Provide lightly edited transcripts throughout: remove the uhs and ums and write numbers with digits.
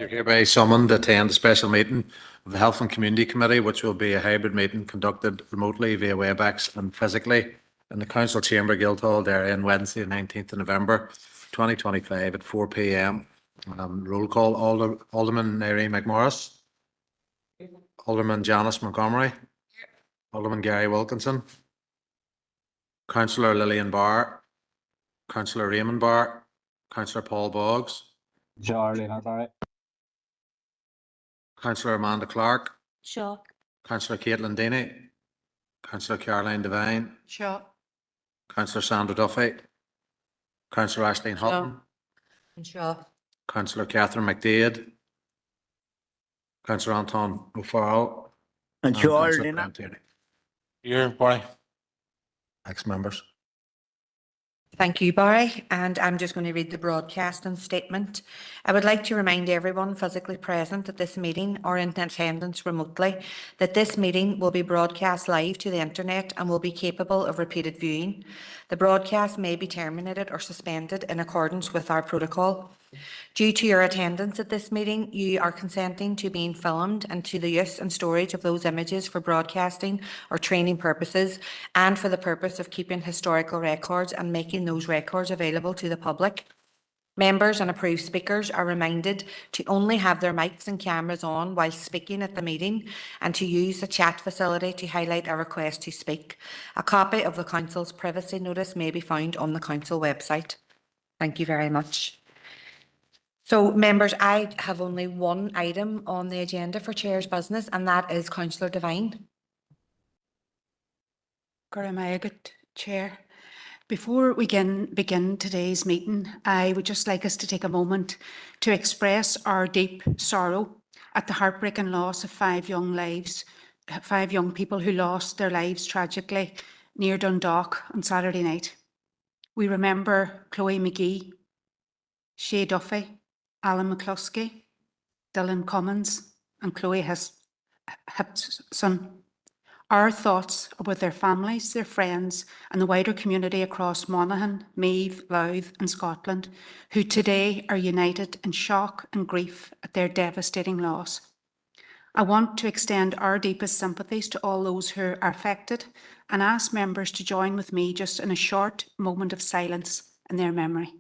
You're hereby summoned to attend the special meeting of the Health and Community Committee, which will be a hybrid meeting conducted remotely via WebEx and physically in the Council Chamber, Guildhall, therein Wednesday, 19th of November 2025 at 4 p.m. Roll call: Alderman Nairi McMorris, Alderman Janice Montgomery, Alderman Gary Wilkinson, Councillor Lillian Barr, Councillor Raymond Barr, Councillor Paul Boggs, Barry. Councillor Amanda Clark, Sure. Councillor Caitlin Deaney, Councillor Caroline Devine, Sure. Councillor Sandra Duffy, Councillor Aisling Hutton, Sure. Councillor Catherine McDaid, Councillor Anton O'Farrell, And Councillor Graham Tierney. Here, Barry. Ex-members. Thank you, Barry. And I'm just going to read the broadcasting statement. I would like to remind everyone physically present at this meeting or in attendance remotely that this meeting will be broadcast live to the internet and will be capable of repeated viewing. The broadcast may be terminated or suspended in accordance with our protocol. Due to your attendance at this meeting, you are consenting to being filmed and to the use and storage of those images for broadcasting or training purposes and for the purpose of keeping historical records and making those records available to the public. Members and approved speakers are reminded to only have their mics and cameras on while speaking at the meeting and to use the chat facility to highlight a request to speak. A copy of the Council's privacy notice may be found on the Council website. Thank you very much. So, members, I have only one item on the agenda for Chair's business, and that is Councillor Devine. Good Chair. Before we begin today's meeting, I would just like us to take a moment to express our deep sorrow at the heartbreaking loss of five young people who lost their lives tragically near Dundalk on Saturday night. We remember Chloe McGee, Shay Duffy, Alan McCluskey, Dylan Cummins and Chloe Hipson. Our thoughts are with their families, their friends and the wider community across Monaghan, Meath, Louth and Scotland, who today are united in shock and grief at their devastating loss. I want to extend our deepest sympathies to all those who are affected and ask members to join with me just in a short moment of silence in their memory.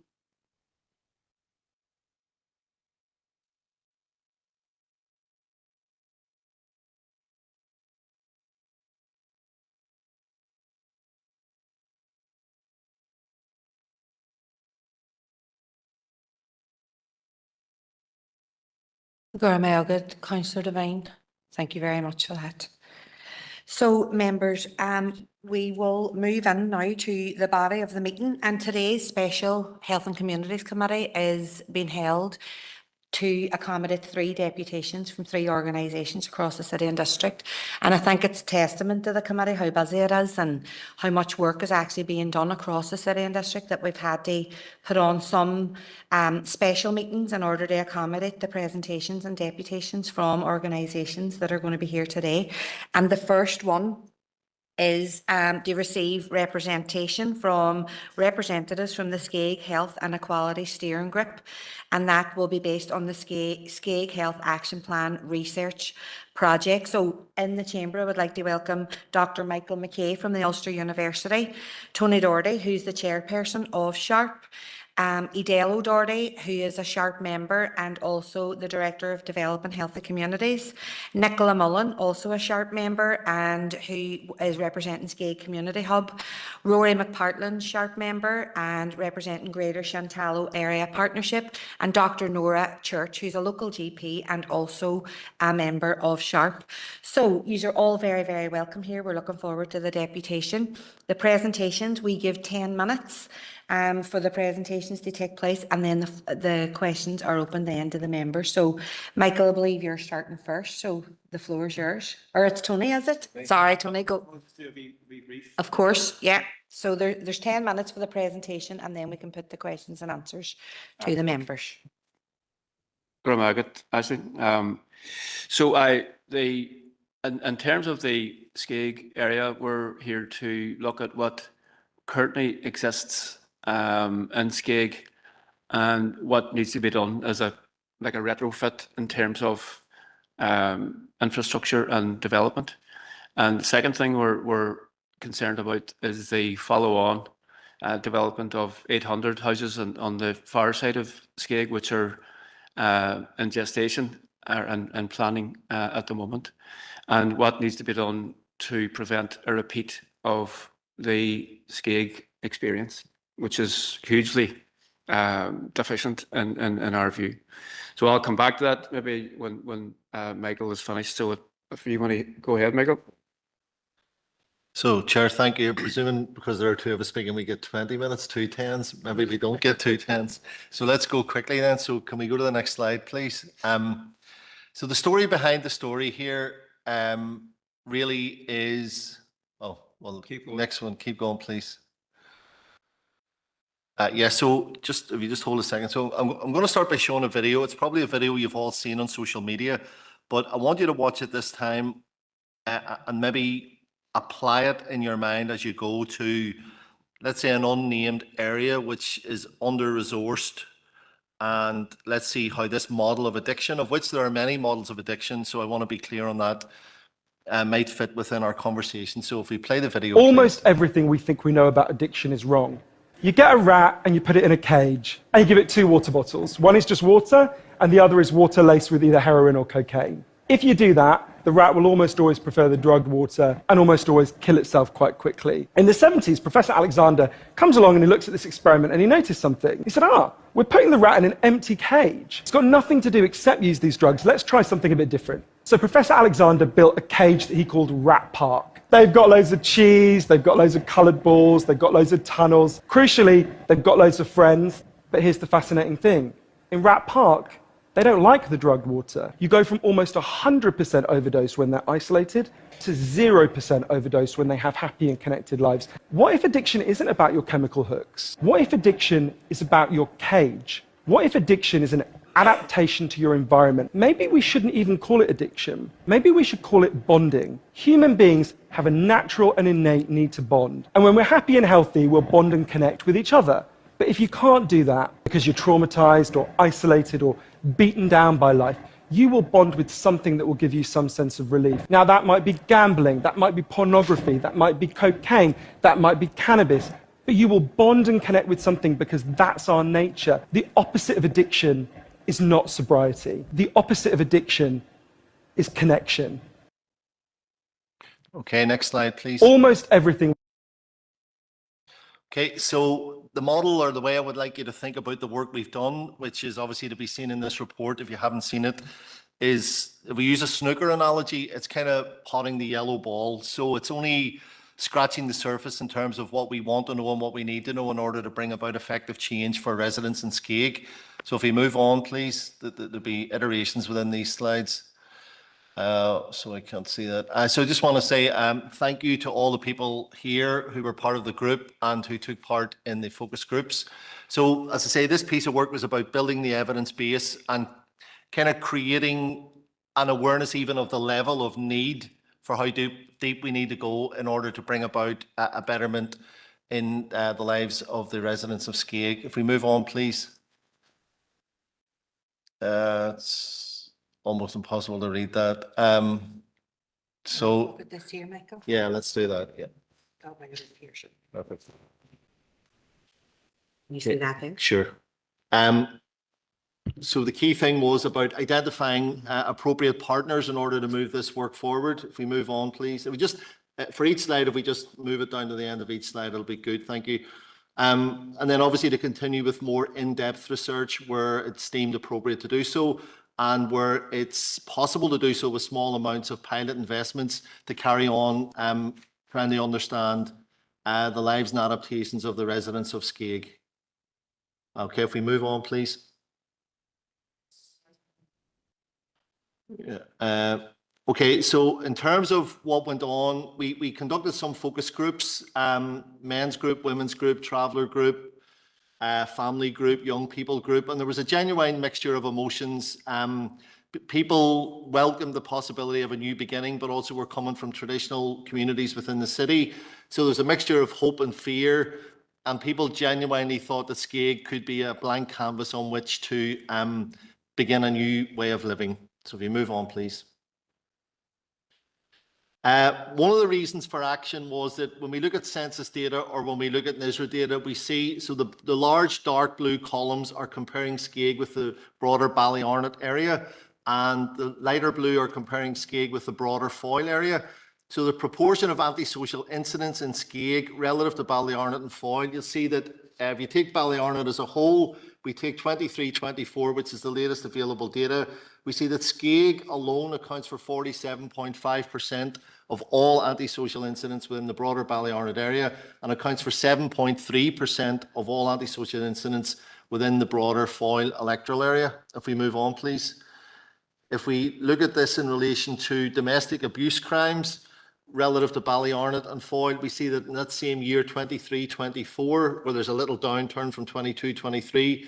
Councillor Devine, thank you very much for that. So, members, we will move in now to the body of the meeting, and today's special Health and Communities Committee is being held to accommodate 3 deputations from 3 organisations across the city and district. And I think it's testament to the committee how busy it is and how much work is actually being done across the city and district that we've had to put on some special meetings in order to accommodate the presentations and deputations from organisations that are going to be here today. And the first one is to receive representation from representatives from the Skeig Health and Equality Steering Group, and that will be based on the Skeig Health Action Plan research project. So in the chamber, I would like to welcome Dr. Michael McKay from the Ulster University, Tony Doherty, who's the chairperson of SHARP, Edel O'Doherty, who is a SHARP member and also the Director of Developing Healthy Communities, Nicola Mullen, also a SHARP member and who is representing Skeig Community Hub, Rory McPartland, SHARP member and representing Greater Shantallow Area Partnership, and Dr. Nora Church, who's a local GP and also a member of SHARP. So you are all very, very welcome here. We're looking forward to the deputation. The presentations, we give 10 minutes for the presentations to take place, and then the questions are open then to the members. So, Michael, I believe you're starting first, so the floor is yours. Or it's Tony, is it? Sorry, Tony, go. Of course, yeah. So there's 10 minutes for the presentation, and then we can put the questions and answers to the members. So in terms of the Skeig area, we're here to look at what currently exists in Skeig and what needs to be done as a like a retrofit in terms of infrastructure and development. And the second thing we're concerned about is the follow-on development of 800 houses on the far side of Skeg, which are in gestation and planning at the moment, and what needs to be done to prevent a repeat of the Skeg experience, which is hugely deficient in our view. So I'll come back to that maybe when Michael is finished. So if you want to go ahead, Michael. So, Chair, thank you. Presuming because there are two of us speaking, we get 20 minutes, 2 10s. Maybe we don't get 2 10s. So let's go quickly then. So can we go to the next slide, please? So the story behind the story here really is, oh, well, next one, keep going, please. Yeah, so just if you just hold a second. So I'm going to start by showing a video. It's probably a video you've all seen on social media, but I want you to watch it this time and maybe apply it in your mind as you go to, let's say, an unnamed area which is under-resourced. And let's see how this model of addiction, of which there are many models of addiction, so I want to be clear on that, might fit within our conversation. So if we play the video, almost please. Everything we think we know about addiction is wrong. You get a rat and you put it in a cage and you give it 2 water bottles. One is just water and the other is water laced with either heroin or cocaine. If you do that, the rat will almost always prefer the drugged water and almost always kill itself quite quickly. In the 70s, Professor Alexander comes along and he looks at this experiment and he noticed something. He said, we're putting the rat in an empty cage. It's got nothing to do except use these drugs. Let's try something a bit different. So Professor Alexander built a cage that he called Rat Park. They've got loads of cheese, they've got loads of coloured balls, they've got loads of tunnels. Crucially, they've got loads of friends. But here's the fascinating thing. In Rat Park, they don't like the drugged water. You go from almost 100% overdose when they're isolated to 0% overdose when they have happy and connected lives. What if addiction isn't about your chemical hooks? What if addiction is about your cage? What if addiction is an adaptation to your environment? Maybe we shouldn't even call it addiction. Maybe we should call it bonding. Human beings have a natural and innate need to bond. And when we're happy and healthy, we'll bond and connect with each other. But if you can't do that because you're traumatized or isolated or beaten down by life, you will bond with something that will give you some sense of relief. Now, that might be gambling, that might be pornography, that might be cocaine, that might be cannabis, but you will bond and connect with something because that's our nature. The opposite of addiction is not sobriety. The opposite of addiction is connection. Okay, next slide, please. Almost everything. Okay, so the model, or the way I would like you to think about the work we've done, which is obviously to be seen in this report if you haven't seen it, is if we use a snooker analogy, it's kind of potting the yellow ball. So it's only scratching the surface in terms of what we want to know and what we need to know in order to bring about effective change for residents in Skeg. So if we move on, please, there'll be iterations within these slides. So I can't see that. So I just want to say thank you to all the people here who were part of the group and who took part in the focus groups. So as I say, this piece of work was about building the evidence base and kind of creating an awareness even of the level of need for how deep we need to go in order to bring about a betterment in the lives of the residents of Skeg. If we move on, please. It's almost impossible to read that. So Put this here, Michael. yeah, let's do that. Yeah. I'll bring it up here. Sure. Perfect. You see that there? Sure. So the key thing was about identifying appropriate partners in order to move this work forward. If we move on, please. If we just for each slide, if we just move it down to the end of each slide, it'll be good. Thank you. And then obviously to continue with more in-depth research where it's deemed appropriate to do so, and where it's possible to do so with small amounts of pilot investments to carry on trying to understand the lives and adaptations of the residents of Skeg. Okay, if we move on, please. Yeah. Okay, so in terms of what went on, we conducted some focus groups, men's group, women's group, traveller group, family group, young people group, and there was a genuine mixture of emotions. People welcomed the possibility of a new beginning, but also were coming from traditional communities within the city. So there's a mixture of hope and fear, and people genuinely thought that Skeg could be a blank canvas on which to begin a new way of living. So if you move on, please. One of the reasons for action was that when we look at census data or when we look at NISRA data, we see, so the large dark blue columns are comparing Skeig with the broader Ballyarnett area, and the lighter blue are comparing Skeig with the broader Foyle area. So the proportion of antisocial incidents in Skeig relative to Ballyarnett and Foyle, you'll see that if you take Ballyarnett as a whole, we take 23-24, which is the latest available data, we see that Skeig alone accounts for 47.5% of all antisocial incidents within the broader Ballyarnett area and accounts for 7.3% of all antisocial incidents within the broader Foyle electoral area. If we move on, please. If we look at this in relation to domestic abuse crimes relative to Ballyarnett and Foyle, we see that in that same year, 23-24, where there's a little downturn from 22-23,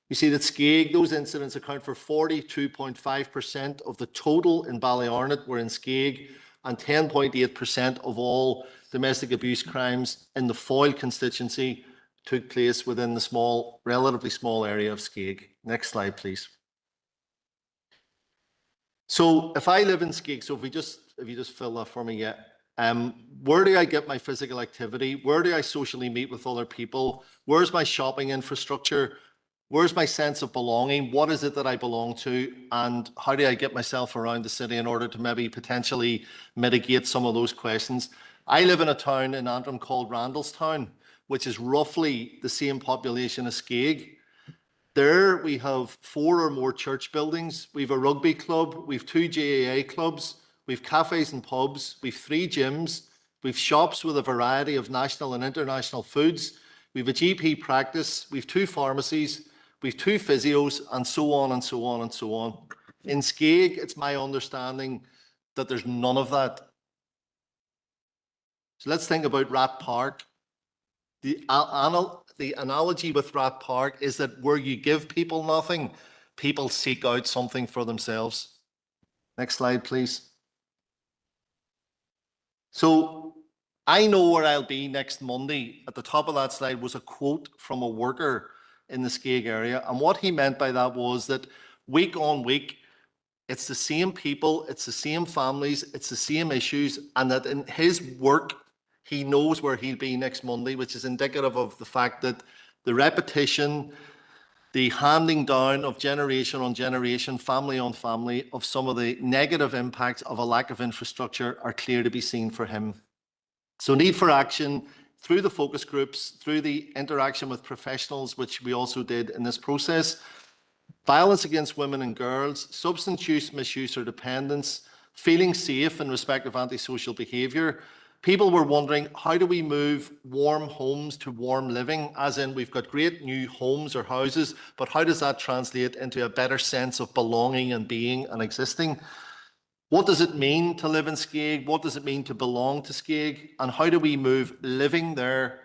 you see that Skeig, those incidents account for 42.5% of the total in Ballyarnett were in Skeig, and 10.8% of all domestic abuse crimes in the Foyle constituency took place within the relatively small area of Skeig. Next slide, please. So if I live in Skeig, so if you just fill that for me, yeah. Where do I get my physical activity? Where do I socially meet with other people? Where's my shopping infrastructure? Where's my sense of belonging? What is it that I belong to? And how do I get myself around the city in order to maybe potentially mitigate some of those questions? I live in a town in Antrim called Randallstown, which is roughly the same population as Skeig. There we have 4 or more church buildings. We have a rugby club. We have 2 GAA clubs. We have cafes and pubs. We have 3 gyms. We have shops with a variety of national and international foods. We have a GP practice. We have 2 pharmacies. We have 2 physios, and so on and so on and so on. In Skeig, it's my understanding that there's none of that. So let's think about Rat Park. The analogy with Rat Park is that where you give people nothing, people seek out something for themselves. Next slide, please. So I know where I'll be next Monday. At the top of that slide was a quote from a worker in the Skeig area. And what he meant by that was that week on week, it's the same people, it's the same families, it's the same issues, and that in his work, he knows where he'll be next Monday, which is indicative of the fact that the repetition, the handing down of generation on generation, family on family, of some of the negative impacts of a lack of infrastructure are clear to be seen for him. So need for action through the focus groups, through the interaction with professionals, which we also did in this process. Violence against women and girls, substance use, misuse or dependence, feeling safe in respect of antisocial behaviour. People were wondering, how do we move warm homes to warm living? As in, we've got great new homes or houses, but how does that translate into a better sense of belonging and being and existing? What does it mean to live in Skeig? What does it mean to belong to Skeig? And how do we move living there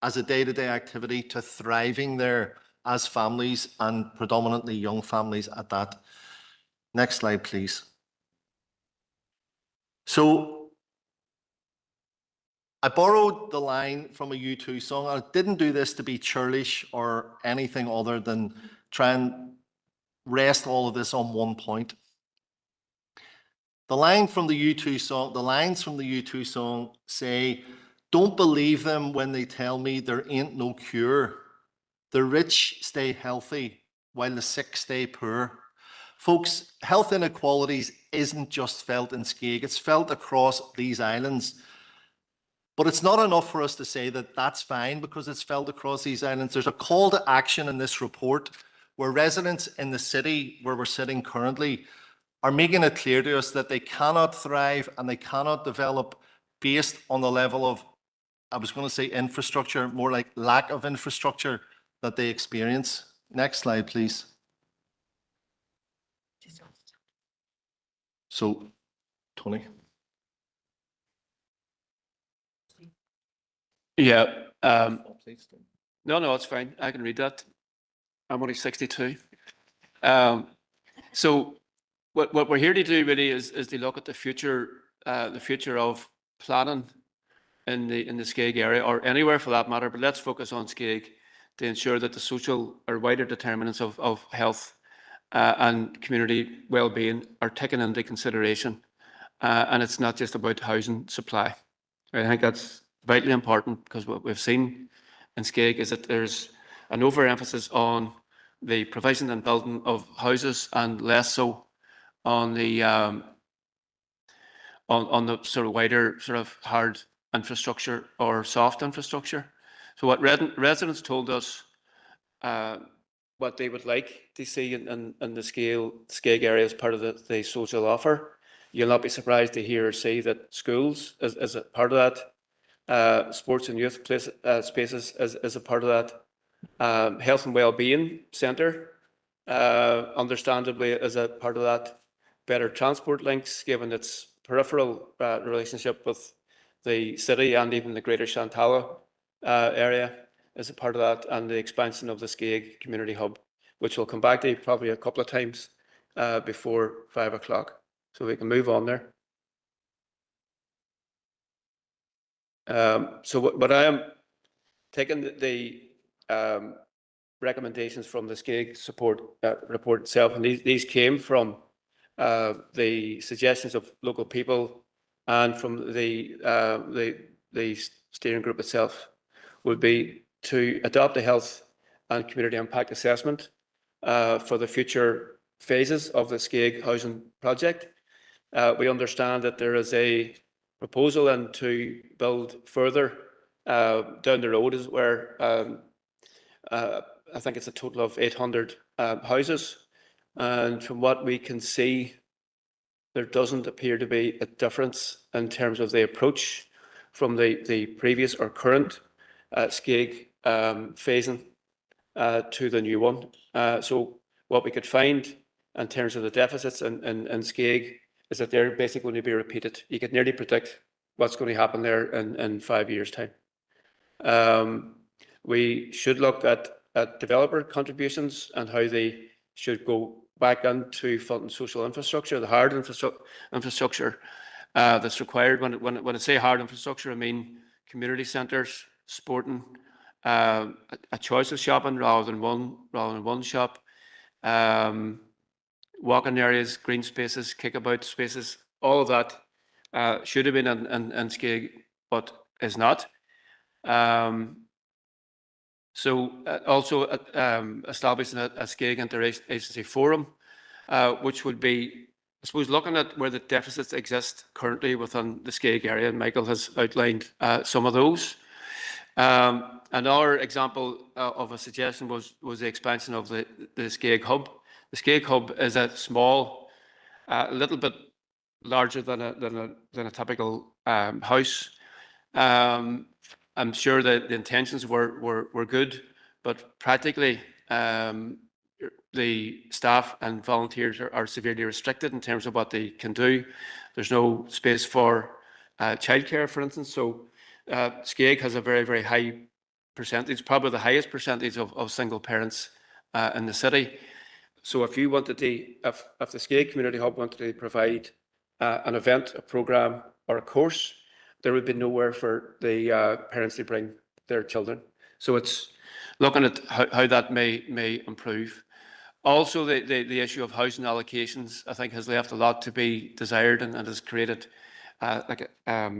as a day-to-day activity to thriving there as families, and predominantly young families at that? Next slide, please. So I borrowed the line from a U2 song. I didn't do this to be churlish or anything other than try and rest all of this on one point. The lines from the U2 song say, "Don't believe them when they tell me there ain't no cure. The rich stay healthy while the sick stay poor." Folks, health inequalities isn't just felt in Skeig, it's felt across these islands. But it's not enough for us to say that that's fine because it's felt across these islands. There's a call to action in this report where residents in the city where we're sitting currently are making it clear to us that they cannot thrive and they cannot develop based on the level of, I was going to say infrastructure, more like lack of infrastructure that they experience. Next slide, please. So, Tony. Yeah. No, it's fine. I can read that. I'm only 62. So what we're here to do really is to look at the future of planning in the Skeig area, or anywhere for that matter. But let's focus on Skeig to ensure that the social or wider determinants of health and community well-being are taken into consideration. And it's not just about housing supply. I think that's vitally important, because what we've seen in Skeg is that there's an overemphasis on the provision and building of houses, and less so on the sort of wider sort of hard infrastructure or soft infrastructure. So what residents told us what they would like to see in the Skeg area as part of the social offer. You'll not be surprised to hear or see that schools is a part of that. Sports and youth spaces is a part of that. Health and wellbeing centre, understandably, is a part of that. Better transport links, given its peripheral relationship with the city and even the Greater Shantala area, is a part of that, and the expansion of the Skeg Community Hub, which we'll come back to probably a couple of times before 5 o'clock. So we can move on there. So what I am taking the recommendations from the Skeg support report itself, and these came from the suggestions of local people and from the steering group itself, would be to adopt a health and community impact assessment for the future phases of the Skeg housing project. We understand that there is a proposal and to build further down the road, is where I think it's a total of 800 houses, and from what we can see, there doesn't appear to be a difference in terms of the approach from the previous or current Skeg phasing to the new one. So what we could find in terms of the deficits in Skeg is that they're basically going to be repeated. You could nearly predict what's going to happen there in 5 years' time. We should look at developer contributions and how they should go back into funding social infrastructure, the hard infrastructure that's required. When I say hard infrastructure, I mean community centres, sporting, a choice of shopping rather than one shop, walking areas, green spaces, kickabout spaces. All of that should have been in Skeg, but is not. So also establishing a Skeg interagency forum, which would be, I suppose, looking at where the deficits exist currently within the Skeg area, and Michael has outlined some of those. Another example of a suggestion was the expansion of the Skeg Hub. The Skeg Hub is a small, a little bit larger than a typical house. I'm sure that the intentions were good, but practically the staff and volunteers are severely restricted in terms of what they can do. There's no space for childcare, for instance. So Skeg has a very, very high percentage, probably the highest percentage of single parents in the city. So if you wanted to, if the Skeg Community Hub wanted to provide an event, a programme or a course, there would be nowhere for the parents to bring their children. So it's looking at how that may improve. Also, the issue of housing allocations, I think, has left a lot to be desired, and has created like a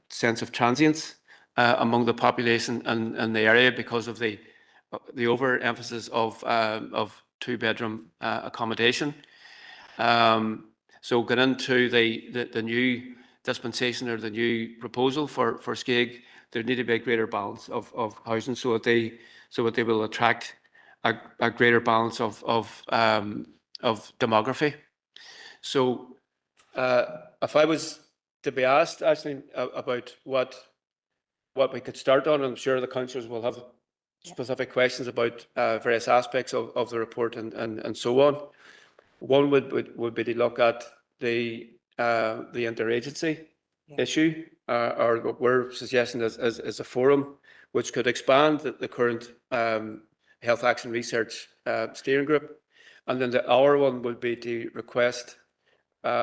sense of transience among the population in the area because of the overemphasis of two-bedroom accommodation. So get into the new dispensation or the new proposal for Skeg, there need to be a greater balance of housing so that they will attract a greater balance of demography. So if I was to be asked actually about what we could start on, I'm sure the councillors will have specific questions about various aspects of the report and so on. One would be to look at the interagency issue, or what we're suggesting as a forum which could expand the current Health Action Research steering group. And then the other one would be to request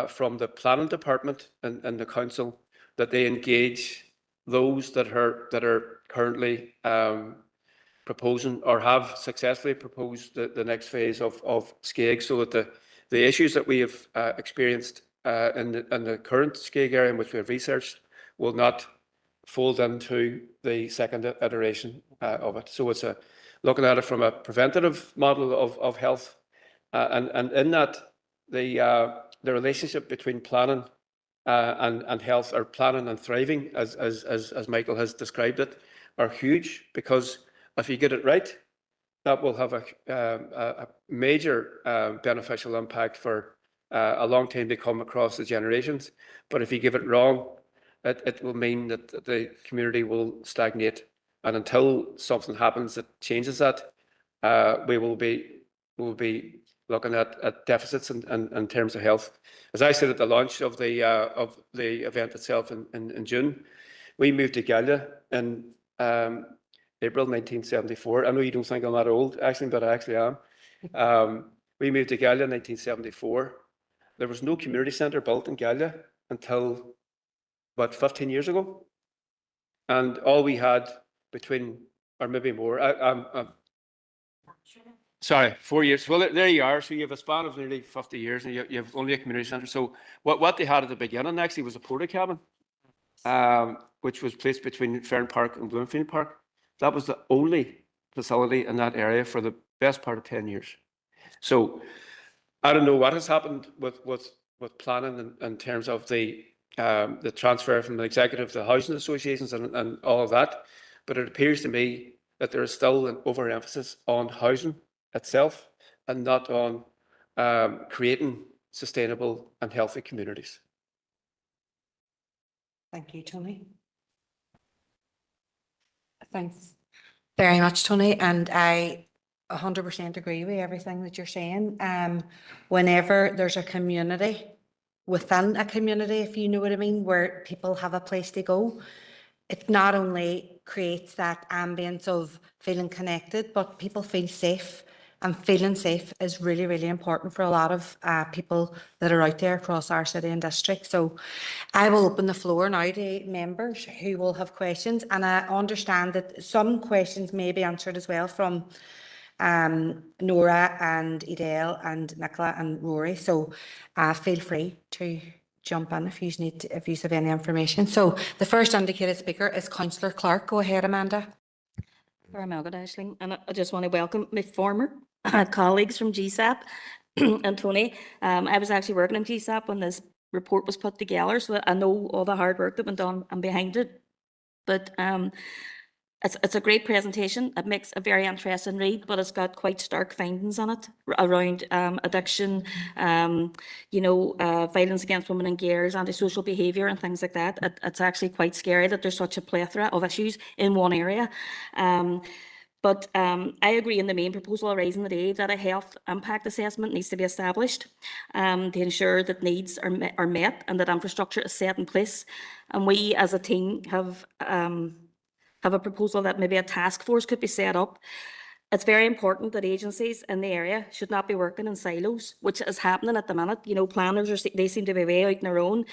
from the planning department and the council that they engage those that are currently proposing or have successfully proposed the next phase of SCAG, so that the issues that we have experienced in the current SCAG area in which we have researched will not fold into the second iteration of it. So it's looking at it from a preventative model of health, and in that the relationship between planning and health, or planning and thriving, as Michael has described it, are huge, because if you get it right, that will have a major beneficial impact for a long time to come across the generations. But if you give it wrong, it will mean that the community will stagnate. And until something happens that changes that, we will be looking at deficits in terms of health. As I said at the launch of the event itself in June, we moved to Gallia in April 1974. I know you don't think I'm that old, actually, but I actually am. We moved to Gallia in 1974. There was no community centre built in Gallia until about 15 years ago. And all we had between, or maybe more, sorry, 4 years. Well, there you are. So you have a span of nearly 50 years and you have only a community centre. So what they had at the beginning actually was a porta cabin, which was placed between Fern Park and Bloomfield Park. That was the only facility in that area for the best part of 10 years. So I don't know what has happened with planning in terms of the transfer from the executive to the housing associations and all of that, but it appears to me that there is still an overemphasis on housing itself and not on creating sustainable and healthy communities. Thank you, Tony. Thanks very much, Tony. And I 100% agree with everything that you're saying. Whenever there's a community within a community, if you know what I mean, where people have a place to go, it not only creates that ambience of feeling connected, but people feel safe. And feeling safe is really, really important for a lot of people that are out there across our city and district. So I will open the floor now to members who will have questions. And I understand that some questions may be answered as well from Nora and Edel and Nicola and Rory. So feel free to jump in if you need to, if you have any information. So the first indicated speaker is Councillor Clark. Go ahead, Amanda. And I just want to welcome my former colleagues from GSAP and Tony. I was actually working in GSAP when this report was put together, so I know all the hard work that went on and behind it. But it's a great presentation. It makes a very interesting read, but it's got quite stark findings on it around addiction, violence against women and girls, antisocial behaviour and things like that. It's actually quite scary that there's such a plethora of issues in one area. But I agree in the main proposal raising today that a health impact assessment needs to be established to ensure that needs are met and that infrastructure is set in place. And we as a team have a proposal that maybe a task force could be set up. It's very important that agencies in the area should not be working in silos, which is happening at the minute. You know, planners, they seem to be way out on their own,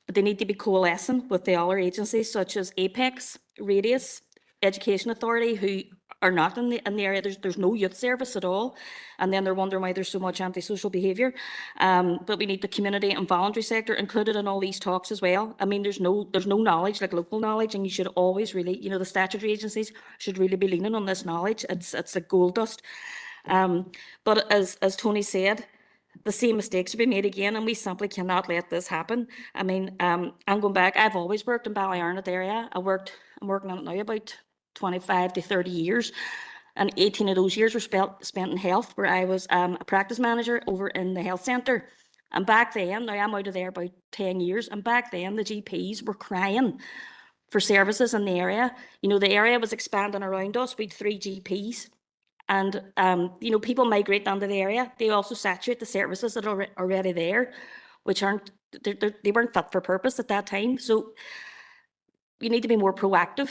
but they need to be coalescing with the other agencies such as Apex, Radius, Education Authority, who are not in the area. There's no youth service at all, and then they're wondering why there's so much antisocial behaviour. But we need the community and voluntary sector included in all these talks as well. I mean, there's no knowledge like local knowledge, and you should always really, the statutory agencies should really be leaning on this knowledge. It's like gold dust. But as Tony said, the same mistakes will be made again, and we simply cannot let this happen. I mean, I'm going back. I've always worked in Ballyarnett area. I'm working on it now about 25 to 30 years, and 18 of those years were spent in health, where I was a practice manager over in the health centre. And back then, now I'm out of there about 10 years, and back then the GPs were crying for services in the area. The area was expanding around us. We had 3 GPs, and people migrate down to the area. They also saturate the services that are already there, which they weren't fit for purpose at that time. So you need to be more proactive,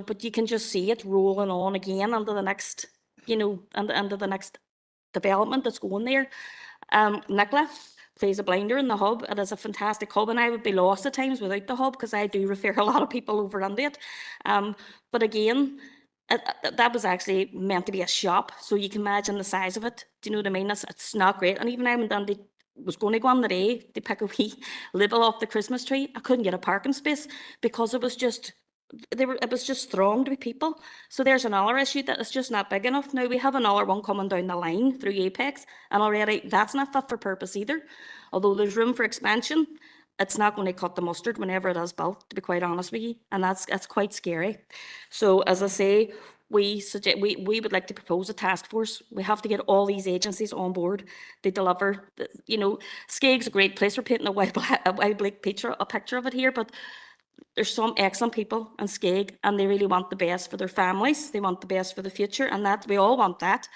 but you can just see it rolling on again under the next, under the next development that's going there. Nicola plays a blinder in the hub. It is a fantastic hub, and I would be lost at times without the hub because I do refer a lot of people over into it. But again, that was actually meant to be a shop, so you can imagine the size of it. Do you know what I mean? It's not great. And even I went down to, was going to go on the day to pick a wee label off the Christmas tree. I couldn't get a parking space because it was just, it was just thronged with people. So there's another issue, that it's just not big enough. Now we have another one coming down the line through Apex, and already that's not fit for purpose either. Although there's room for expansion, it's not going to cut the mustard whenever it is built, to be quite honest with you, and that's quite scary. So as I say, we would like to propose a task force. We have to get all these agencies on board. They deliver. You know, Skeig's a great place. We're painting a wild bleak picture of it here, but there's some excellent people in Skeig, and they really want the best for their families. They want the best for the future, and that we all want that.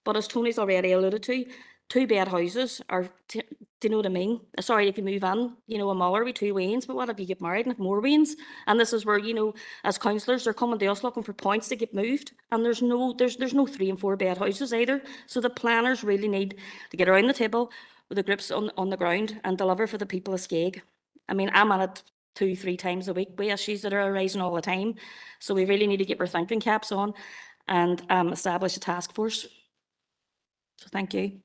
But as Tony's already alluded to, 2-bed houses are, do you know what I mean? Sorry, you can move in, you know, a Muller with 2 wains, but what if you get married and have more wains? And this is where, you know, as councillors, they're coming to us looking for points to get moved, and there's no 3 and 4 bed houses either. So the planners really need to get around the table with the groups on the ground and deliver for the people of Skeig. I mean, I'm at it 2-3 times a week with issues that are arising all the time. So we really need to get our thinking caps on and establish a task force. So thank you.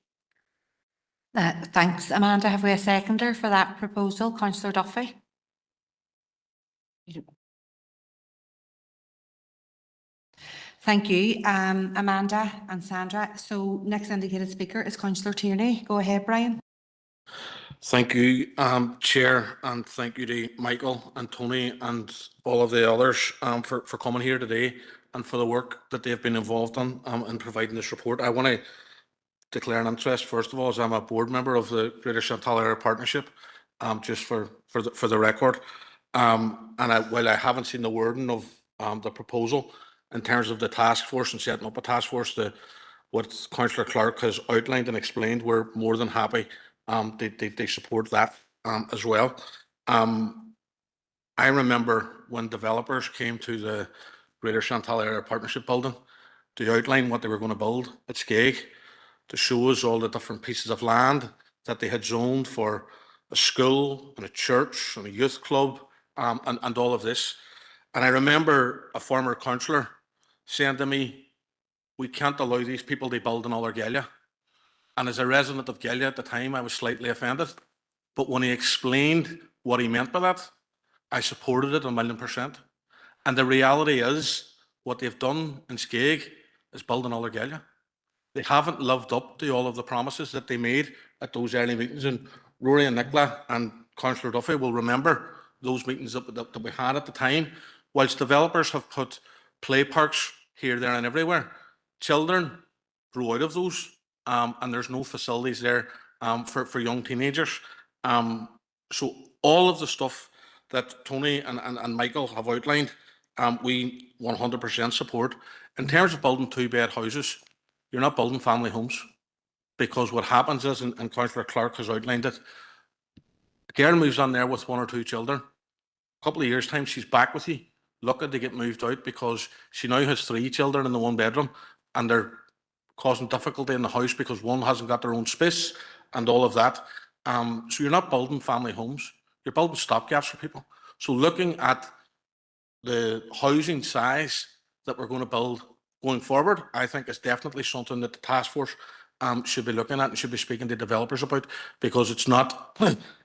Thanks, Amanda. Have we a seconder for that proposal? Councillor Duffy. Thank you, Amanda and Sandra. So next indicated speaker is Councillor Tierney. Go ahead, Brian. Thank you, Chair, and thank you to Michael and Tony and all of the others for coming here today and for the work that they've been involved in providing this report. I want to declare an interest, first of all, as I'm a board member of the Greater Chantal Area Partnership, just for the record. While I haven't seen the wording of the proposal in terms of the task force and setting up a task force, what Councillor Clark has outlined and explained, we're more than happy. They support that as well. I remember when developers came to the Greater Chantal Area Partnership building to outline what they were going to build at Skeig, to show us all the different pieces of land that they had zoned for a school and a church and a youth club and all of this. And I remember a former councillor saying to me, we can't allow these people to build another Galia. And as a resident of Galia at the time, I was slightly offended. But when he explained what he meant by that, I supported it 1,000,000%. And the reality is, what they've done in Skeig is build another Galia. They haven't lived up to all of the promises that they made at those early meetings. And Rory and Nicola and Councillor Duffy will remember those meetings that we had at the time. Whilst developers have put play parks here, there and everywhere, children grow out of those and there's no facilities there for young teenagers. So all of the stuff that Tony and Michael have outlined, we 100% support. In terms of building 2-bed houses, you're not building family homes, because what happens is, and Councillor Clark has outlined it, a girl moves on there with 1 or 2 children. A couple of years' time, she's back with you, looking to get moved out because she now has 3 children in the 1 bedroom, and they're causing difficulty in the house because one hasn't got their own space and all of that. So you're not building family homes, you're building stopgaps for people. So looking at the housing size that we're going to build going forward, I think is definitely something that the task force should be looking at and should be speaking to developers about, because it's not,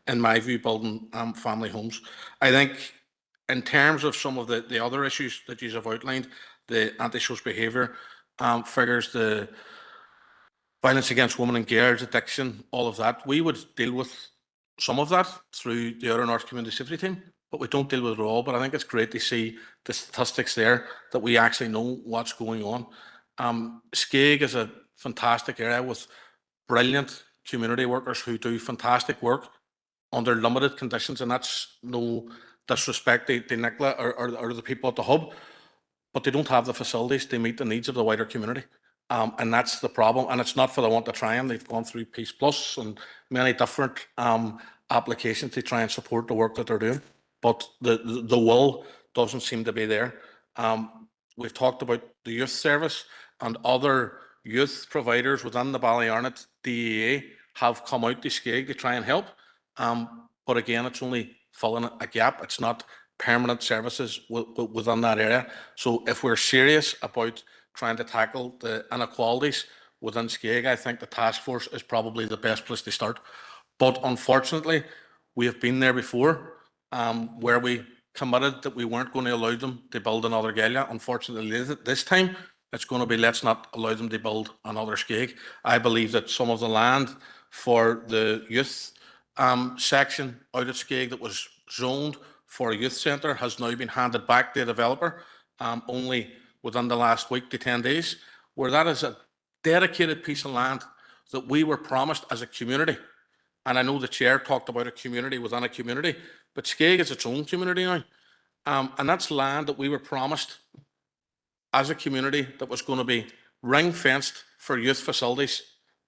in my view, building family homes. I think in terms of some of the other issues that you have outlined, the antisocial behaviour figures, the violence against women and girls, addiction, all of that, we would deal with some of that through the Outer North Community Safety Team, but we don't deal with it all. But I think it's great to see the statistics there, that we actually know what's going on. Skeig is a fantastic area with brilliant community workers who do fantastic work under limited conditions, and that's no disrespect to Nicola or the people at the hub, but they don't have the facilities to meet the needs of the wider community. And that's the problem. And it's not for the want of trying. They've gone through Peace Plus and many different applications to try and support the work that they're doing, but the will doesn't seem to be there. We've talked about the youth service, and other youth providers within the Ballyarnett DEA have come out to Skeig to try and help. But again, it's only filling a gap. It's not permanent services within that area. So if we're serious about trying to tackle the inequalities within Skeg, I think the task force is probably the best place to start. But unfortunately, we have been there before, where we committed that we weren't going to allow them to build another Galia. Unfortunately, this time, it's going to be, let's not allow them to build another Skeg. I believe that some of the land for the youth section out at Skeg that was zoned for a youth centre has now been handed back to a developer only within the last week to 10 days, where that is a dedicated piece of land that we were promised as a community. And I know the chair talked about a community within a community, but Skeg is its own community now. And that's land that we were promised as a community that was going to be ring fenced for youth facilities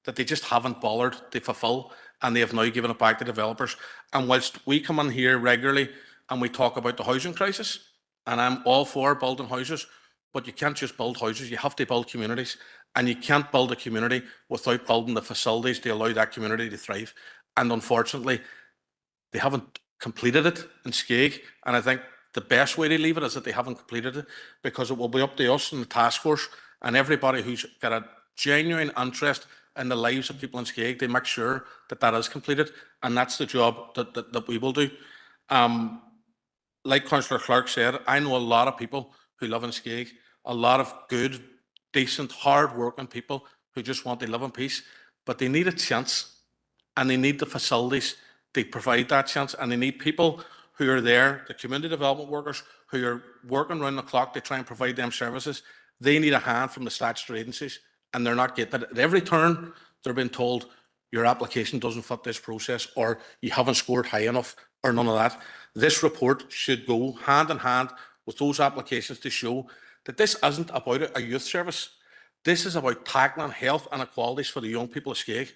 that they just haven't bothered to fulfill, and they have now given it back to developers. And whilst we come in here regularly and we talk about the housing crisis, and I'm all for building houses, but you can't just build houses, you have to build communities, and you can't build a community without building the facilities to allow that community to thrive. And unfortunately, they haven't completed it in Skeg, and I think the best way to leave it is that they haven't completed it, because it will be up to us and the task force and everybody who's got a genuine interest in the lives of people in Skeg to make sure that that is completed, and that's the job that we will do. Like Councillor Clark said, I know a lot of people who live in Skeg, a lot of good, decent, hard-working people who just want to live in peace, but they need a chance, and they need the facilities to provide that chance, and they need people who are there, the community development workers who are working around the clock to try and provide them services. They need a hand from the statutory agencies, and they're not getting it. At every turn, they're being told your application doesn't fit this process, or you haven't scored high enough, or none of that. This report should go hand in hand with those applications to show that this isn't about a youth service. This is about tackling health inequalities for the young people of Skeg.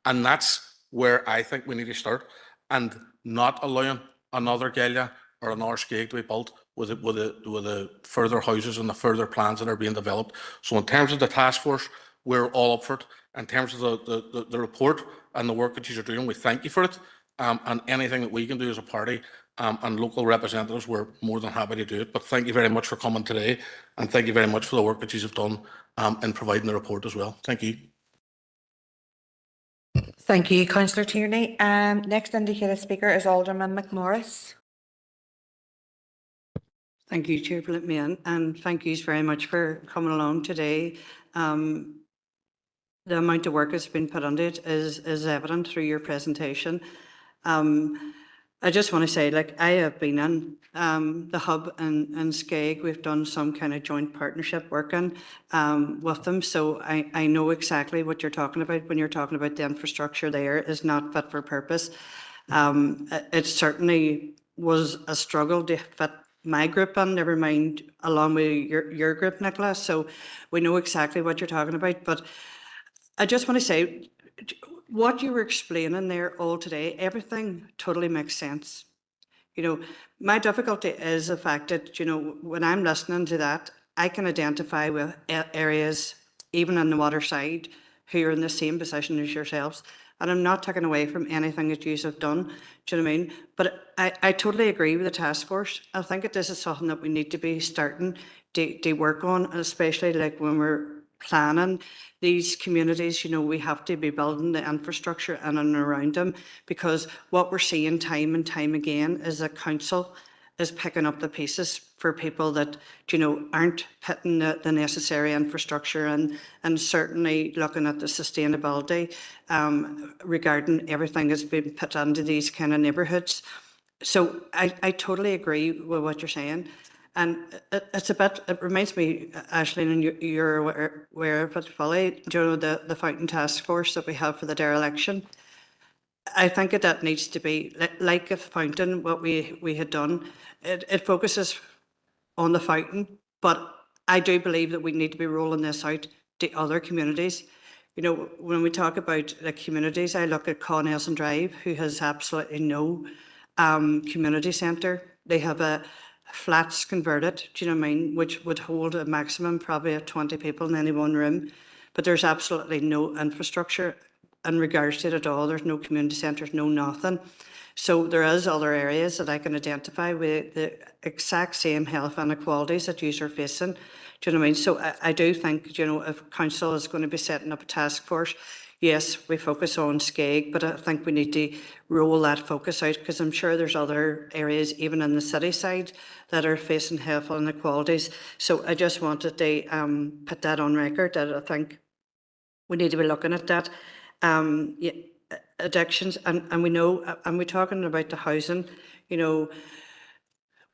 And that's where I think we need to start, and not allowing another Galia or another Skeg to be built with the further houses and the further plans that are being developed. So in terms of the task force, we're all up for it. In terms of the report and the work that you are doing, we thank you for it. And anything that we can do as a party and local representatives, we're more than happy to do it. But thank you very much for coming today, and thank you very much for the work that you have done in providing the report as well. Thank you. Thank you, Councillor Tierney. Next indicated speaker is Alderman McMorris. Thank you, Chair, for letting me in, and thank you very much for coming along today. The amount of work that's been put into it is evident through your presentation. I just want to say, like, I have been in the hub in Skeg. We've done some kind of joint partnership working with them, so I know exactly what you're talking about when you're talking about the infrastructure there is not fit for purpose. It certainly was a struggle to fit my group in, never mind along with your group, Nicola, so we know exactly what you're talking about. But I just want to say, what you were explaining there all today, everything totally makes sense. You know, my difficulty is the fact that, you know, when I'm listening to that, I can identify with areas, even on the water side, who are in the same position as yourselves. And I'm not taking away from anything that you have done, do you know what I mean? But I totally agree with the task force. I think that this is something that we need to be starting to work on, especially like when we're planning these communities. You know, we have to be building the infrastructure in and around them, because what we're seeing time and time again is that council is picking up the pieces for people that, you know, aren't putting the necessary infrastructure and certainly looking at the sustainability regarding everything that's been put into these kind of neighbourhoods. So I totally agree with what you're saying. And it's a bit, it reminds me, Ashley, and you're aware of it fully, you know, the Fountain Task Force that we have for the dereliction. I think that needs to be like a fountain, what we had done. It focuses on the fountain, but I do believe that we need to be rolling this out to other communities. You know, when we talk about the communities, I look at Con Elson Drive, who has absolutely no community centre. They have a flats converted, do you know what I mean, which would hold a maximum probably of 20 people in any one room, but there's absolutely no infrastructure in regards to it at all. There's no community centres, no nothing. So there is other areas that I can identify with the exact same health inequalities that you are facing. Do you know what I mean? So I do think, you know, if council is going to be setting up a task force, yes, we focus on Skeg, but I think we need to roll that focus out, because I'm sure there's other areas, even in the city side, that are facing health inequalities. So I just wanted to put that on record, that I think we need to be looking at that. Yeah, addictions, and we know, and we're talking about the housing, you know,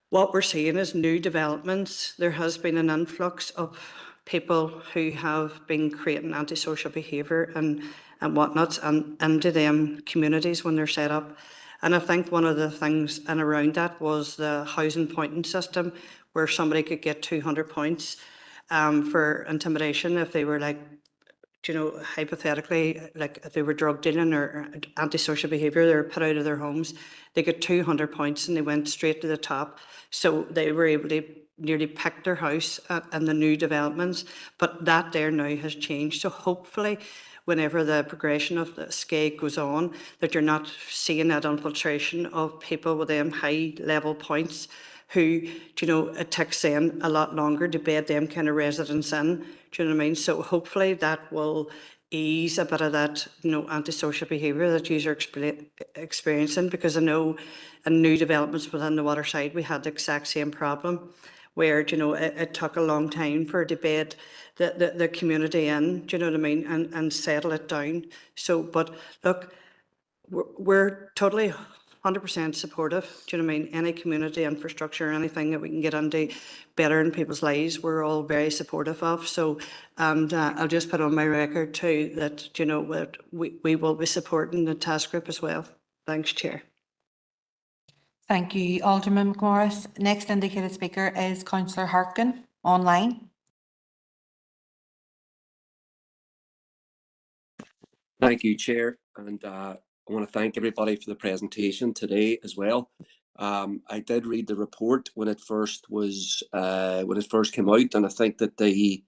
what we're seeing is new developments. There has been an influx of people who have been creating antisocial behaviour and whatnot and into them communities when they're set up. And I think one of the things and around that was the housing pointing system, where somebody could get 200 points for intimidation if they were, like, you know, hypothetically, like if they were drug dealing or antisocial behaviour, they were put out of their homes, they got 200 points and they went straight to the top. So they were able to nearly pick their house in the new developments. But that there now has changed. So hopefully, whenever the progression of the Skeg goes on, that you're not seeing that infiltration of people with them high level points who, you know, it takes them a lot longer to bed them kind of residents in. Do you know what I mean? So hopefully that will ease a bit of that, you know, antisocial behaviour that you are experiencing, because I know in new developments within the waterside we had the exact same problem, where, you know, it took a long time for to bed the community in, do you know what I mean, and settle it down. So, but look, we're totally 100% supportive. Do you know what I mean? Any community infrastructure, anything that we can get into better in people's lives, we're all very supportive of. So, and I'll just put on my record too that, you know, that we will be supporting the task group as well. Thanks, Chair. Thank you, Alderman McMorris. Next indicated speaker is Councillor Harkin, online. Thank you, Chair, and I want to thank everybody for the presentation today as well. I did read the report when it first came out, and I think that the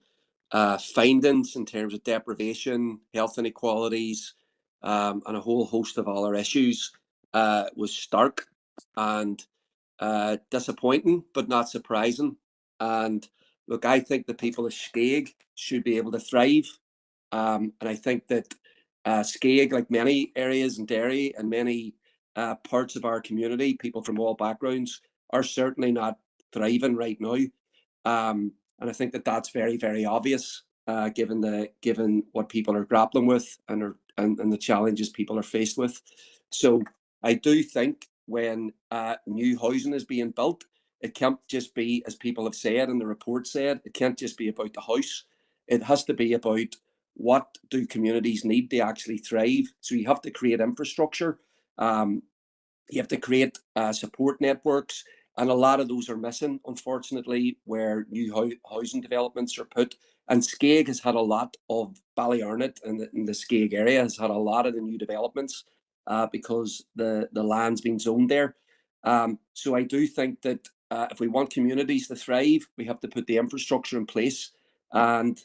findings in terms of deprivation, health inequalities, and a whole host of other issues was stark and disappointing, but not surprising. And look, I think the people of Skeg should be able to thrive, and I think that Skeg, like many areas in Derry and many parts of our community, people from all backgrounds are certainly not thriving right now. And I think that that's very, very obvious, given what people are grappling with and the challenges people are faced with. So I do think when new housing is being built, it can't just be, as people have said and the report said, it can't just be about the house. It has to be about what do communities need to actually thrive. So you have to create infrastructure. You have to create support networks. And a lot of those are missing, unfortunately, where new housing developments are put. And Skeg has had a lot of Ballyarnett in the Skeg area has had a lot of the new developments because the land's been zoned there. So I do think that if we want communities to thrive, we have to put the infrastructure in place. And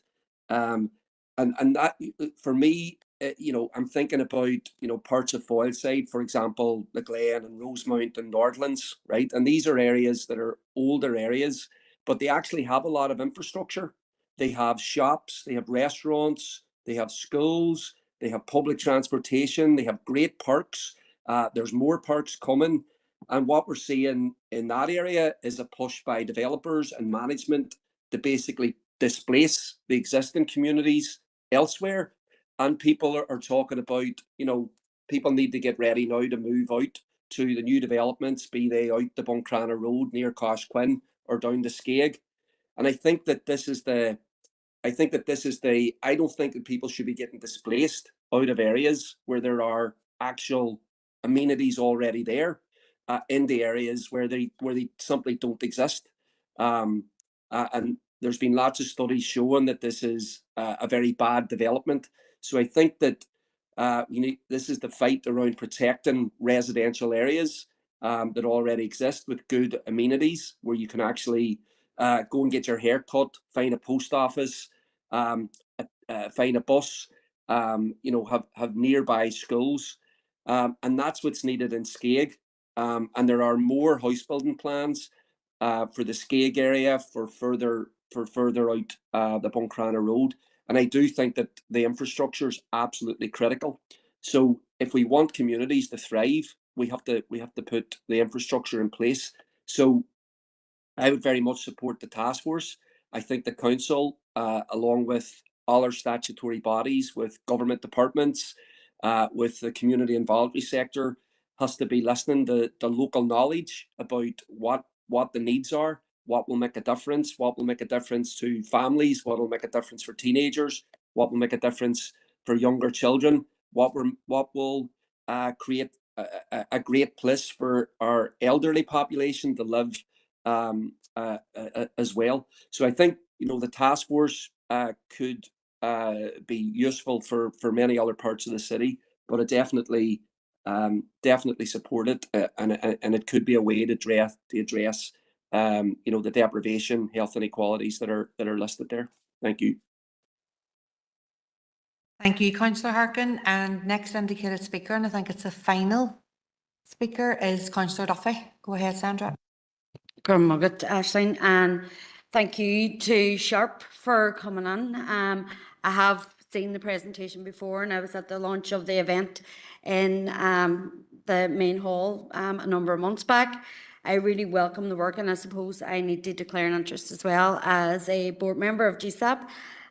that, for me, you know, I'm thinking about, you know, parts of Foylside, for example, the Glen and Rosemount and Nordlands, right? And these are areas that are older areas, but they actually have a lot of infrastructure. They have shops, they have restaurants, they have schools, they have public transportation, they have great parks. There's more parks coming. And what we're seeing in that area is a push by developers and management to basically displace the existing communities elsewhere. And people are talking about, you know, people need to get ready now to move out to the new developments, be they out the Buncrana Road near Coshquin or down to Skeg. And I think that this is the, I don't think that people should be getting displaced out of areas where there are actual amenities already there in the areas where they simply don't exist. And there's been lots of studies showing that this is a very bad development. So I think that this is the fight around protecting residential areas that already exist with good amenities, where you can actually go and get your hair cut, find a post office, find a bus, have nearby schools. And that's what's needed in Skeig. And there are more house building plans for the Skeig area for further out the Buncrana Road. And I do think that the infrastructure is absolutely critical. So if we want communities to thrive, we have to put the infrastructure in place. So I would very much support the task force. I think the council, along with all our statutory bodies, with government departments, with the community and voluntary sector, has to be listening to the local knowledge about what the needs are, what will make a difference, what will make a difference to families, what will make a difference for teenagers, what will make a difference for younger children, what will create a great place for our elderly population to live as well. So I think the task force could be useful for many other parts of the city, but it definitely support it, and it could be a way to address the deprivation, health inequalities that are listed there. Thank you. Thank you, Councillor Harkin. And next indicated speaker, and I think it's the final speaker, is Councillor Duffy. Go ahead, Sandra. Gurmugget, Aisling, and thank you to Sharp for coming in. I have seen the presentation before, and I was at the launch of the event in the main hall a number of months back. I really welcome the work, and I suppose I need to declare an interest as well as a board member of GSAP,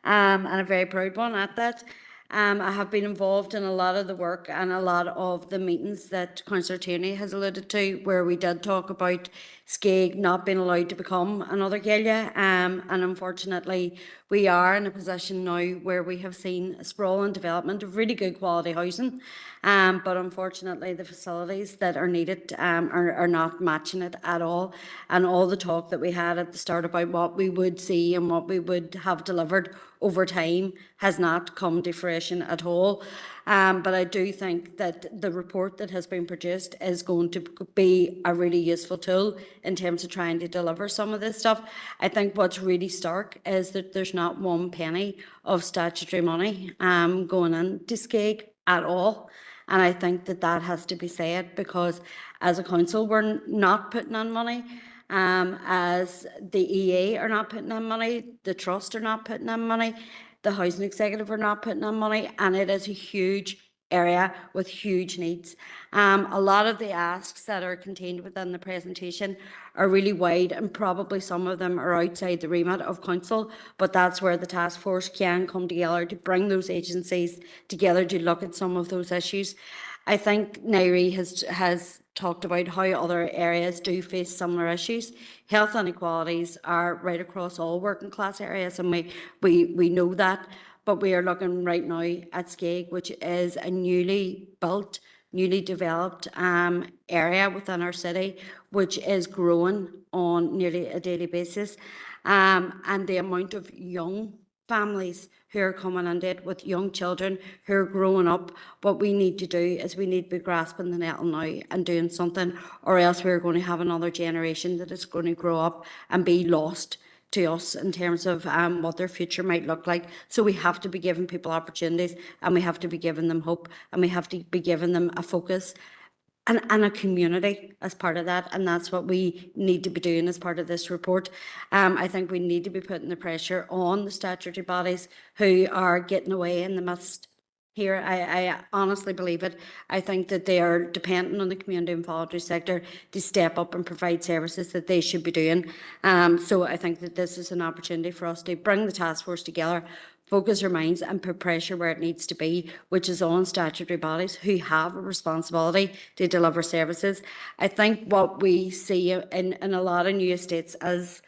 and a very proud one at that. I have been involved in a lot of the work and a lot of the meetings that Councillor Tierney has alluded to, where we did talk about Skeig not being allowed to become another Gaelia, and unfortunately we are in a position now where we have seen a sprawling development of really good quality housing, but unfortunately the facilities that are needed are not matching it at all, and all the talk that we had at the start about what we would see and what we would have delivered over time has not come to fruition at all. But I do think that the report that has been produced is going to be a really useful tool in terms of trying to deliver some of this stuff. I think what's really stark is that there's not one penny of statutory money going into Skeig at all. And I think that that has to be said, because as a council, we're not putting in money. As the EA are not putting in money, the Trust are not putting in money, the Housing Executive are not putting in money, and it is a huge area with huge needs. A lot of the asks that are contained within the presentation are really wide, and probably some of them are outside the remit of council, but that's where the task force can come together to bring those agencies together to look at some of those issues. I think Nairi has talked about how other areas do face similar issues. Health inequalities are right across all working class areas, and we know that. But we are looking right now at Skeig, which is a newly built, newly developed area within our city, which is growing on nearly a daily basis. And the amount of young families who are coming into it with young children who are growing up, what we need to do is we need to be grasping the nettle now and doing something, or else we're going to have another generation that is going to grow up and be lost to us in terms of what their future might look like. So we have to be giving people opportunities, and we have to be giving them hope, and we have to be giving them a focus and a community as part of that, and that's what we need to be doing as part of this report. I think we need to be putting the pressure on the statutory bodies who are getting away in the midst here. I honestly believe it. I think that they are dependent on the community and voluntary sector to step up and provide services that they should be doing. So I think that this is an opportunity for us to bring the task force together, focus our minds and put pressure where it needs to be, which is on statutory bodies who have a responsibility to deliver services. I think what we see in a lot of new estates as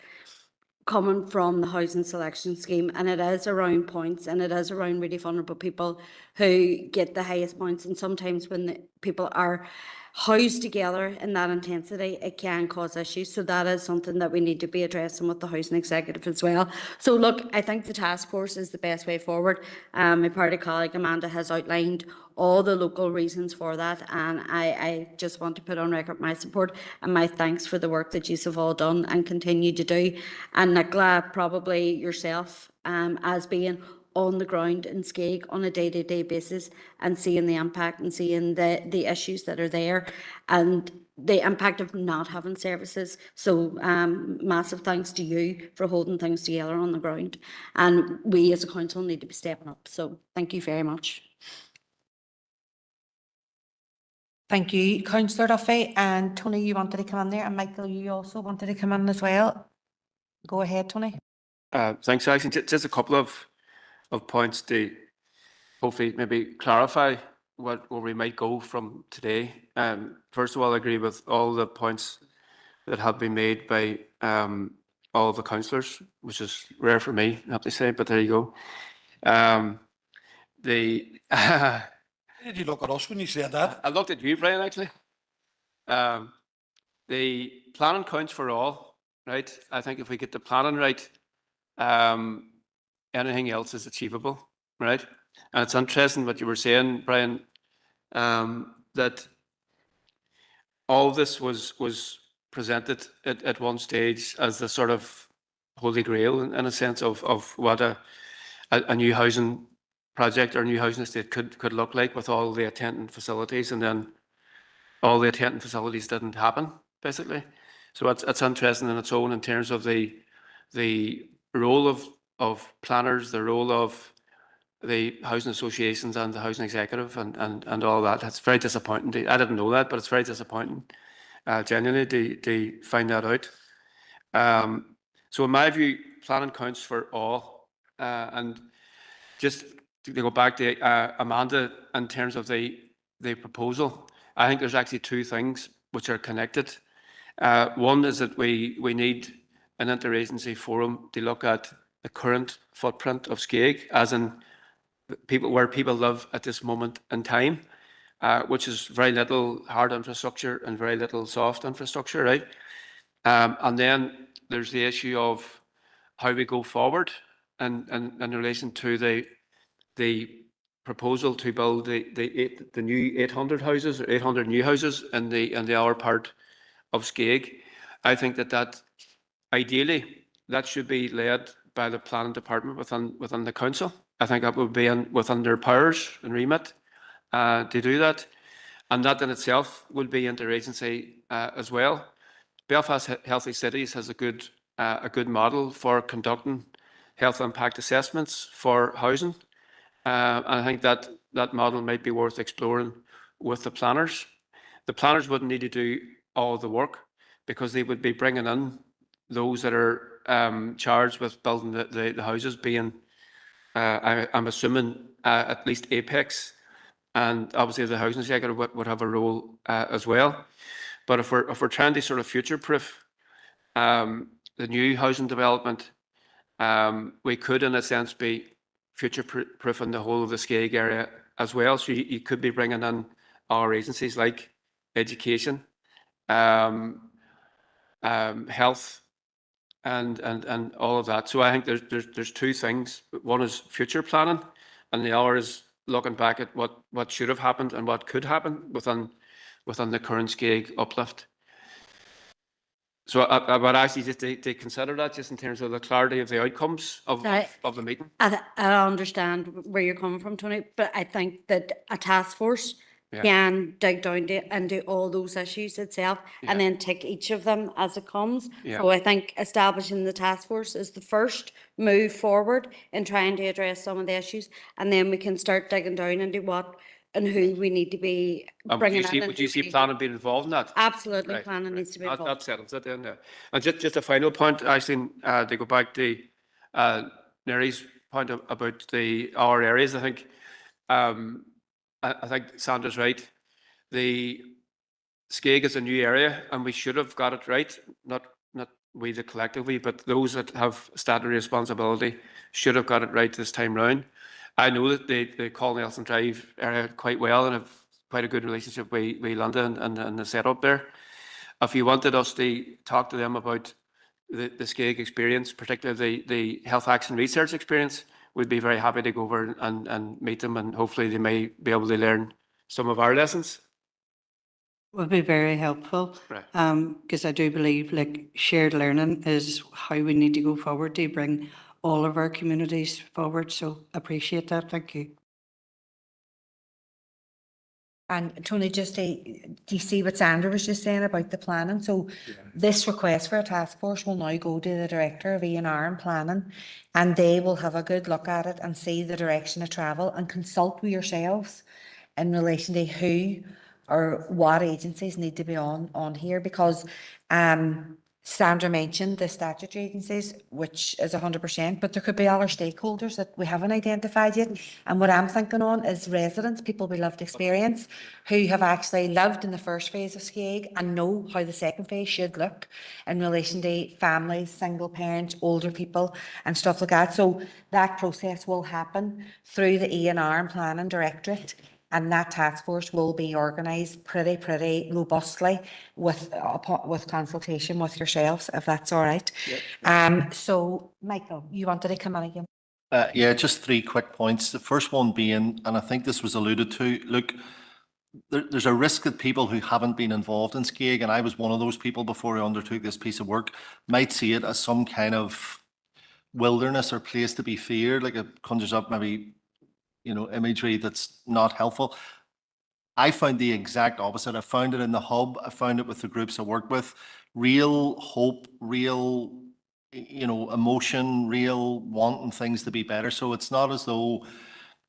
coming from the housing selection scheme, and it is around points, and it is around really vulnerable people who get the highest points, and sometimes when the people are housed together in that intensity, it can cause issues. So that is something that we need to be addressing with the Housing Executive as well. So look, I think the task force is the best way forward. My party colleague Amanda has outlined all the local reasons for that, and I just want to put on record my support and my thanks for the work that you have all done and continue to do. And Nicola, probably yourself as being on the ground in Skeg on a day-to-day basis and seeing the impact and seeing the issues that are there and the impact of not having services. So massive thanks to you for holding things together on the ground. And we as a council need to be stepping up. So thank you very much. Thank you, Councillor Duffy. And Tony, you wanted to come in there, and Michael, you also wanted to come in as well. Go ahead, Tony. Thanks, Alison. Just a couple of points to hopefully maybe clarify where we might go from today. First of all, I agree with all the points that have been made by all the councillors, which is rare for me, I have to say, but there you go. Did you look at us when you said that? I looked at you, Brian, actually. The planning counts for all, right? I think if we get the planning right, anything else is achievable, right? And it's interesting what you were saying, Brian, that all this was presented at one stage as the sort of holy grail in a sense of what a new housing project or new housing estate could look like with all the attendant facilities, and then all the attendant facilities didn't happen, basically. So it's interesting in its own in terms of the role of planners, the role of the housing associations and the housing executive and all that. It's very disappointing. I didn't know that, but it's very disappointing, genuinely, to find that out. So in my view, planning counts for all. And just to go back to Amanda, in terms of the proposal, I think there's actually two things which are connected. One is that we need an interagency forum to look at the current footprint of Skeg, as in where people live at this moment in time, which is very little hard infrastructure and very little soft infrastructure, right? And then there's the issue of how we go forward in relation to the proposal to build the new 800 houses or 800 new houses in the outer part of Skeg. I think that ideally that should be led by the planning department within the council. I think that would be within their powers and remit to do that, and that in itself would be interagency as well. Belfast Healthy Cities has a good model for conducting health impact assessments for housing. And I think that model might be worth exploring with the planners. The planners wouldn't need to do all the work because they would be bringing in those that are charged with building the houses, being, I'm assuming, at least Apex, and obviously the housing executive would have a role as well. But if we're trying to sort of future-proof the new housing development, we could, in a sense, be future-proofing the whole of the Skeg area as well. So you could be bringing in our agencies like education, health, and all of that. So I think there's two things. One is future planning, and the other is looking back at what should have happened and what could happen within the current Skeg uplift. So I would actually just to consider that just in terms of the clarity of the outcomes of the meeting. I understand where you're coming from, Tony, but I think that a task force can dig down and do all those issues itself and then take each of them as it comes. So I think establishing the task force is the first move forward in trying to address some of the issues, and then we can start digging down into what and who we need to be bringing in. Would you see planning being involved in that? Absolutely, planning needs to be involved. That settles it then. And just a final point, actually, to go back to Nery's point about our areas, I think Sandra's right. The Skeg is a new area, and we should have got it right. Not we collectively, but those that have statutory responsibility should have got it right this time round. I know that the Colin Nelson Drive area quite well and have quite a good relationship with London and the setup there. If you wanted us to talk to them about the Skeg experience, particularly the health action research experience, we'd be very happy to go over and meet them, and hopefully they may be able to learn some of our lessons. Would be very helpful, because I do believe like shared learning is how we need to go forward to bring all of our communities forward. So appreciate that. Thank you. And Tony, do you see what Sandra was just saying about the planning? So this request for a task force will now go to the Director of E&R and Planning, and they will have a good look at it and see the direction of travel and consult with yourselves in relation to who or what agencies need to be on here, because Sandra mentioned the statutory agencies, which is 100%, but there could be other stakeholders that we haven't identified yet. And what I'm thinking on is residents, people with lived experience, who have actually lived in the first phase of SCAG and know how the second phase should look in relation to families, single parents, older people and stuff like that. So that process will happen through the E&R and Planning Directorate. And that task force will be organised pretty robustly with consultation with yourselves, if that's all right. So, Michael, you wanted to come in again? Yeah, just 3 quick points. The first one being, and I think this was alluded to, look, there's a risk that people who haven't been involved in SCAG, and I was one of those people before I undertook this piece of work, might see it as some kind of wilderness or place to be feared, like it conjures up maybe, imagery that's not helpful. I found the exact opposite. I found it in the hub. I found it with the groups I work with. Real hope, real, emotion, real wanting things to be better. So it's not as though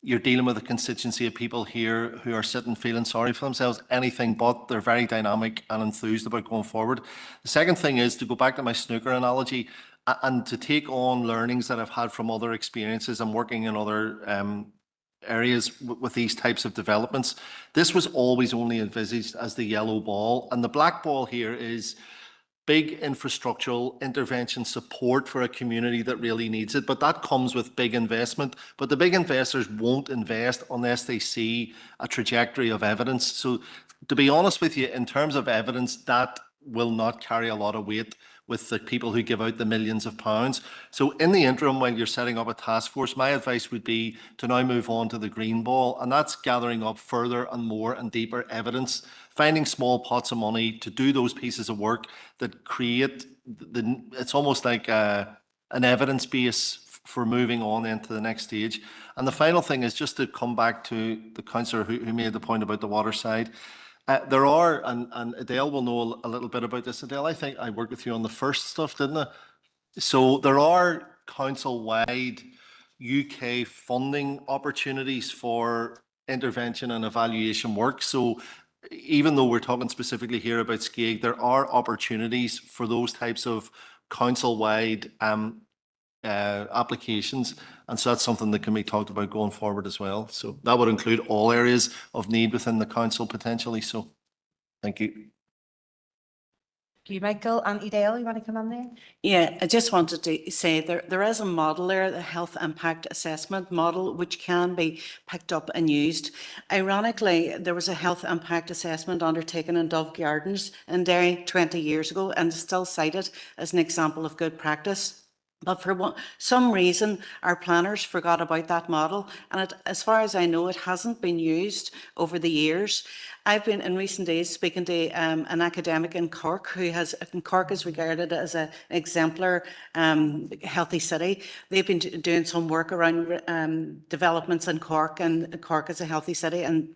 you're dealing with a constituency of people here who are sitting feeling sorry for themselves, anything but. They're very dynamic and enthused about going forward. The second thing is to go back to my snooker analogy and to take on learnings that I've had from other experiences and working in other areas with these types of developments. This was always only envisaged as the yellow ball, and the black ball here is big infrastructural intervention support for a community that really needs it. But that comes with big investment. But the big investors won't invest unless they see a trajectory of evidence. So to be honest with you, in terms of evidence, that will not carry a lot of weight with the people who give out the millions of pounds. So in the interim, while you're setting up a task force, my advice would be to now move on to the green ball, and that's gathering up further and more and deeper evidence, finding small pots of money to do those pieces of work that create it's almost like an evidence base for moving on into the next stage. And the final thing is just to come back to the councillor who made the point about the water side. There are, and Adele will know a little bit about this. Adele, I think I worked with you on the first stuff, didn't I? So there are council-wide UK funding opportunities for intervention and evaluation work. So even though we're talking specifically here about SCAG, there are opportunities for those types of council-wide applications, and so that's something that can be talked about going forward as well. So that would include all areas of need within the council potentially. So thank you. Thank you, Michael. And Edel, you want to come on there? Yeah, I just wanted to say there is a model there, the health impact assessment model, which can be picked up and used. Ironically, there was a health impact assessment undertaken in Dove Gardens in Derry 20 years ago and still cited as an example of good practice. But for some reason, our planners forgot about that model. And as far as I know, it hasn't been used over the years. I've been in recent days speaking to an academic in Cork Cork is regarded as an exemplar healthy city. They've been doing some work around developments in Cork and Cork as a healthy city. And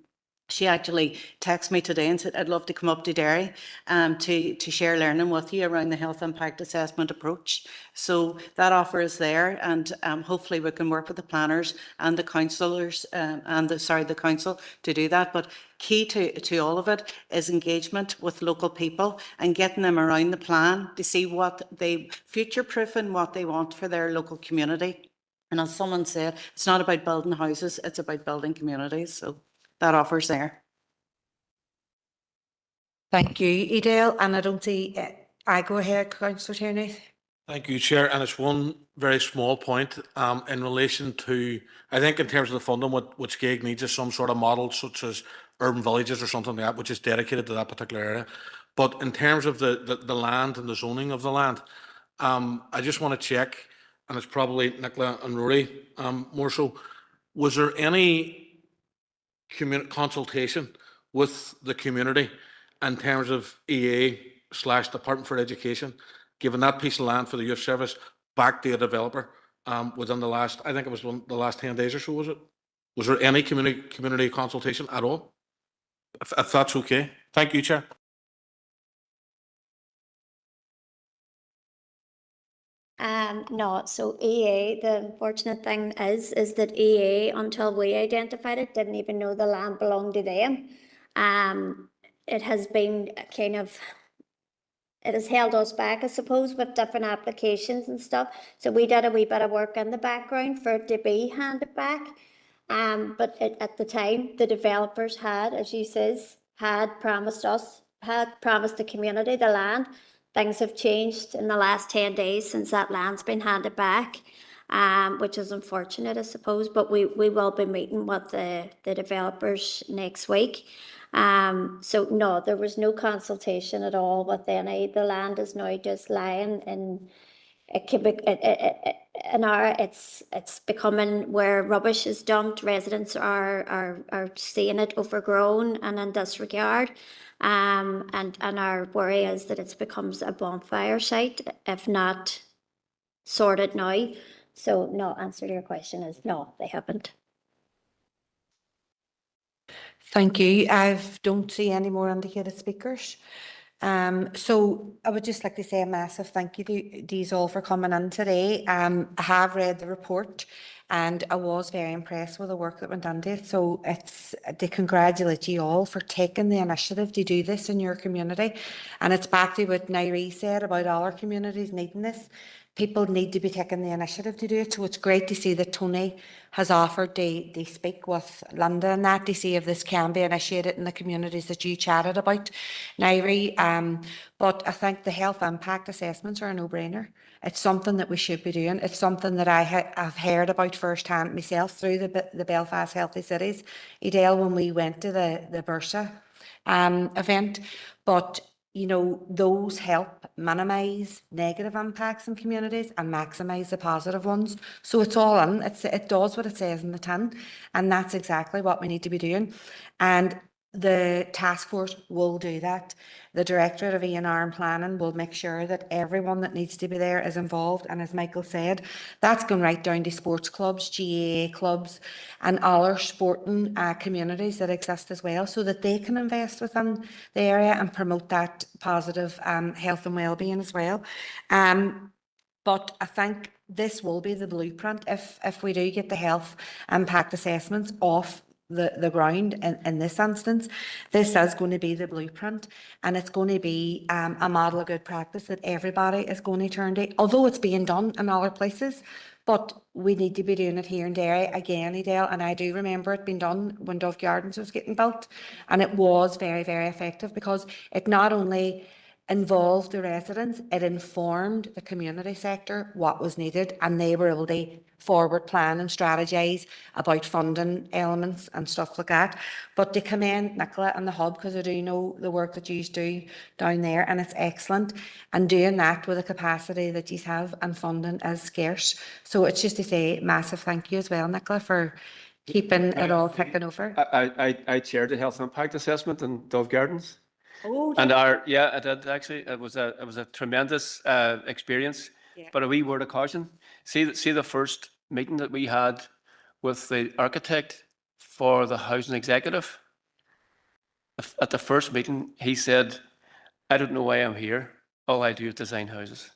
she actually texted me today and said, I'd love to come up to Derry to share learning with you around the health impact assessment approach. So that offer is there, and hopefully we can work with the planners and the councillors the council to do that. But key to all of it is engagement with local people and getting them around the plan to see what they future-proofing what they want for their local community. And as someone said, it's not about building houses, it's about building communities. So that offer's there. Thank you, Edel. And I don't see, I go ahead, Councillor Tierney. Thank you, Chair. And it's one very small point in relation to, I think in terms of the funding, what SCAG needs is some sort of model such as urban villages or something like that, which is dedicated to that particular area. But in terms of the land and the zoning of the land, I just want to check, and it's probably Nicola and Rory more so, was there any consultation with the community in terms of EA/Department for Education, giving that piece of land for the youth service back to a developer within the last, I think it was the last 10 days or so, was it? Was there any community consultation at all? If that's okay. Thank you, Chair. No, so EA, the unfortunate thing is that EA, until we identified it, didn't even know the land belonged to them. It has been kind of, it has held us back, I suppose, with different applications and stuff. So we did a wee bit of work in the background for it to be handed back. But at the time, the developers had, as you says, had promised the community the land. Things have changed in the last 10 days since that land's been handed back, which is unfortunate, I suppose, but we will be meeting with the developers next week. So no, there was no consultation at all with any. The land is now just lying in it can be it's becoming where rubbish is dumped. Residents are seeing it overgrown and in disregard. And our worry is that it becomes a bonfire site if not sorted now. So no, answer to your question is no, they haven't. Thank you. I don't see any more indicated speakers. So I would just like to say a massive thank you to these all for coming in today. I have read the report and I was very impressed with the work that went into it. So it's to congratulate you all for taking the initiative to do this in your community. And it's back to what Nairi said about all our communities needing this. People need to be taking the initiative to do it. So it's great to see that Tony has offered to speak with Linda and that to see if this can be initiated in the communities that you chatted about, Nairi. But I think the health impact assessments are a no-brainer. It's something that we should be doing. It's something that I've heard about firsthand myself through the Belfast Healthy Cities, Edale, when we went to the Bursa event. But you know, those help minimise negative impacts in communities and maximise the positive ones. So it's all in. It does what it says in the tin, and that's exactly what we need to be doing. And the task force will do that. The Directorate of E&R and Planning will make sure that everyone that needs to be there is involved. And as Michael said, that's going right down to sports clubs, GAA clubs, and other sporting communities that exist as well, so that they can invest within the area and promote that positive health and well-being as well. But I think this will be the blueprint if we do get the health impact assessments off the ground in this instance. This is going to be the blueprint, and it's going to be a model of good practice that everybody is going to turn to, although it's being done in other places. But we need to be doing it here in Derry again, Edale, and I do remember it being done when Dove Gardens was getting built, and it was very, very effective because it not only involved the residents, it informed the community sector what was needed, and they were able to forward plan and strategise about funding elements and stuff like that. But to commend Nicola and the Hub, because I do know the work that you do down there, and it's excellent, and doing that with the capacity that you have and funding is scarce. So it's just to say massive thank you as well, Nicola, for keeping it all ticking over. I chaired the health impact assessment in Dove Gardens. Oh, And I did actually. It was a tremendous experience. Yeah. But a wee word of caution. See the first meeting that we had with the architect for the housing executive. At the first meeting, he said, "I don't know why I'm here. All I do is design houses."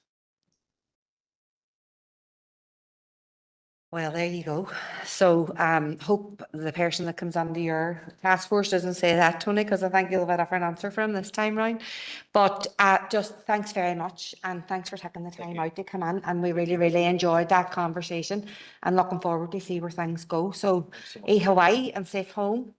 Well, there you go. So hope the person that comes under your task force doesn't say that, Tony, because I think you'll have a different answer from this time round. But just thanks very much, and thanks for taking the time out to come in, and we really, really enjoyed that conversation and looking forward to see where things go. So, Hawaii and safe home.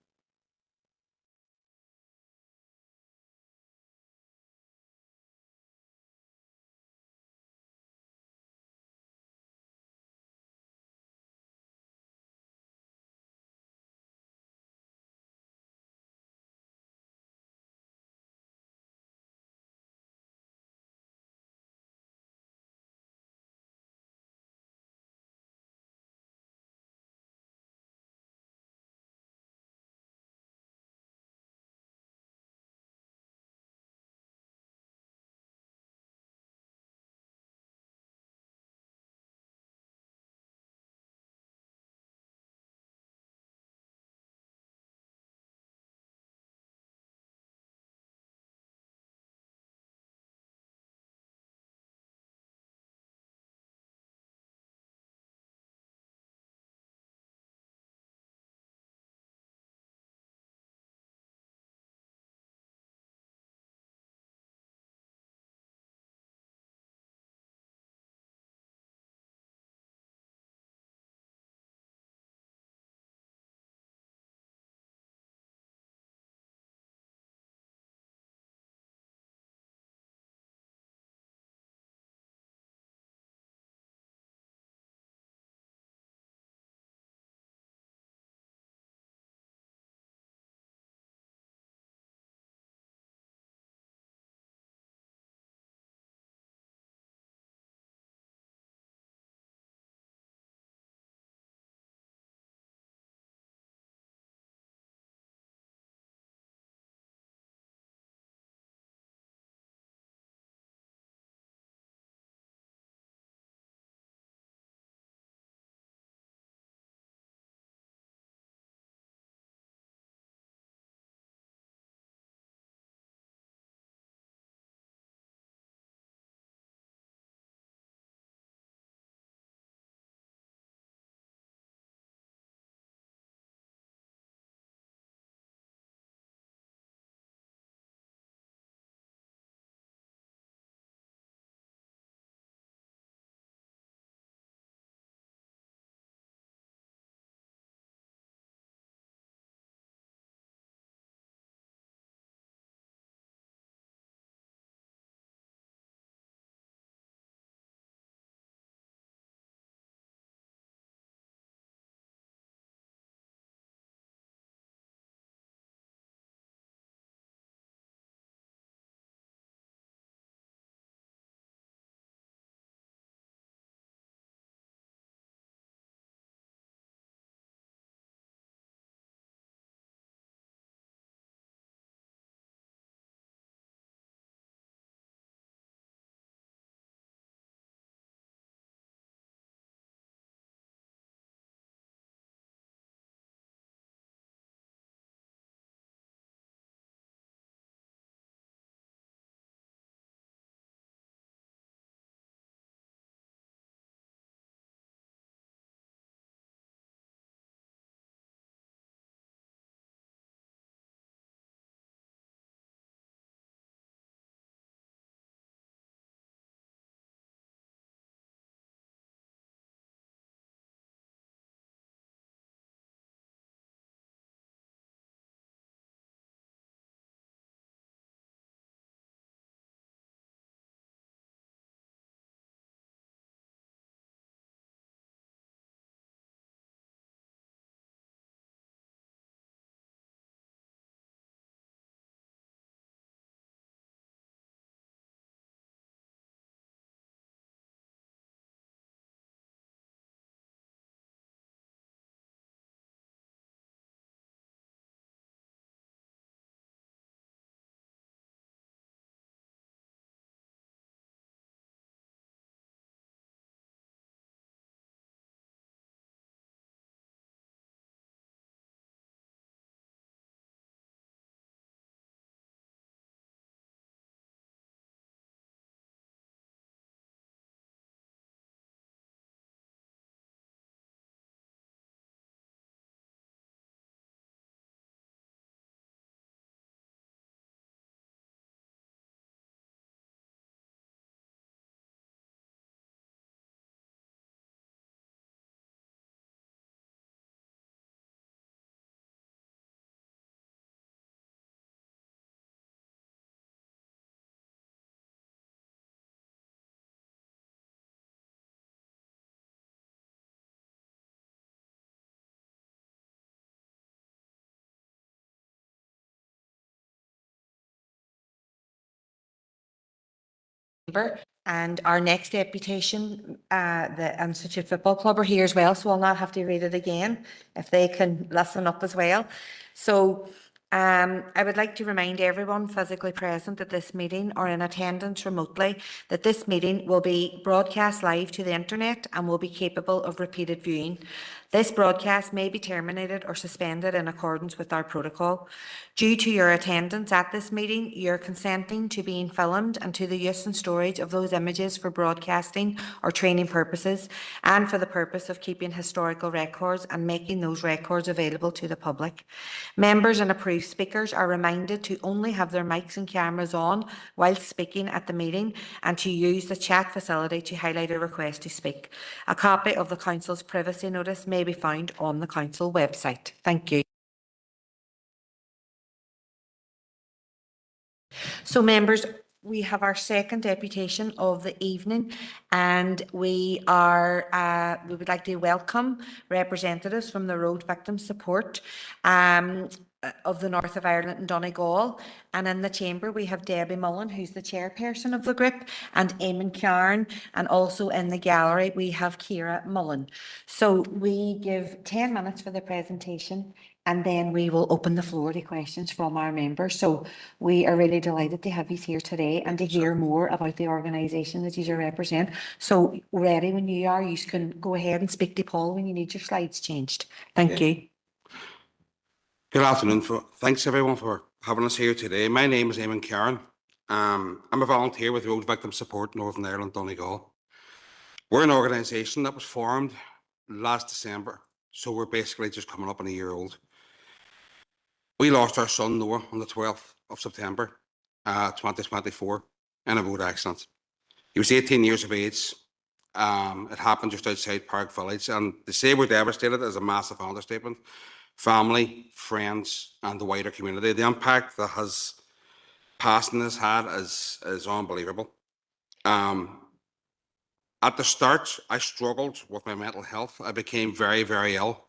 And our next deputation, the Institute Football Club, are here as well, so I'll not have to read it again if they can listen up as well. So I would like to remind everyone physically present at this meeting or in attendance remotely that this meeting will be broadcast live to the internet and will be capable of repeated viewing. This broadcast may be terminated or suspended in accordance with our protocol. Due to your attendance at this meeting, you're consenting to being filmed and to the use and storage of those images for broadcasting or training purposes and for the purpose of keeping historical records and making those records available to the public. Members and approved speakers are reminded to only have their mics and cameras on whilst speaking at the meeting and to use the chat facility to highlight a request to speak. A copy of the Council's privacy notice may be found on the Council website. Thank you. So members, we have our second deputation of the evening and we would like to welcome representatives from the Road Victim Support of the North of Ireland and Donegal. And in the chamber we have Debbie Mullen, who's the chairperson of the group, and Eamon Cairn, and also in the gallery we have Ciara Mullen. So we give 10 minutes for the presentation and then we will open the floor to questions from our members. So we are really delighted to have you here today and to hear more about the organisation that you represent. So ready when you are, you can go ahead and speak to Paul when you need your slides changed. Thank you. Good afternoon. Thanks everyone for having us here today. My name is Eamon Cairn. I'm a volunteer with Road Victim Support Northern Ireland Donegal. We're an organisation that was formed last December, so we're basically just coming up on a year old. We lost our son Noah on the 12th of September 2024 in a road accident. He was 18 years of age. It happened just outside Park Village, and to say we're devastated is a massive understatement. Family, friends, and the wider community. The impact that his passing has had is unbelievable. At the start, I struggled with my mental health. I became very, very ill,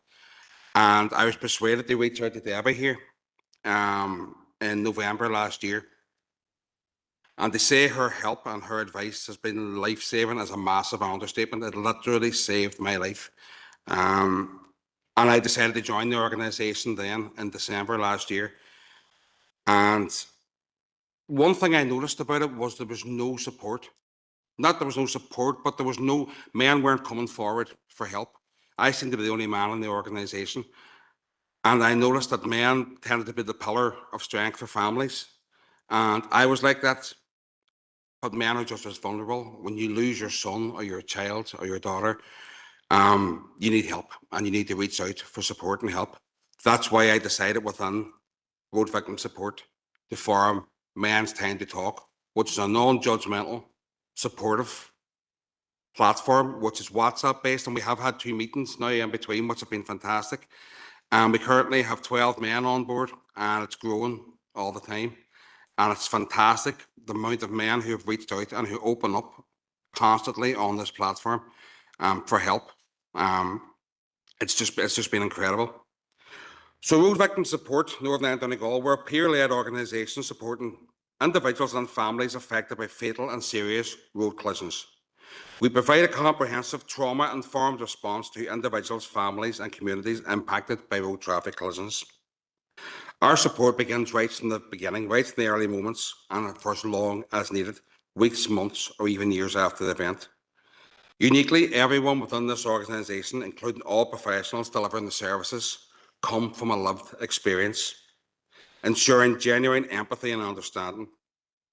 and I was persuaded to reach out to Debbie here in November last year. And to say her help and her advice has been life-saving is a massive understatement. It literally saved my life. And I decided to join the organisation then in December last year. And one thing I noticed about it was there was no support. Not there was no support, but there was no, men weren't coming forward for help. I seemed to be the only man in the organisation. And I noticed that men tended to be the pillar of strength for families. And I was like that. But men are just as vulnerable. When you lose your son or your child or your daughter, you need help and you need to reach out for support and help. That's why I decided within Road Victim Support to form Men's Time to Talk, which is a non-judgmental, supportive platform, which is WhatsApp based, and we have had 2 meetings now in between, which have been fantastic. And we currently have 12 men on board, and it's growing all the time. And it's fantastic, the amount of men who have reached out and who open up constantly on this platform for help. It's just been incredible. So Road Victim Support Northern Ireland Donegal, we're a peer-led organisation supporting individuals and families affected by fatal and serious road collisions. We provide a comprehensive trauma-informed response to individuals, families and communities impacted by road traffic collisions. Our support begins right from the beginning, right in the early moments, and for as long as needed, weeks, months, or even years after the event. Uniquely, everyone within this organisation, including all professionals delivering the services, come from a lived experience, ensuring genuine empathy and understanding.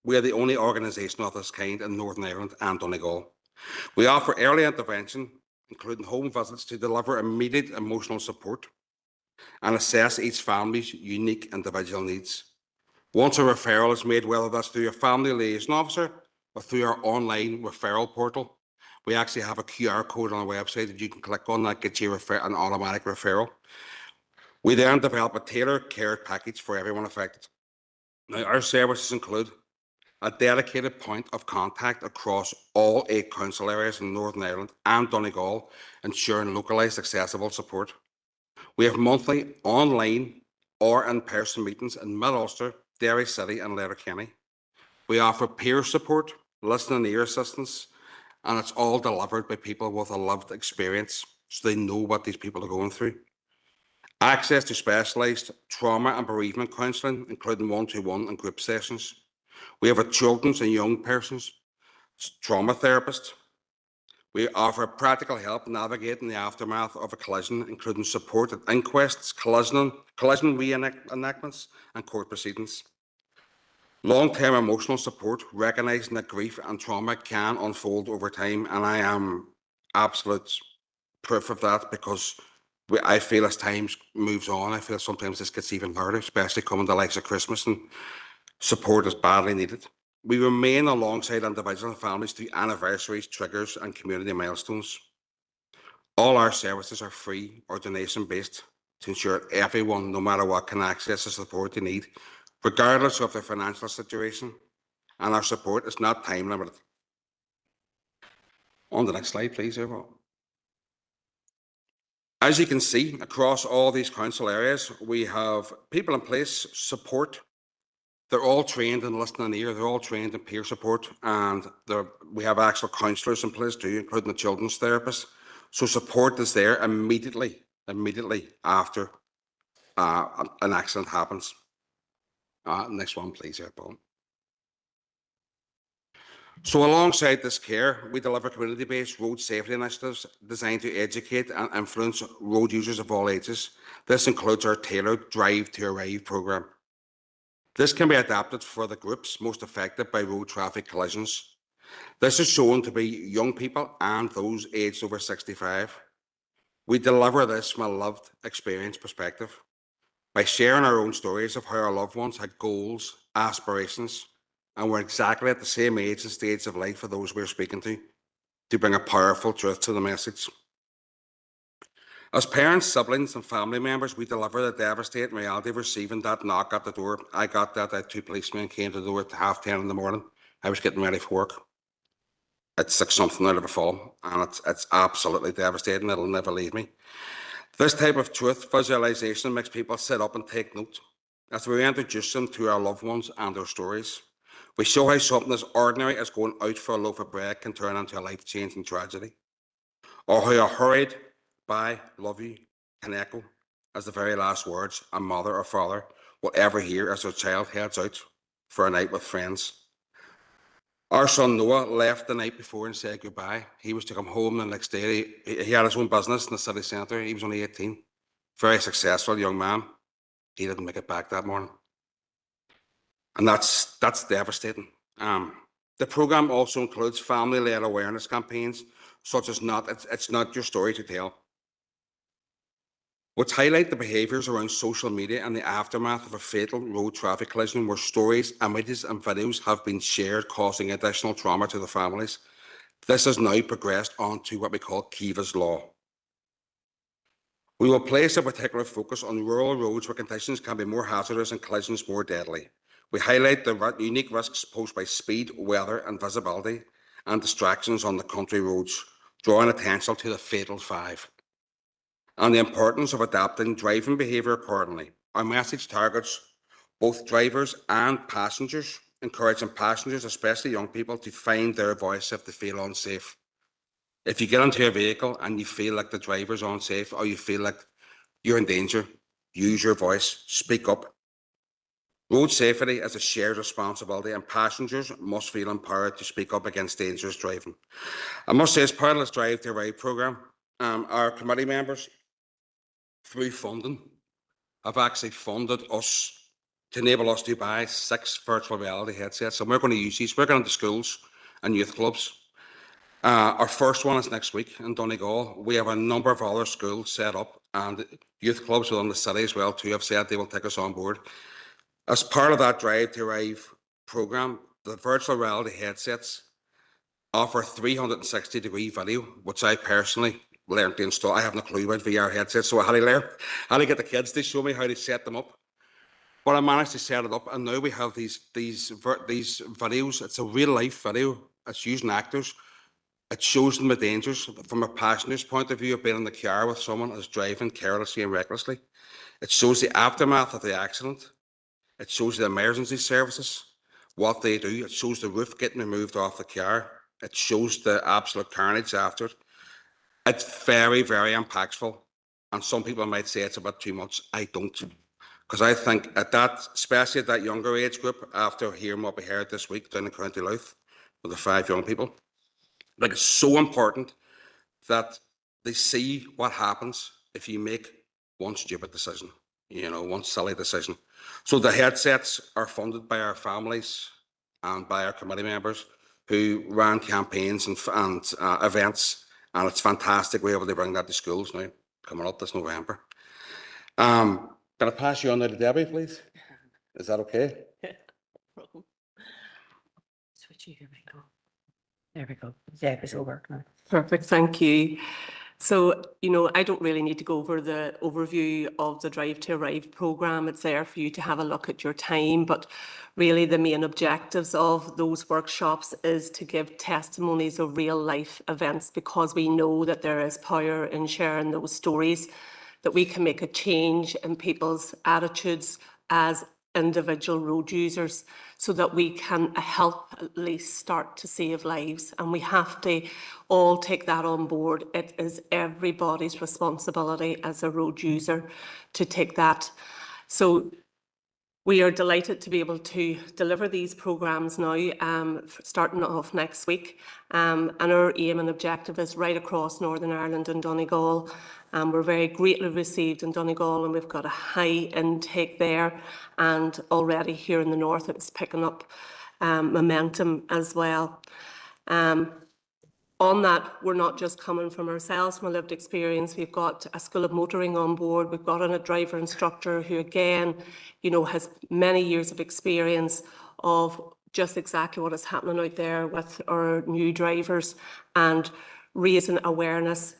We are the only organisation of this kind in Northern Ireland and Donegal. We offer early intervention, including home visits, to deliver immediate emotional support and assess each family's unique individual needs. Once a referral is made, whether that's through a family liaison officer or through our online referral portal, we actually have a QR code on our website that you can click on that gets you an automatic referral. We then develop a tailored care package for everyone affected. Now, our services include a dedicated point of contact across all 8 council areas in Northern Ireland and Donegal, ensuring localised accessible support. We have monthly online or in-person meetings in Mid-Ulster, Derry City and Letterkenny. We offer peer support, listening ear assistance, and it's all delivered by people with a lived experience, so they know what these people are going through. Access to specialised trauma and bereavement counselling, including one-to-one and group sessions. We have a children's and young persons trauma therapist. We offer practical help navigating the aftermath of a collision, including support at inquests, collision reenactments, and court proceedings. Long-term emotional support, recognising that grief and trauma can unfold over time, and I am absolute proof of that, because I feel as time moves on, I feel sometimes this gets even harder, especially coming to the likes of Christmas, and support is badly needed. We remain alongside individuals and families through anniversaries, triggers, and community milestones. All our services are free or donation-based to ensure everyone, no matter what, can access the support they need, regardless of their financial situation, and our support is not time limited. On the next slide, please, everyone. As you can see, across all these council areas, we have people in place, support. They're all trained in listening ear, they're all trained in peer support, and we have actual counsellors in place too, including the children's therapist. So support is there immediately after an accident happens. Next one, please, Paul. So alongside this care, we deliver community-based road safety initiatives designed to educate and influence road users of all ages. This includes our tailored Drive to Arrive programme. This can be adapted for the groups most affected by road traffic collisions. This is shown to be young people and those aged over 65. We deliver this from a lived experience perspective by sharing our own stories of how our loved ones had goals, aspirations, and were exactly at the same age and stage of life for those we're speaking to bring a powerful truth to the message. As parents, siblings, and family members, we deliver the devastating reality of receiving that knock at the door. I got that. I had 2 policemen came to the door at 10:30 in the morning. I was getting ready for work. It's like something out of a film, and it's absolutely devastating. It'll never leave me. This type of truth visualization makes people sit up and take note as we introduce them to our loved ones and their stories. We show how something as ordinary as going out for a loaf of bread can turn into a life-changing tragedy, or how a hurried "bye, love you" can echo as the very last words a mother or father will ever hear as their child heads out for a night with friends. Our son Noah left the night before and said goodbye. He was to come home the next day. He had his own business in the city centre. He was only 18. Very successful young man. He didn't make it back that morning. And that's devastating. The programme also includes family-led awareness campaigns, such as It's Not Your Story to Tell, which highlight the behaviours around social media and the aftermath of a fatal road traffic collision where stories, images and videos have been shared, causing additional trauma to the families. This has now progressed on to what we call Kiva's Law. We will place a particular focus on rural roads where conditions can be more hazardous and collisions more deadly. We highlight the unique risks posed by speed, weather and visibility and distractions on the country roads, drawing attention to the fatal 5. And the importance of adapting driving behaviour accordingly. Our message targets both drivers and passengers, encouraging passengers, especially young people, to find their voice if they feel unsafe. If you get into a vehicle and you feel like the driver's unsafe or you feel like you're in danger, use your voice, speak up. Road safety is a shared responsibility and passengers must feel empowered to speak up against dangerous driving. I must say, as part of this Drive to Arrive programme, our committee members, through funding, have actually funded us to enable us to buy 6 virtual reality headsets. And we're going to use these. We're going to schools and youth clubs. Our first one is next week in Donegal. We have a number of other schools set up and youth clubs within the city as well too have said they will take us on board. As part of that Drive to Arrive programme, the virtual reality headsets offer 360-degree video, which I personally learned to install. I have no clue about VR headsets, so I had to get the kids to show me how to set them up. But I managed to set it up, and now we have these videos. It's a real-life video. It's using actors. It shows them the dangers from a passenger's point of view of being in the car with someone who's driving carelessly and recklessly. It shows the aftermath of the accident. It shows the emergency services. what they do. It shows the roof getting removed off the car. It shows the absolute carnage after it. It's very, very impactful. And some people might say it's a bit too much. I don't. Because I think at that, especially at that younger age group, after hearing what we heard this week down in County Louth with the 5 young people, like it's so important that they see what happens if you make one stupid decision, you know, one silly decision. So the headsets are funded by our families and by our committee members who ran campaigns and events, and it's fantastic we're able to bring that to schools now, coming up this November. Can I pass you on now to Debbie, please? Is that okay? Switch your mic on. There we go. Yeah, it's all working now. Perfect, thank you. So, you know, I don't really need to go over the overview of the Drive to Arrive programme. It's there for you to have a look at your time, but really the main objectives of those workshops is to give testimonies of real life events, because we know that there is power in sharing those stories, that we can make a change in people's attitudes as individual road users, so that we can help at least start to save lives. And we have to all take that on board. It is everybody's responsibility as a road user to take that. So we are delighted to be able to deliver these programmes now, starting off next week. And our aim and objective is right across Northern Ireland and Donegal. We're very greatly received in Donegal, and we've got a high intake there. And already here in the north, it's picking up momentum as well. On that, we're not just coming from ourselves, from a lived experience. We've got a School of Motoring on board. We've got a driver instructor who, again, you know, has many years of experience of just exactly what is happening out there with our new drivers and raising awareness,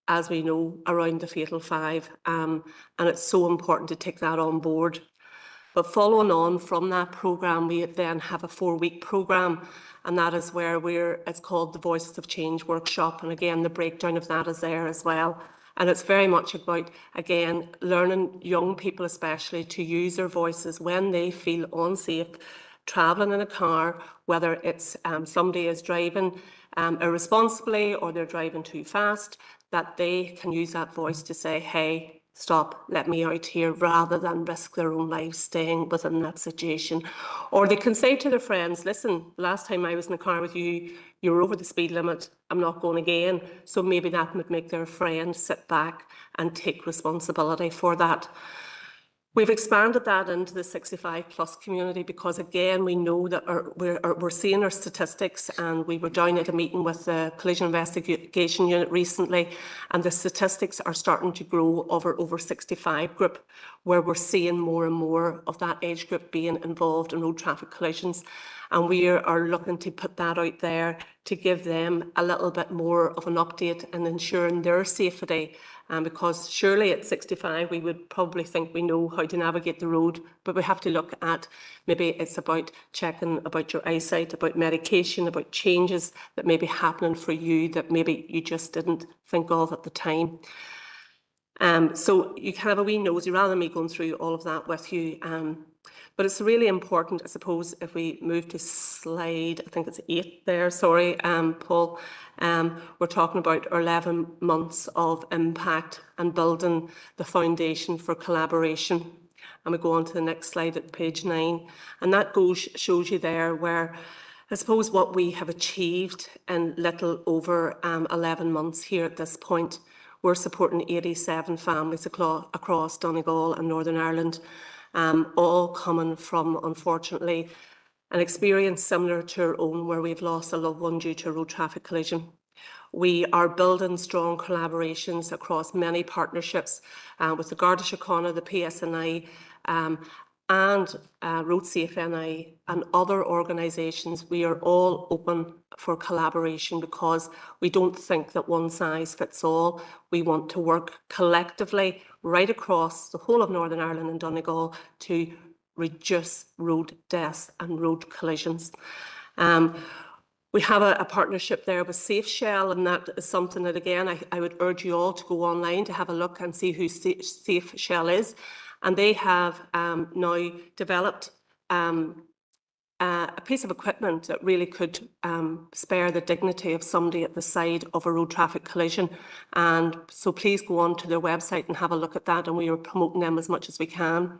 as we know, around the Fatal Five. And it's so important to take that on board. But following on from that programme, we then have a 4-week programme, and that is where it's called the Voices of Change workshop. And again, the breakdown of that is there as well. And it's very much about, again, learning young people especially to use their voices when they feel unsafe, travelling in a car, whether it's somebody is driving irresponsibly or they're driving too fast, that they can use that voice to say, hey, stop, let me out here, rather than risk their own lives staying within that situation. Or they can say to their friends, listen, last time I was in the car with you, you were over the speed limit, I'm not going again. So maybe that would make their friend sit back and take responsibility for that. We've expanded that into the 65+ community because, again, we know that we're seeing our statistics, and we were down at a meeting with the Collision Investigation Unit recently, and the statistics are starting to grow over 65 group, where we're seeing more and more of that age group being involved in road traffic collisions. And we are looking to put that out there to give them a little bit more of an update and ensuring their safety. Because surely at 65, we would probably think we know how to navigate the road, but we have to look at, maybe it's about checking about your eyesight, about medication, about changes that may be happening for you that maybe you just didn't think of at the time. So you can have a wee nosy rather than me going through all of that with you. But it's really important, I suppose, if we move to slide, I think it's 8 there, sorry, Paul, we're talking about our 11 months of impact and building the foundation for collaboration. And we go on to the next slide at page 9. And that shows you there where, I suppose, what we have achieved in little over 11 months here at this point. We're supporting 87 families across Donegal and Northern Ireland, all coming from, unfortunately, an experience similar to our own, where we've lost a loved one due to a road traffic collision. We are building strong collaborations across many partnerships with the Garda Síochána, the PSNI, and Road Safe NI and other organisations. We are all open for collaboration because we don't think that one size fits all. We want to work collectively right across the whole of Northern Ireland and Donegal to reduce road deaths and road collisions. We have a partnership there with Safe Shell, and that is something that, again, I would urge you all to go online to have a look and see who Safe Shell is. And they have now developed a piece of equipment that really could spare the dignity of somebody at the side of a road traffic collision. And so please go on to their website and have a look at that, and we are promoting them as much as we can.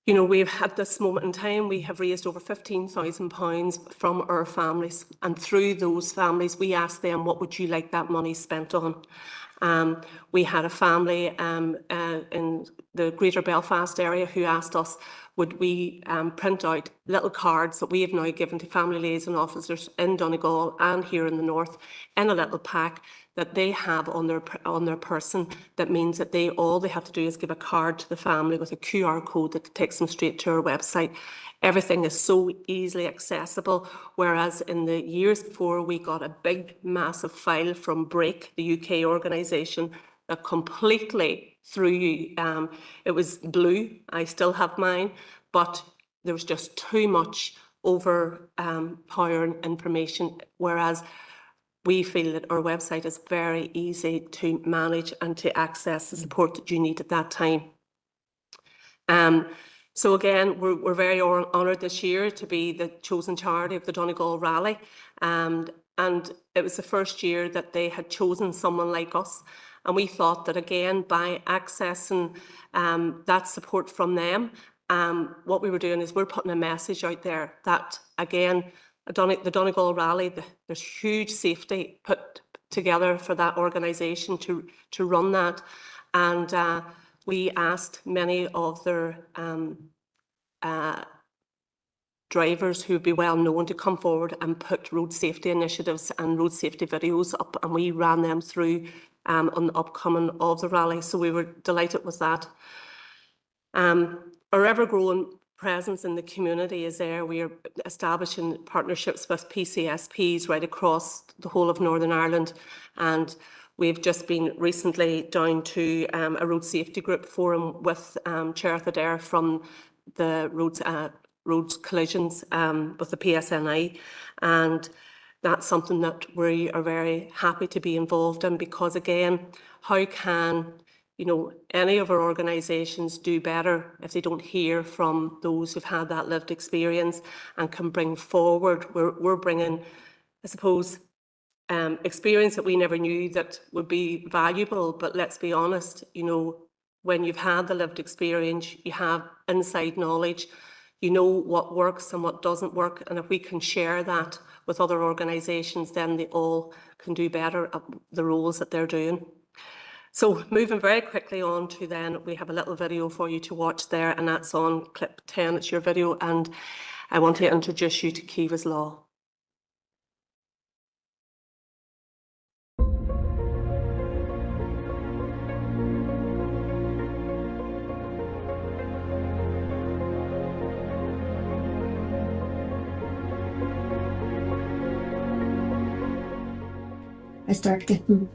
You know, we've at this moment in time, we have raised over £15,000 from our families, and through those families, we asked them, what would you like that money spent on? We had a family in the Greater Belfast area who asked us, would we print out little cards that we have now given to family liaison officers in Donegal and here in the north in a little pack that they have on their person. That means that all they have to do is give a card to the family with a QR code that takes them straight to our website. Everything is so easily accessible, whereas in the years before we got a big massive file from Break, the UK organisation, that completely threw you. It was blue, I still have mine, but there was just too much overpowering information, whereas we feel that our website is very easy to manage and to access the support that you need at that time. So again, we're very honoured this year to be the chosen charity of the Donegal Rally, and it was the first year that they had chosen someone like us, and we thought that again, by accessing that support from them, what we were doing is we're putting a message out there that again, the Donegal Rally, there's huge safety put together for that organisation to run that, and we asked many of their drivers who would be well known to come forward and put road safety initiatives and road safety videos up, and we ran them through on the upcoming of the rally. So we were delighted with that. Our ever-growing presence in the community is there. We are establishing partnerships with PCSPs right across the whole of Northern Ireland, and we've just been recently down to a road safety group forum with Chair Adair from the roads collisions with the PSNI, and that's something that we are very happy to be involved in, because again, how can any of our organisations do better if they don't hear from those who've had that lived experience and can bring forward? We're bringing, I suppose, experience that we never knew that would be valuable. But let's be honest, when you've had the lived experience, you have inside knowledge, you know what works and what doesn't work. And if we can share that with other organisations, then they all can do better at the roles that they're doing. So moving very quickly on to then, we have a little video for you to watch there, and that's on clip 10. It's your video, and I want to introduce you to Kiva's Law. I started getting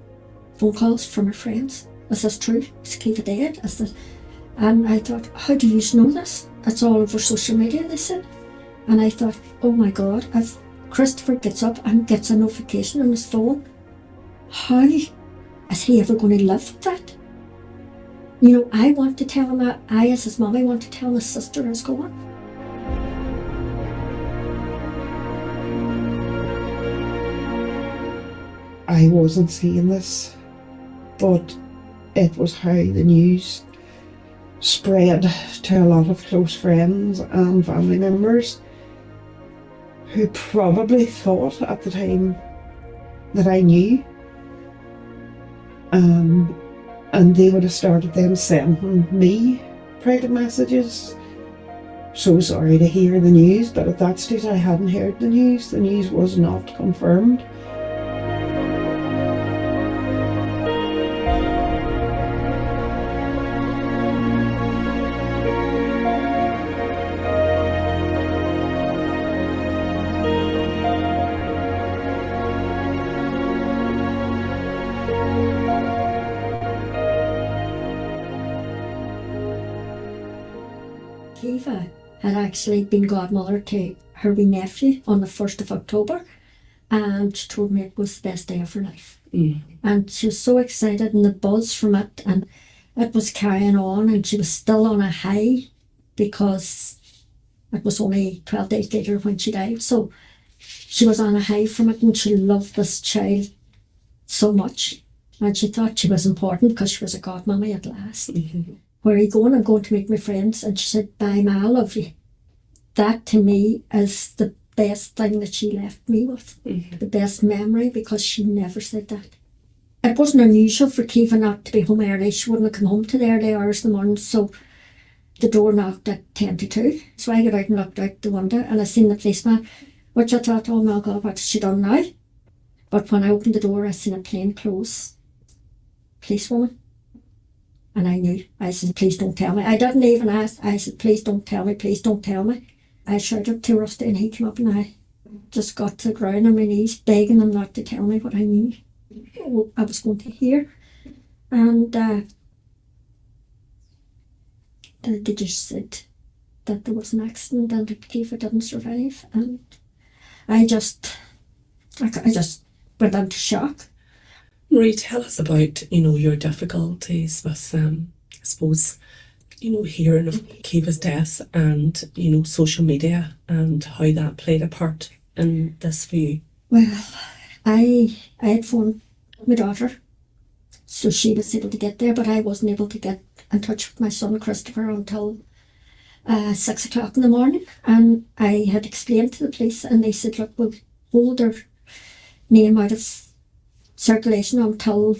phone calls from my friends. Is this true? Is Kiva dead? And I thought, how do you know this? It's all over social media, they said. And I thought, oh my God, if Christopher gets up and gets a notification on his phone, how is he ever going to live with that? I want to tell him that. I, as his mum, I want to tell him his sister is gone. I wasn't seeing this, but it was how the news spread to a lot of close friends and family members who probably thought at the time that I knew, and they would have started then sending me private messages. So sorry to hear the news, but at that stage I hadn't heard the news. The news was not confirmed. Kiva had actually been godmother to her wee nephew on the 1st of October, and she told me it was the best day of her life. And she was so excited, and the buzz from it, and it was carrying on, and she was still on a high, because It was only 12 days later when she died. So she was on a high from it, and she loved this child so much. And she thought she was important because she was a godmummy at last. Where are you going? I'm going to meet my friends. And she said, bye, Ma, I love you. That to me is the best thing that she left me with, the best memory, because she never said that. It wasn't unusual for Kiva not to be home early. She wouldn't have come home to the early hours in the morning, so the door knocked at 10 to 2. So I got out and looked out the window, and I seen the policeman, which I thought, oh my God, what has she done now? But when I opened the door, I seen a plainclothes policewoman. And I knew. I said, please don't tell me. I didn't even ask. I said, please don't tell me, please don't tell me. I shouted to Rusty, and he came up, and I just got to the ground on my knees, begging him not to tell me what I knew I was going to hear. And they just said that there was an accident and that Kiva didn't survive. And I just went into shock. Marie, tell us about, your difficulties with, I suppose, hearing of Kiva's death and, social media and how that played a part in this for you. Well, I had phoned my daughter, so she was able to get there, but I wasn't able to get in touch with my son Christopher until 6 o'clock in the morning. And I had explained to the police, and they said, look, we'll hold their name out of circulation until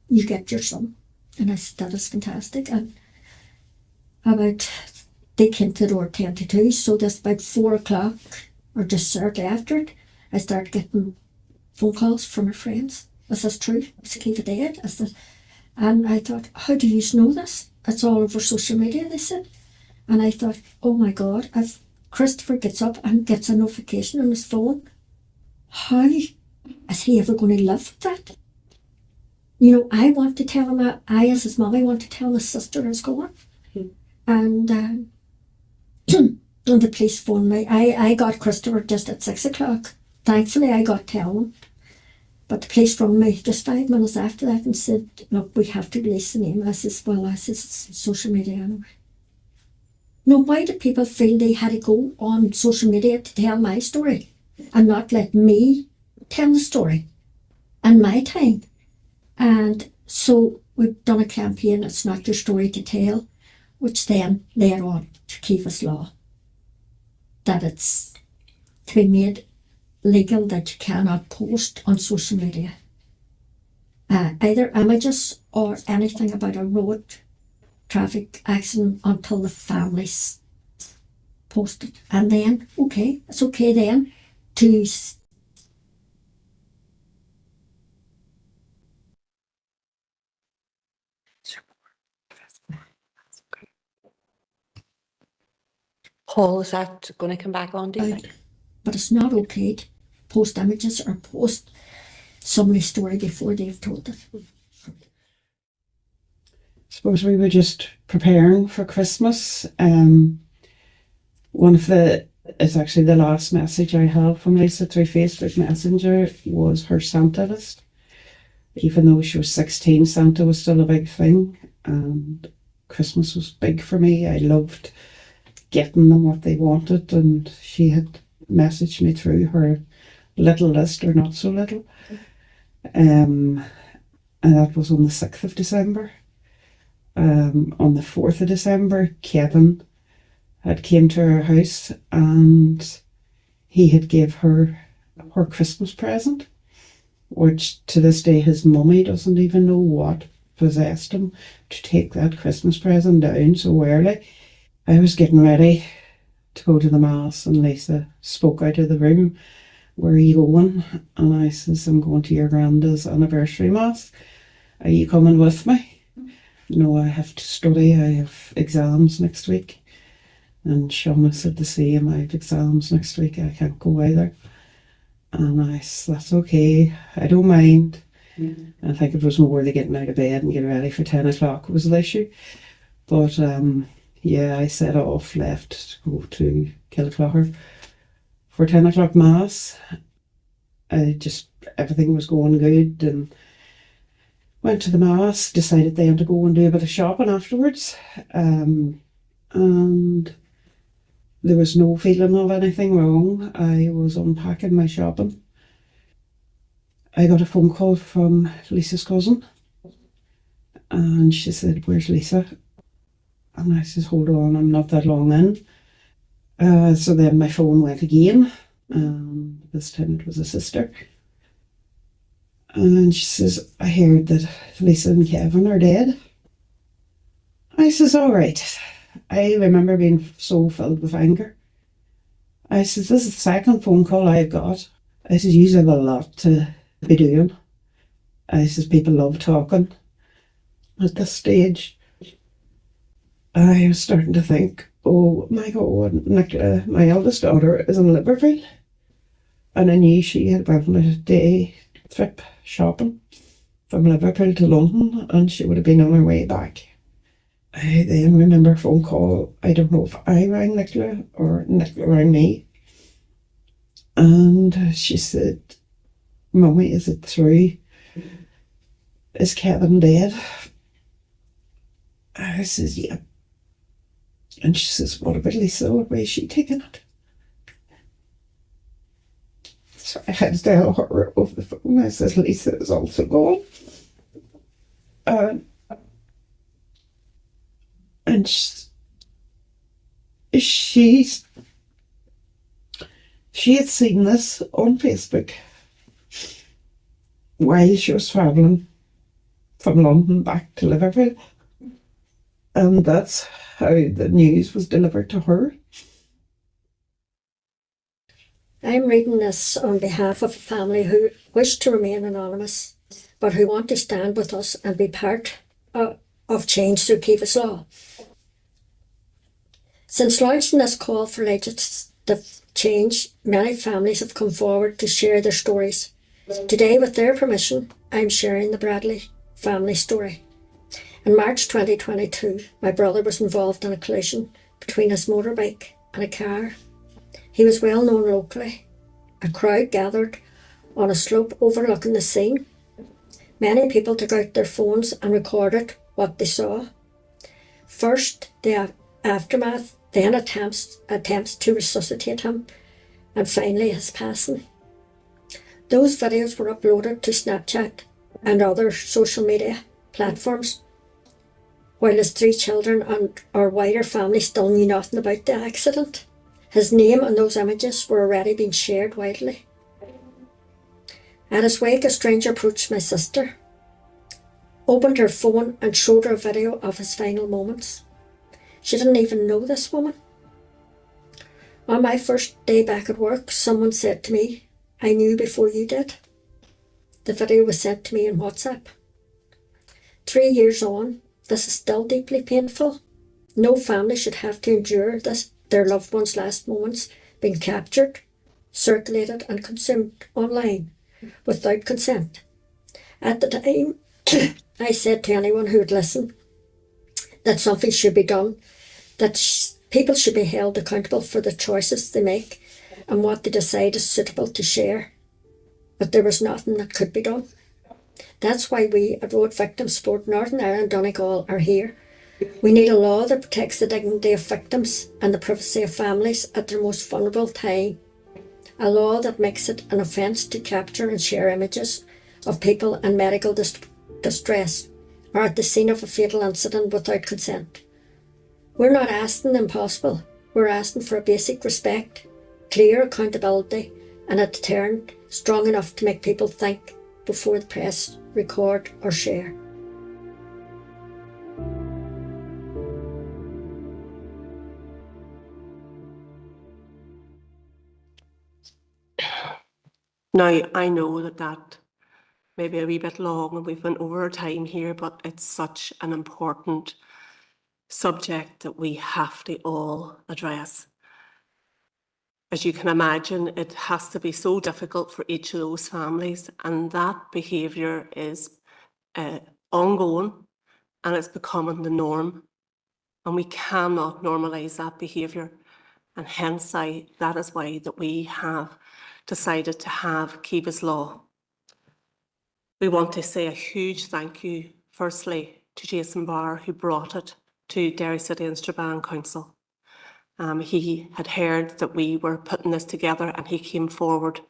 you get your son. And I said, that is fantastic. And they came to the door 10 to 2, so just about 4 o'clock, or just shortly after it, I started getting phone calls from her friends. Is this true? Is Kiva dead? And I thought, how do you know this? It's all over social media, they said. And I thought, oh my God, if Christopher gets up and gets a notification on his phone, how is he ever going to live with that? I want to tell him, I as his mum, I want to tell him his sister is gone. And the police phoned me. I got Christopher just at 6 o'clock. Thankfully, I got telling. But the police phoned me just 5 minutes after that and said, look, we have to release the name. I says, well, it's social media anyway. Why do people feel they had to go on social media to tell my story and not let me tell the story in my time? And so we've done a campaign, It's Not Your Story to Tell, which then led on to Kiva's Law, that it's to be made legal that you cannot post on social media either images or anything about a road traffic accident until the families post it. And then, it's okay then to Paul, is that going to come back on, do you think? But it's not okay to post images or post somebody's story before they've told it. I suppose we were just preparing for Christmas. It's actually the last message I have from Lisa through Facebook Messenger was her Santa list. Even though she was 16, Santa was still a big thing, and Christmas was big for me. I loved getting them what they wanted, and she had messaged me through her little list, or not so little. And that was on the 6th of December. On the 4th of December, Kevin had came to her house and he had gave her Christmas present, which to this day his mummy doesn't even know what possessed him to take that Christmas present down so early. I was getting ready to go to the mass and Lisa spoke out of the room, where are you going? And I says, I'm going to your granda's anniversary mass. Are you coming with me? No, I have to study. I have exams next week. And Shauna said the same. I have exams next week. I can't go either. And I said, that's okay. I don't mind. I think it was more the getting out of bed and getting ready for 10 o'clock was the issue. But yeah, I set off, left to go to Kilclougher for 10 o'clock mass. Everything was going good, and went to the mass, decided then to go and do a bit of shopping afterwards. And There was no feeling of anything wrong. I was unpacking my shopping. I got a phone call from Lisa's cousin, and she said, "Where's Lisa?" And I said, "Hold on, I'm not that long in." So then my phone went again. This time it was a sister. And she says, "I heard that Lisa and Kevin are dead." I says, "All right." I remember being so filled with anger. I says, "This is the second phone call I've got." I says, "You have a lot to be doing." I says, "People love talking." At this stage, I was starting to think, oh my God, Nicola, my eldest daughter, is in Liverpool. And I knew she had went on a day trip shopping from Liverpool to London, and she would have been on her way back. I then remember a phone call. I don't know if I rang Nicola or Nicola rang me. And she said, "Mummy, is it through? Is Kevin dead?" I says, "Yeah." And she says, "What about Lisa? What way is she taking it?" So I had to tell her over the phone. I says, "Lisa is also gone." And she had seen this on Facebook while she was travelling from London back to Liverpool. And that's how the news was delivered to her. I'm reading this on behalf of a family who wish to remain anonymous, but who want to stand with us and be part of change through Kiva's Law. Since launching this call for legislative change, many families have come forward to share their stories. Today, with their permission, I'm sharing the Bradley family story. In March 2022, my brother was involved in a collision between his motorbike and a car. He was well known locally. A crowd gathered on a slope overlooking the scene. Many people took out their phones and recorded what they saw. First, the aftermath, then attempts to resuscitate him, and finally his passing. Those videos were uploaded to Snapchat and other social media platforms, while his 3 children and our wider family still knew nothing about the accident. His name and those images were already being shared widely. At his wake, a stranger approached my sister, opened her phone and showed her a video of his final moments. She didn't even know this woman. On my first day back at work, someone said to me, "I knew before you did." The video was sent to me in WhatsApp. 3 years on, this is still deeply painful. No family should have to endure this, their loved one's last moments being captured, circulated and consumed online without consent. At the time, I said to anyone who would listen that something should be done, that people should be held accountable for the choices they make and what they decide is suitable to share. But there was nothing that could be done. That's why we at Road Victims Support Northern Ireland Donegal are here. We need a law that protects the dignity of victims and the privacy of families at their most vulnerable time. A law that makes it an offence to capture and share images of people in medical distress or at the scene of a fatal incident without consent. We're not asking the impossible. We're asking for a basic respect, clear accountability, and a deterrent strong enough to make people think before they press, record, or share. Now, I know that may be a wee bit long and we've been over our time here, but it's such an important subject that we have to all address. As you can imagine, it has to be so difficult for each of those families, and that behaviour is ongoing and it's becoming the norm. And we cannot normalise that behaviour. And hence, that is why that we have decided to have Kiva's Law. We want to say a huge thank you, firstly, to Jason Barr, who brought it to Derry City and Strabane Council. He had heard that we were putting this together and he came forward.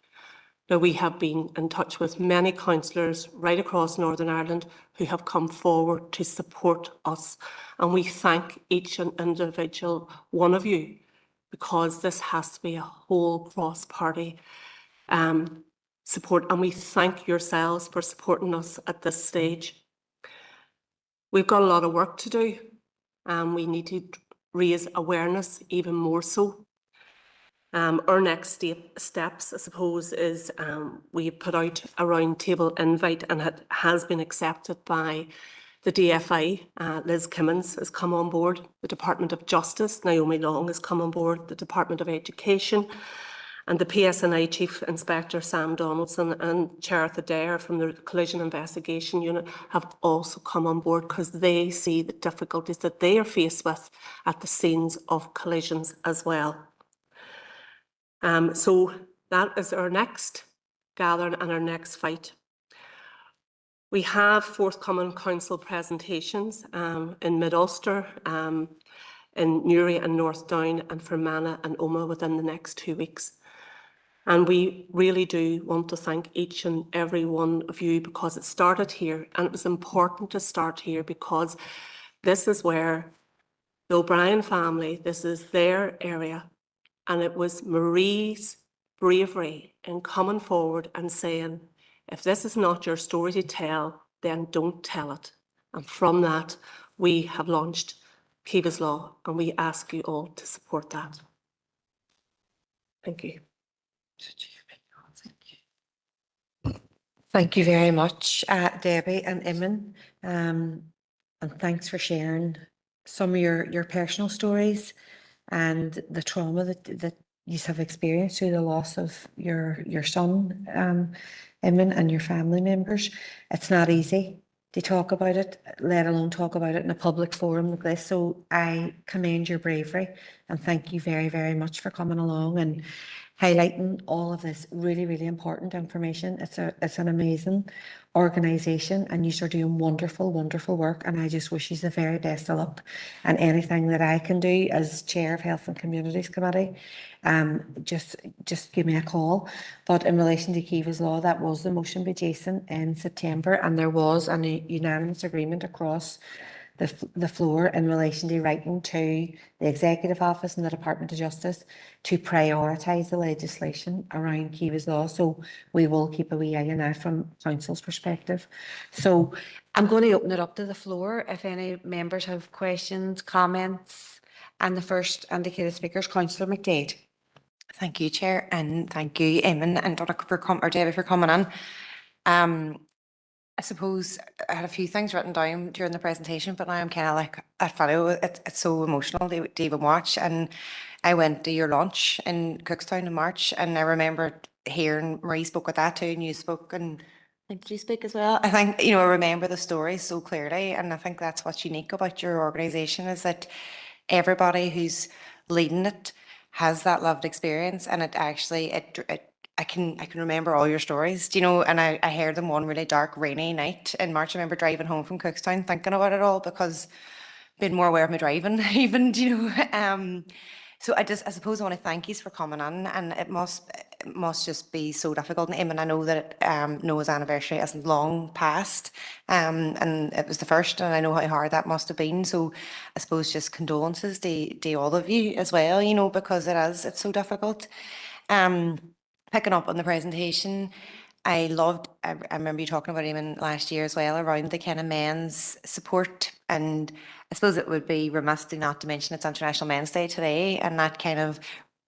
Now, we have been in touch with many councillors right across Northern Ireland who have come forward to support us. And we thank each and individual one of you, because this has to be a whole cross-party support. And we thank yourselves for supporting us at this stage. We've got a lot of work to do. We need to raise awareness even more so. Our next steps, I suppose, is we put out a roundtable invite, and it has been accepted by the DFI. Liz Kimmins has come on board. The Department of Justice, Naomi Long, has come on board. The Department of Education, and the PSNI Chief Inspector Sam Donaldson and Charith Adair from the Collision Investigation Unit have also come on board, because they see the difficulties that they are faced with at the scenes of collisions as well. So that is our next gathering and our next fight. We have forthcoming council presentations in Mid-Ulster, in Newry and North Down, and Fermanagh and Omagh within the next 2 weeks. And we really do want to thank each and every one of you, because it started here, and it was important to start here, because this is where the O'Brien family, this is their area. And it was Marie's bravery in coming forward and saying, if this is not your story to tell, then don't tell it. And from that, we have launched Kiva's Law, and we ask you all to support that. Thank you. Thank you very much, Debbie and Eamon. And thanks for sharing some of your personal stories and the trauma that you have experienced through the loss of your son, Eamon, and your family members. It's not easy to talk about it, let alone talk about it in a public forum like this. So I commend your bravery, and thank you very, very much for coming along and highlighting all of this really, really important information. It's an amazing organisation, and you are doing wonderful, wonderful work. And I just wish you the very best of luck. And anything that I can do as Chair of Health and Communities Committee, just give me a call. But in relation to Kiva's Law, that was the motion by Jason in September, and there was a unanimous agreement across the floor in relation to writing to the Executive Office and the Department of Justice to prioritise the legislation around Kiva's Law. So we will keep a wee eye on that from Council's perspective. So I'm going to open it up to the floor if any members have questions, comments. And the first indicated speaker is Councillor McDade. Thank you, Chair, and thank you, Eamon and Debbie, for coming in. I suppose I had a few things written down during the presentation, but now I'm kind of like, I follow it. It's so emotional to even watch. And I went to your launch in Cookstown in March, and I remember hearing Marie spoke at that too, and you spoke, and I think you speak as well. I think, I remember the story so clearly, and I think that's what's unique about your organisation, is that everybody who's leading it has that lived experience, and it actually, I can remember all your stories, and I heard them one really dark, rainy night in March. I remember driving home from Cookstown thinking about it all, because being more aware of my driving even, so I suppose I want to thank you for coming on, and it must just be so difficult. And Eamon, I know that Noah's anniversary isn't long past, and it was the first, and I know how hard that must have been. So I suppose just condolences to all of you as well, because it's so difficult. Picking up on the presentation, I remember you talking about Eamon last year as well, around the kind of men's support, and I suppose it would be remiss not to mention it's International Men's Day today, and that kind of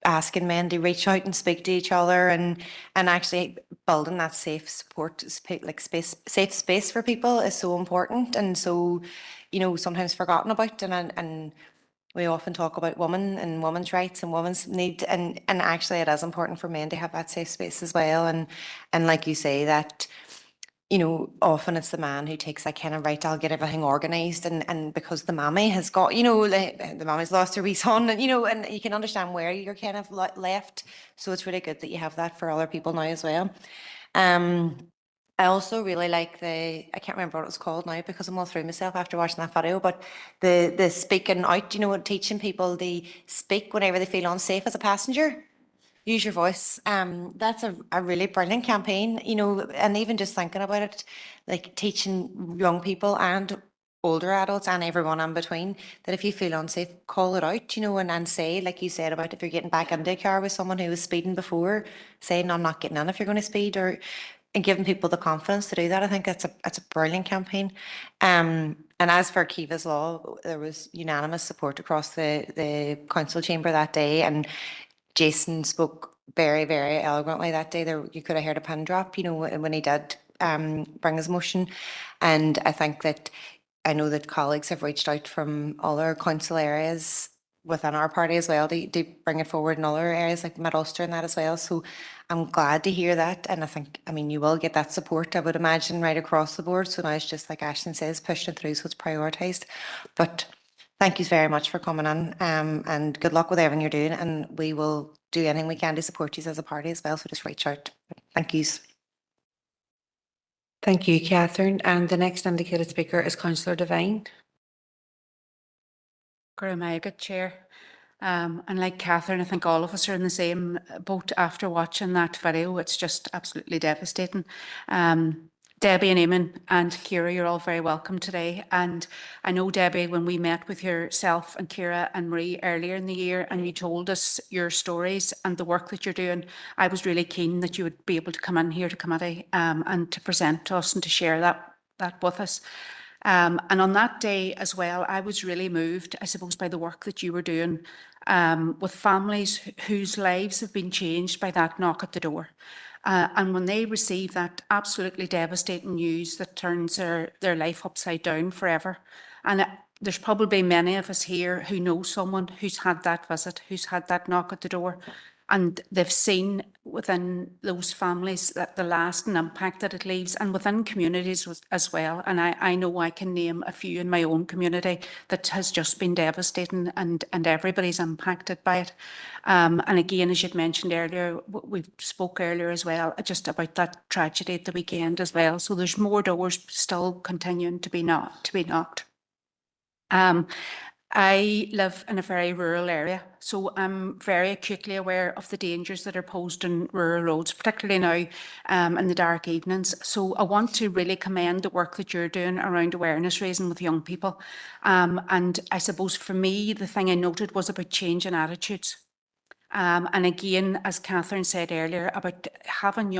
asking men to reach out and speak to each other, and actually building that safe support, safe space for people is so important, and so sometimes forgotten about, and we often talk about women and women's rights and women's need, and actually it is important for men to have that safe space as well. And like you say, that often it's the man who takes that kind of, right, I'll get everything organised, and because the mammy has got, the mammy's lost her wee son, and and you can understand where you're kind of left. So it's really good that you have that for other people now as well. I also really like I can't remember what it was called now because I'm all through myself after watching that video, but the speaking out, teaching people to speak whenever they feel unsafe as a passenger. Use your voice. That's a really brilliant campaign, and even just thinking about it, like teaching young people and older adults and everyone in between that if you feel unsafe, call it out, and say, like you said about if you're getting back into a car with someone who was speeding before, saying, I'm not getting in if you're going to speed, and giving people the confidence to do that. I think that's a brilliant campaign. And as for Kiva's Law, there was unanimous support across the council chamber that day, and Jason spoke very, very eloquently that day. There, you could have heard a pin drop, when he did bring his motion. And I know that colleagues have reached out from other council areas within our party as well to bring it forward in other areas like Mid-Ulster and that as well. So I'm glad to hear that. And I mean, you will get that support, I would imagine, right across the board. So now it's just like Ashton says, pushing it through so it's prioritised. But thank you very much for coming in, and good luck with everything you're doing. And we will do anything we can to support you as a party as well. So just reach out. Thank yous. Thank you, Catherine. And the next indicated speaker is Councillor Devine. Good Chair. And like Catherine, I think all of us are in the same boat after watching that video. It's just absolutely devastating. Debbie and Eamon and Ciara, you're all very welcome today. And I know, Debbie, when we met with yourself and Ciara and Marie earlier in the year and you told us your stories and the work that you're doing, I was really keen that you would be able to come in here to committee and to present to us and to share that with us. And on that day as well, I was really moved, I suppose, by the work that you were doing with families whose lives have been changed by that knock at the door. And when they receive that absolutely devastating news that turns their life upside down forever. And there's probably many of us here who know someone who's had that visit, who's had that knock at the door. And they've seen within those families that the lasting impact that it leaves, and within communities as well. And I know I can name a few in my own community that has just been devastating, and everybody's impacted by it. And again, as you'd mentioned earlier, we spoke earlier as well, just about that tragedy at the weekend as well. So there's more doors still continuing to be knocked. I live in a very rural area, so I'm very acutely aware of the dangers that are posed on rural roads, particularly now in the dark evenings. So I want to really commend the work that you're doing around awareness raising with young people. And I suppose for me, the thing I noted was about changing attitudes. And again, as Catherine said earlier, about having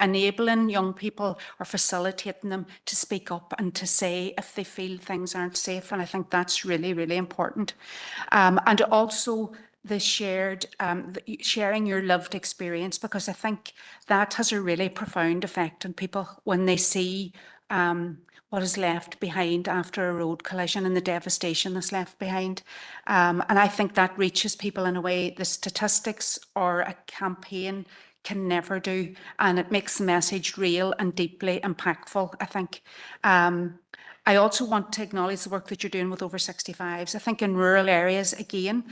enabling young people or facilitating them to speak up and to say if they feel things aren't safe. And I think that's really, really important. And also the sharing your lived experience, because I think that has a really profound effect on people when they see what is left behind after a road collision and the devastation that's left behind. And I think that reaches people in a way the statistics or a campaign can never do. And it makes the message real and deeply impactful, I think. I also want to acknowledge the work that you're doing with over 65s. I think in rural areas, again,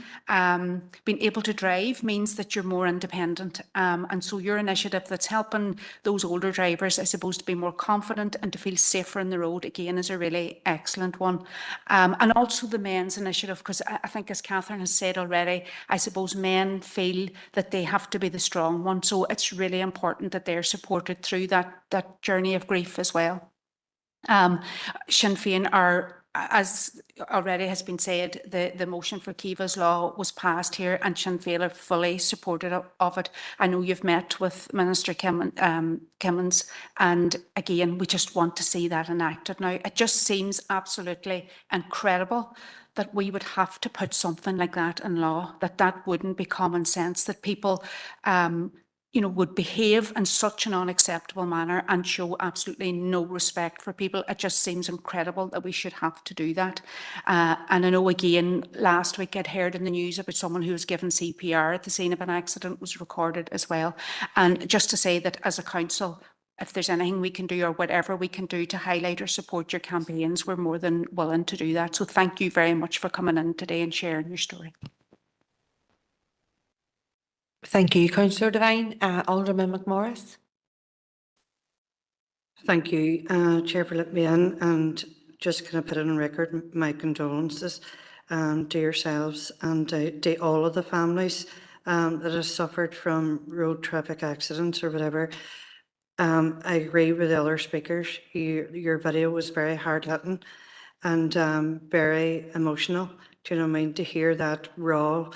being able to drive means that you're more independent. And so your initiative that's helping those older drivers, I suppose, to be more confident and to feel safer on the road, again, is a really excellent one. And also the men's initiative, because I think, as Catherine has said already, I suppose men feel that they have to be the strong one. So it's really important that they're supported through that journey of grief as well. Sinn Féin are, as already has been said, the motion for Kiva's Law was passed here, and Sinn Féin are fully supportive of it. I know you've met with Minister Kimmins, and again, we just want to see that enacted now. It just seems absolutely incredible that we would have to put something like that in law, that wouldn't be common sense, that people would behave in such an unacceptable manner and show absolutely no respect for people. It just seems incredible that we should have to do that. And I know, again, last week I'd heard in the news about someone who was given CPR at the scene of an accident, was recorded as well. And just to say that as a council, if there's anything we can do or whatever we can do to highlight or support your campaigns, we're more than willing to do that. So thank you very much for coming in today and sharing your story. Thank you, Councillor Devine. Alderman McMorris. Thank you, Chair, for letting me in, and just kind of put it on record my condolences to yourselves and to all of the families that have suffered from road traffic accidents or whatever. I agree with the other speakers. Your video was very hard hitting and very emotional. Do you know what I mean? To hear that raw,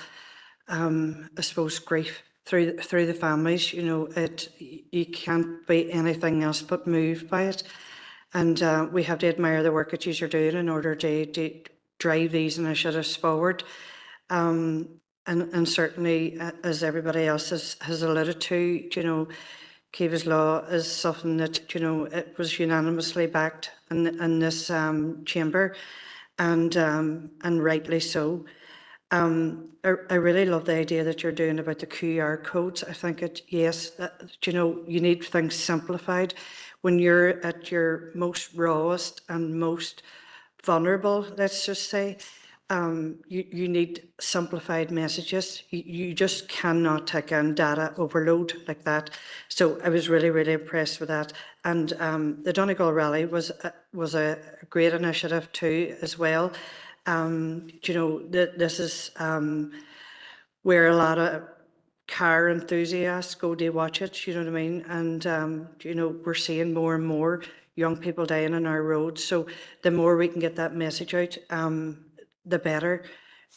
I suppose, grief through the families, you know, you can't be anything else but moved by it. And we have to admire the work that you are doing in order to drive these initiatives forward. And certainly, as everybody else has alluded to, you know, Kiva's Law is something that, you know, it was unanimously backed in this chamber, and rightly so. I really love the idea that you're doing about the QR codes. I think yes, you know, you need things simplified. When you're at your most rawest and most vulnerable, let's just say, you need simplified messages. You just cannot take in data overload like that. So I was really, really impressed with that. And the Donegal rally was a great initiative too, as well. You know, this is where a lot of car enthusiasts go to watch it, you know what I mean? And, you know, we're seeing more and more young people dying on our roads. So the more we can get that message out, the better.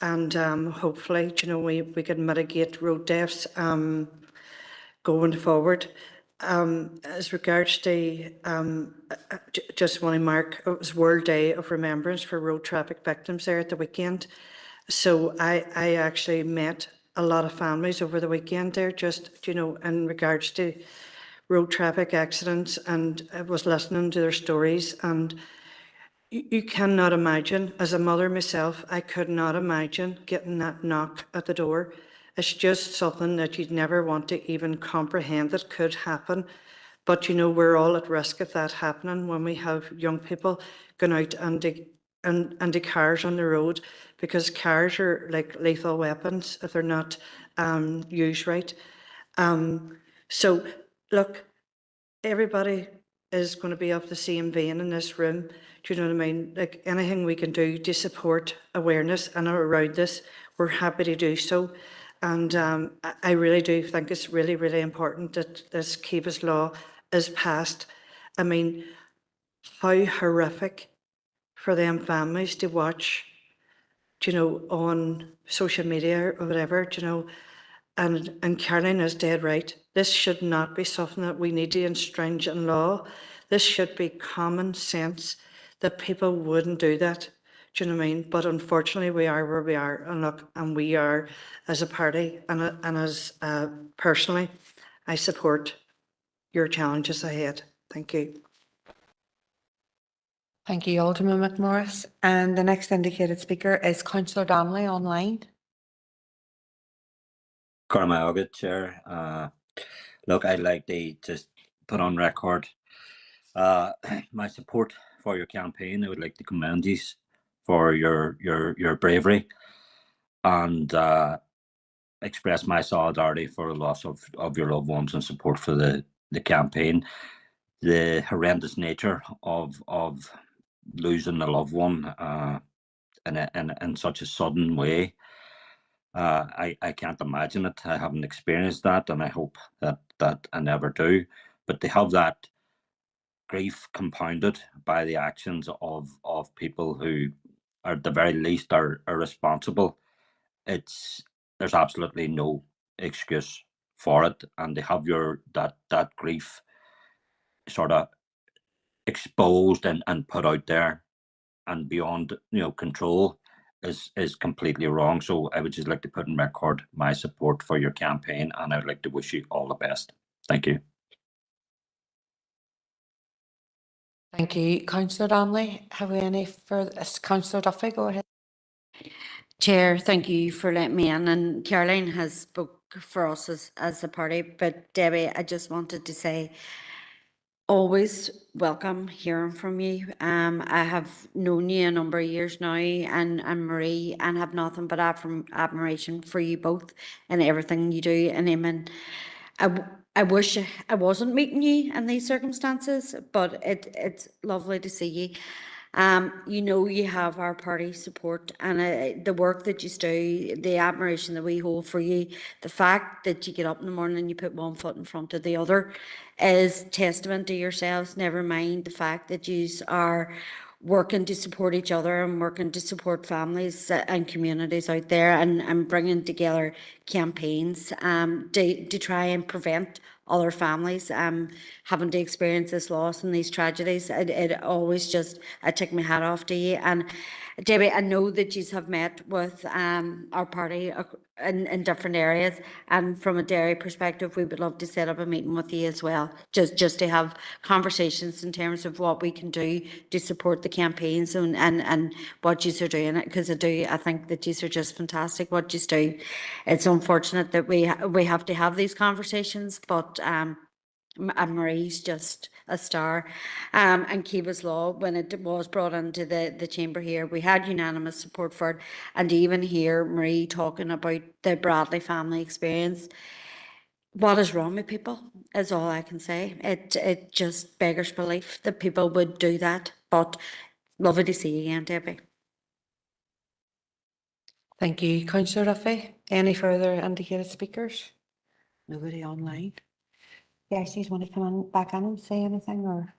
And hopefully, you know, we can mitigate road deaths going forward. As regards to, just want to mark, it was World Day of Remembrance for Road Traffic Victims there at the weekend. So I actually met a lot of families over the weekend there, just, you know, in regards to road traffic accidents, and I was listening to their stories, and you cannot imagine, as a mother myself, I could not imagine getting that knock at the door. It's just something that you'd never want to even comprehend that could happen. But, you know, we're all at risk of that happening when we have young people going out and the cars on the road, because cars are like lethal weapons if they're not used right. So, look, everybody is going to be of the same vein in this room. Do you know what I mean? Like, anything we can do to support awareness and around this, we're happy to do so. And I really do think it's really, really important that this Kiva's Law is passed. I mean, how horrific for them families to watch, you know, on social media or whatever, you know. And Caroline is dead right. This should not be something that we need to estringe in law. This should be common sense that people wouldn't do that. Do you know what I mean? But unfortunately, we are where we are, and look, and we are as a party and as personally, I support your challenges ahead. Thank you. Thank you, Alderman McMorris. And the next indicated speaker is Councillor Donnelly online. Cormac, Chair. Look, I'd like to just put on record my support for your campaign. I would like to commend you for your bravery and express my solidarity for the loss of your loved ones and support for the campaign. The horrendous nature of losing a loved one in such a sudden way. I can't imagine it. I haven't experienced that, and I hope that I never do. But to have that grief compounded by the actions of people who are at the very least are responsible, there's absolutely no excuse for it. And to have that grief sort of exposed and put out there and beyond, you know, control is completely wrong. So I would just like to put in record my support for your campaign, and I would like to wish you all the best. Thank you. Thank you, Councillor Donnelly. Have we any further? Councillor Duffy, go ahead. Chair, thank you for letting me in, and Caroline has spoke for us as a party, but Debbie, I just wanted to say, always welcome hearing from you. I have known you a number of years now, and Marie, and have nothing but admiration for you both and everything you do. And Eamon, I wish I wasn't meeting you in these circumstances, but it's lovely to see you. You know, you have our party support, and the work that you do, the admiration that we hold for you, the fact that you get up in the morning and you put one foot in front of the other is testament to yourselves, never mind the fact that you are working to support each other and working to support families and communities out there, and bringing together campaigns to try and prevent other families having to experience this loss and these tragedies. It always just, I take my hat off to you. And Debbie, I know that you have met with our party in different areas, and from a dairy perspective, we would love to set up a meeting with you as well, just to have conversations in terms of what we can do to support the campaigns and what you are doing, because I think that you are just fantastic what you do. It's unfortunate that we have to have these conversations, but and Marie's just a star. And Kiva's Law, when it was brought into the chamber here, we had unanimous support for it. And to even hear Marie talking about the Bradley family experience, what is wrong with people is all I can say. It just beggars belief that people would do that. But lovely to see you again, Debbie. Thank you, Councillor Duffy. Any further indicated speakers? Nobody online. Yes, you want to come on back on and say anything, or?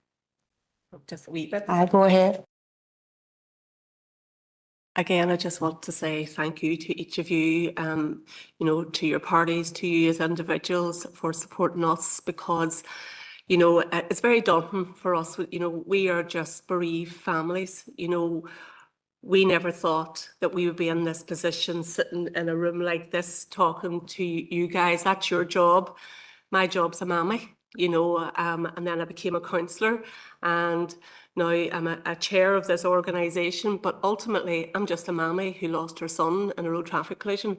Just a wee bit. I go ahead. Again, I just want to say thank you to each of you, you know, to your parties, to you as individuals for supporting us, because, you know, it's very daunting for us. You know, we are just bereaved families. You know, we never thought that we would be in this position, sitting in a room like this, talking to you guys. That's your job. My job's a mammy, you know, and then I became a councillor, and now I'm a chair of this organisation, but ultimately I'm just a mammy who lost her son in a road traffic collision.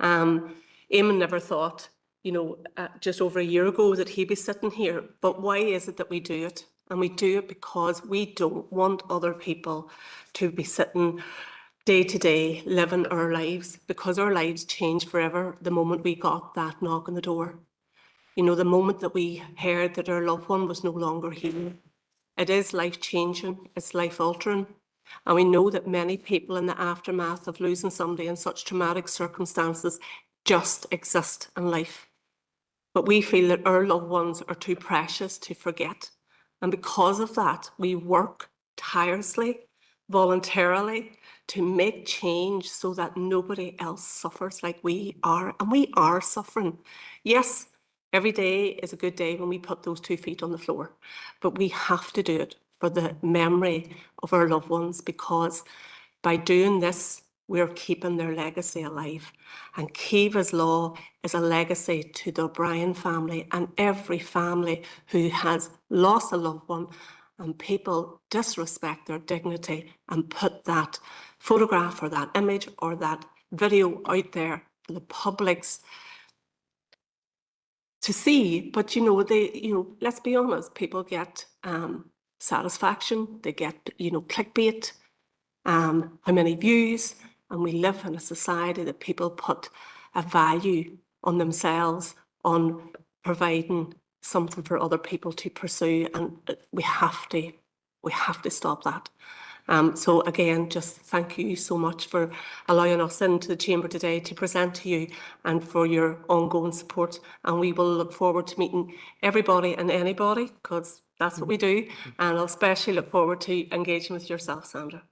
Eamon never thought, you know, just over a year ago that he'd be sitting here. But why is it that we do it? And we do it because we don't want other people to be sitting day to day living our lives, because our lives changed forever the moment we got that knock on the door. You know, the moment that we heard that our loved one was no longer here. It is life-changing, it's life-altering. And we know that many people in the aftermath of losing somebody in such traumatic circumstances just exist in life. But we feel that our loved ones are too precious to forget. And because of that, we work tirelessly, voluntarily, to make change so that nobody else suffers like we are. And we are suffering. Yes, every day is a good day when we put those 2 feet on the floor, but we have to do it for the memory of our loved ones, because by doing this, we're keeping their legacy alive. And Kiva's Law is a legacy to the O'Brien family and every family who has lost a loved one, and people disrespect their dignity and put that photograph or that image or that video out there for the public's to see. But you know, let's be honest, people get satisfaction, they get, you know, clickbait, how many views, and we live in a society that people put a value on themselves, on providing something for other people to pursue, and we have to stop that. So again, just thank you so much for allowing us into the chamber today to present to you, and for your ongoing support. And we will look forward to meeting everybody and anybody, because that's what we do. And I'll especially look forward to engaging with yourself, Sandra.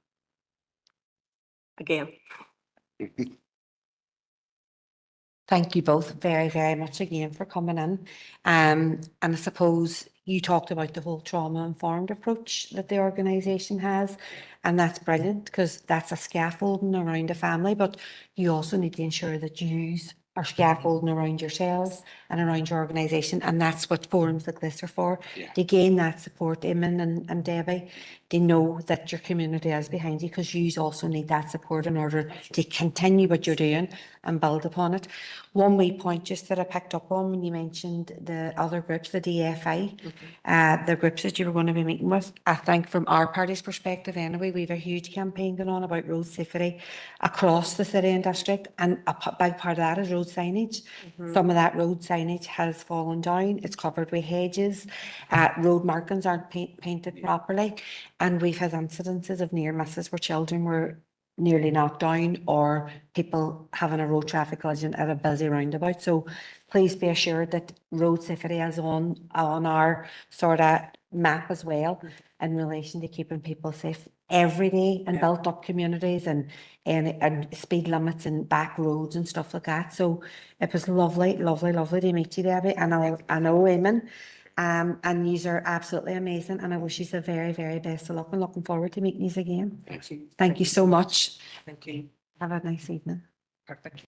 Again. Thank you both very, very much again for coming in. And I suppose you talked about the whole trauma-informed approach that the organisation has, and that's brilliant, because that's a scaffolding around a family, but you also need to ensure that you are scaffolding around yourselves and around your organisation, and that's what forums like this are for, to gain that support. Eamon and Debbie, to know that your community is behind you, because you also need that support in order to continue what you're doing and build upon it. One wee point just that I picked up on when you mentioned the other groups, the DFI, the groups that you were going to be meeting with. I think from our party's perspective anyway, we have a huge campaign going on about road safety across the city and district, and a big part of that is road road signage. Some of that road signage has fallen down, it's covered with hedges, road markings aren't painted properly, and we've had incidences of near misses where children were nearly knocked down or people having a road traffic collision at a busy roundabout. So please be assured that road safety is on our sort of map as well in relation to keeping people safe every day in built up communities and speed limits and back roads and stuff like that. So it was lovely to meet you, Debbie, and I know Eamon. And yous are absolutely amazing, and I wish you the very, very best of luck and looking forward to meeting yous again. Thank you. Thank you so much. Thank you. Have a nice evening. Perfect.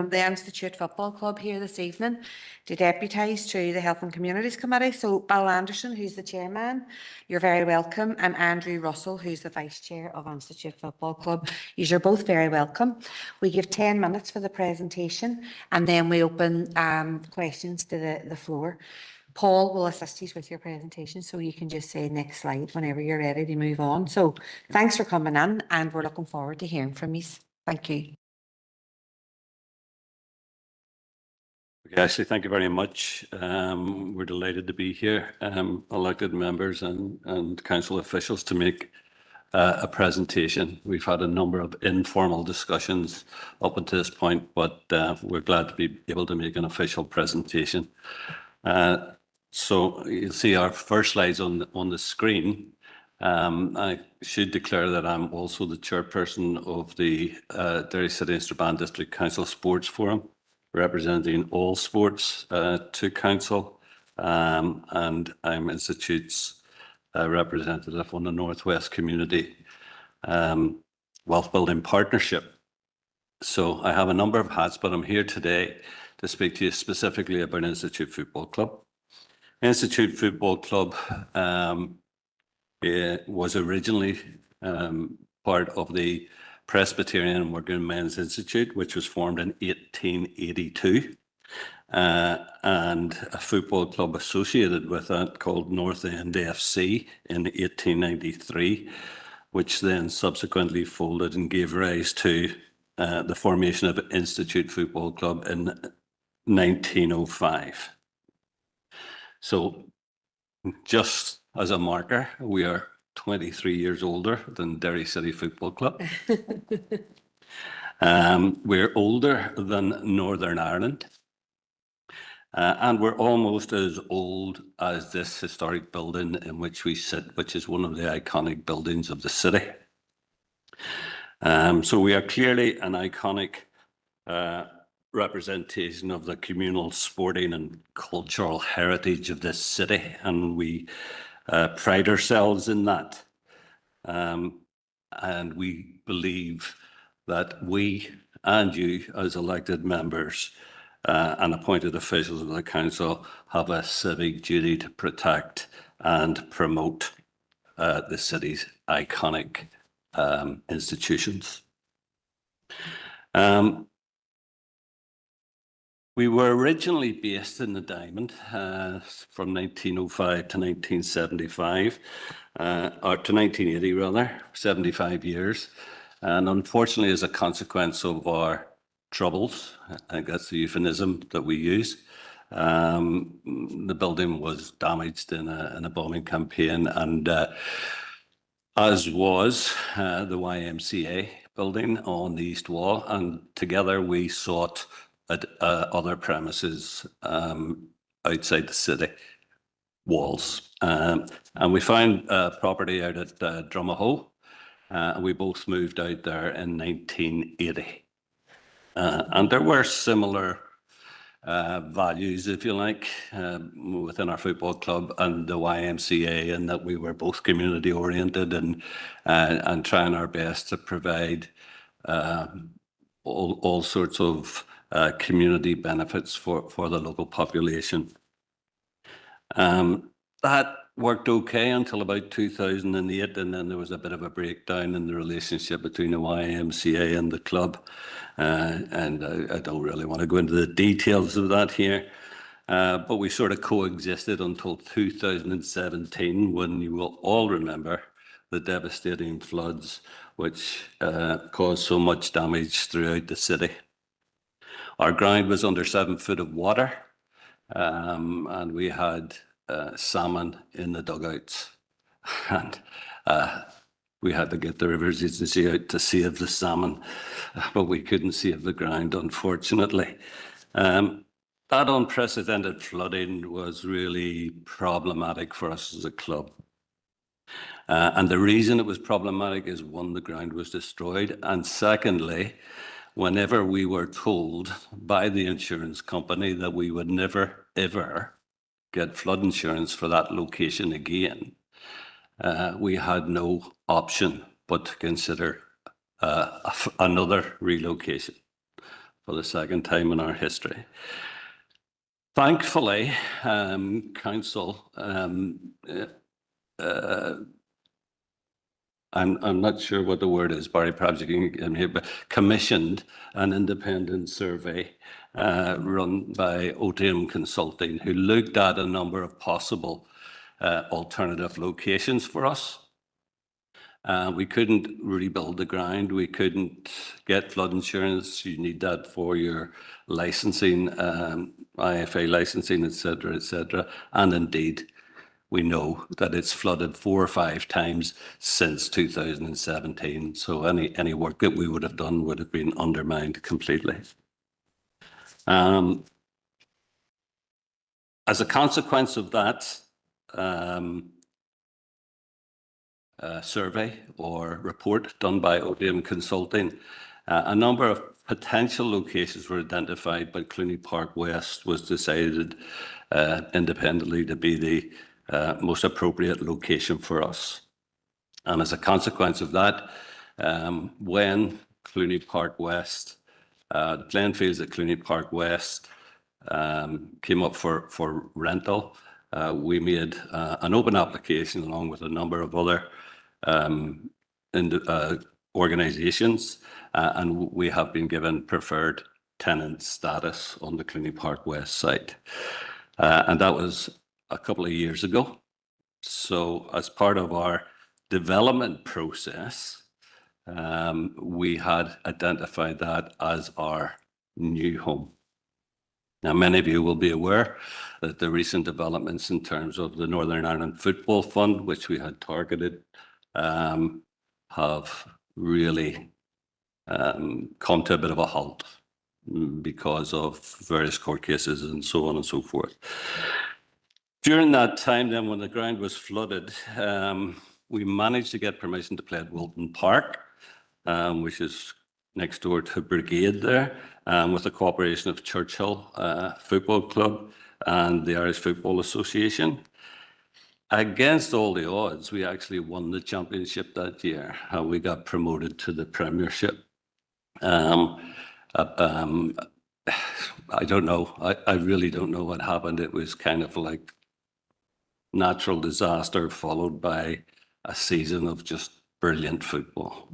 from the Institute Football Club here this evening to deputise to the Health and Communities Committee. So Bill Anderson, who's the chairman, you're very welcome, and Andrew Russell, who's the vice chair of Institute Football Club. You're both very welcome. We give 10 minutes for the presentation and then we open questions to the floor. Paul will assist you with your presentation, so you can just say next slide whenever you're ready to move on. So thanks for coming in and we're looking forward to hearing from you. Thank you. Okay, Ashley, thank you very much. We're delighted to be here, elected members and council officials, to make a presentation. We've had a number of informal discussions up until this point, but we're glad to be able to make an official presentation. So you'll see our first slides on the screen. I should declare that I'm also the chairperson of the Derry City and Strabane District Council Sports Forum, representing all sports to council, and I'm Institute's representative on the Northwest Community Wealth Building Partnership. So I have a number of hats, but I'm here today to speak to you specifically about Institute Football Club. Institute Football Club was originally part of the Presbyterian Working Men's Institute, which was formed in 1882, and a football club associated with that called North End FC in 1893, which then subsequently folded and gave rise to the formation of Institute Football Club in 1905. So just as a marker, we are 23 years older than Derry City Football Club. We're older than Northern Ireland. And we're almost as old as this historic building in which we sit, which is one of the iconic buildings of the city. So we are clearly an iconic representation of the communal sporting and cultural heritage of this city, and we pride ourselves in that. And we believe that we and you, as elected members and appointed officials of the council, have a civic duty to protect and promote the city's iconic institutions. We were originally based in the Diamond from 1905 to 1975, or to 1980 rather, 75 years. And unfortunately, as a consequence of our troubles, I think that's the euphemism that we use, the building was damaged in a bombing campaign, and as was the YMCA building on the east wall, and together we sought at other premises outside the city walls. And we found property out at Drumahoe, and we both moved out there in 1980. And there were similar values, if you like, within our football club and the YMCA, in that we were both community oriented and trying our best to provide all sorts of community benefits for the local population. That worked okay until about 2008, and then there was a bit of a breakdown in the relationship between the YMCA and the club. And I don't really want to go into the details of that here, but we sort of coexisted until 2017, when you will all remember the devastating floods which caused so much damage throughout the city. Our ground was under 7 foot of water, and we had salmon in the dugouts. And we had to get the rivers agency out to save the salmon, but we couldn't save the ground, unfortunately. That unprecedented flooding was really problematic for us as a club. And the reason it was problematic is, one, the ground was destroyed, and secondly, whenever we were told by the insurance company that we would never, ever get flood insurance for that location again, we had no option but to consider another relocation. for the second time in our history. Thankfully, council, I'm not sure what the word is, Barry, perhaps you can get me, but commissioned an independent survey run by OTM Consulting, who looked at a number of possible alternative locations for us. We couldn't rebuild the ground. We couldn't get flood insurance. You need that for your licensing, IFA licensing, etc., etc. And indeed, we know that it's flooded 4 or 5 times since 2017. So any work that we would have done would have been undermined completely. As a consequence of that survey or report done by ODM Consulting, a number of potential locations were identified, but Clooney Park West was decided independently to be the most appropriate location for us. And as a consequence of that, when Clooney Park West, the playing fields at Clooney Park West came up for rental, we made an open application along with a number of other organisations, and we have been given preferred tenant status on the Clooney Park West site. And that was a couple of years ago. So as part of our development process, we had identified that as our new home. Now, many of you will be aware that the recent developments in terms of the Northern Ireland Football Fund, which we had targeted, have really come to a bit of a halt because of various court cases and so on and so forth. During that time then, when the ground was flooded, we managed to get permission to play at Wilton Park, which is next door to Brigade there, with the cooperation of Churchill Football Club and the Irish Football Association. Against all the odds, we actually won the championship that year, and we got promoted to the Premiership. I don't know. I really don't know what happened. It was kind of like natural disaster followed by a season of just brilliant football.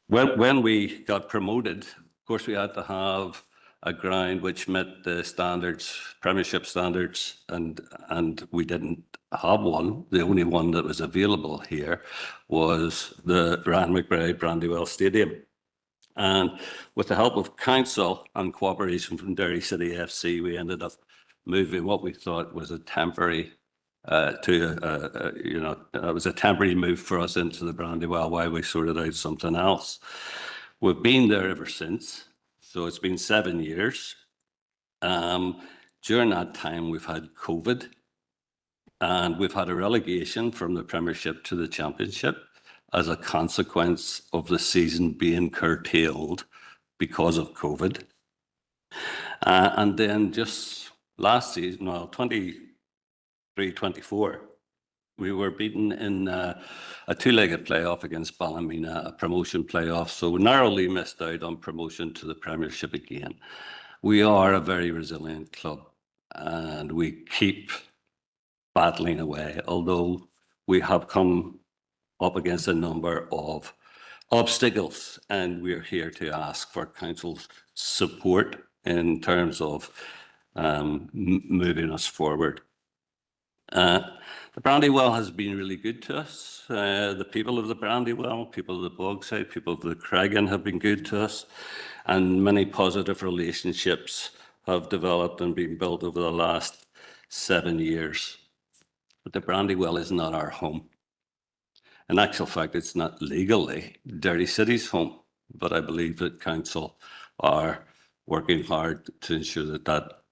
When we got promoted, of course, we had to have a ground which met the standards, Premiership standards, and we didn't have one. The only one that was available here was the Ryan McBride Brandywell Stadium. And with the help of council and cooperation from Derry City FC, we ended up moving what we thought was a temporary it was a temporary move for us into the Brandywell while we sorted out something else. We've been there ever since, so it's been 7 years. During that time, we've had COVID, and we've had a relegation from the Premiership to the Championship as a consequence of the season being curtailed because of COVID. And then just last season, well, 23-24, we were beaten in a two-legged playoff against Ballymena, a promotion playoff, so narrowly missed out on promotion to the Premiership again. We are a very resilient club, and we keep battling away, although we have come up against a number of obstacles, and we're here to ask for council's support in terms of moving us forward. The Brandywell has been really good to us. The people of the Brandywell, people of the Bogside, people of the Creggan have been good to us, and many positive relationships have developed and been built over the last 7 years. But the Brandywell is not our home. In actual fact, it's not legally Derry City's home, but I believe that council are working hard to ensure that that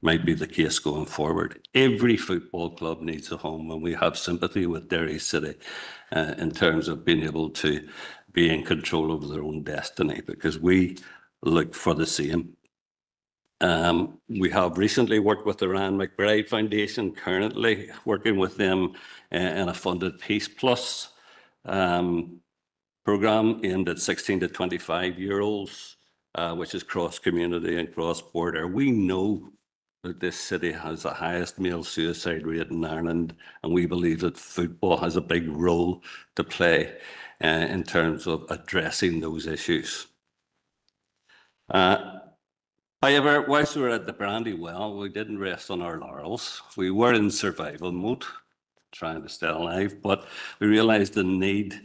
might be the case going forward. Every football club needs a home, and we have sympathy with Derry City in terms of being able to be in control of their own destiny, because we look for the same. We have recently worked with the Ryan McBride Foundation, currently working with them in a funded Peace Plus program aimed at 16 to 25-year-olds which is cross-community and cross-border. We know that this city has the highest male suicide rate in Ireland, and we believe that football has a big role to play in terms of addressing those issues. However, whilst we were at the Brandywell, we didn't rest on our laurels. We were in survival mode, trying to stay alive, but we realised the need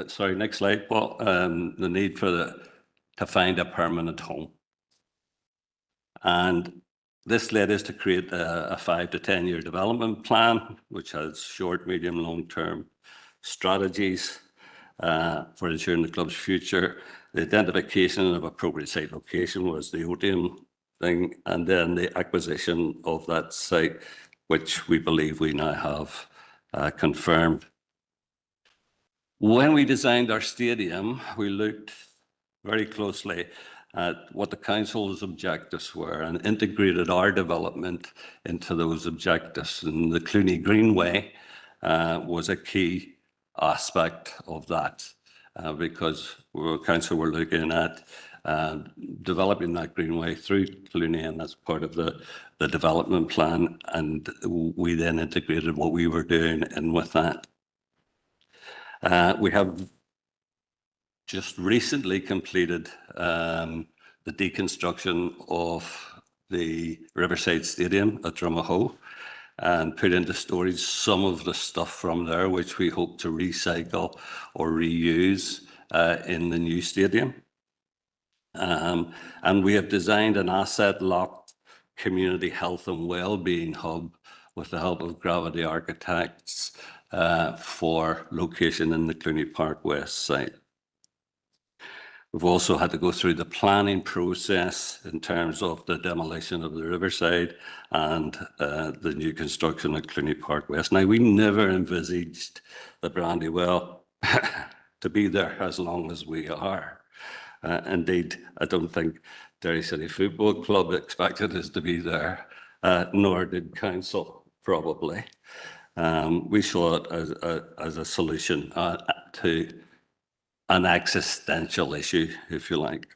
sorry, next slide, Paul. The need to find a permanent home. And this led us to create a 5 to 10 year development plan, which has short, medium, long-term strategies for ensuring the club's future. The identification of appropriate site location was the OTIM thing, and then the acquisition of that site, which we believe we now have confirmed. When we designed our stadium, we looked very closely at what the council's objectives were and integrated our development into those objectives. And the Clooney Greenway was a key aspect of that because council were looking at developing that greenway through Clooney, and that's part of the development plan. And we then integrated what we were doing in with that. We have just recently completed the deconstruction of the Riverside Stadium at Drumahoe and put into storage some of the stuff from there, which we hope to recycle or reuse in the new stadium. And we have designed an asset-locked community health and well-being hub with the help of Gravity Architects for location in the Clooney Park West site. We've also had to go through the planning process in terms of the demolition of the Riverside and the new construction at Clooney Park West. Now, we never envisaged the Brandywell to be there as long as we are. Indeed, I don't think Derry City Football Club expected us to be there, nor did council, probably. We saw it as a solution to an existential issue, if you like.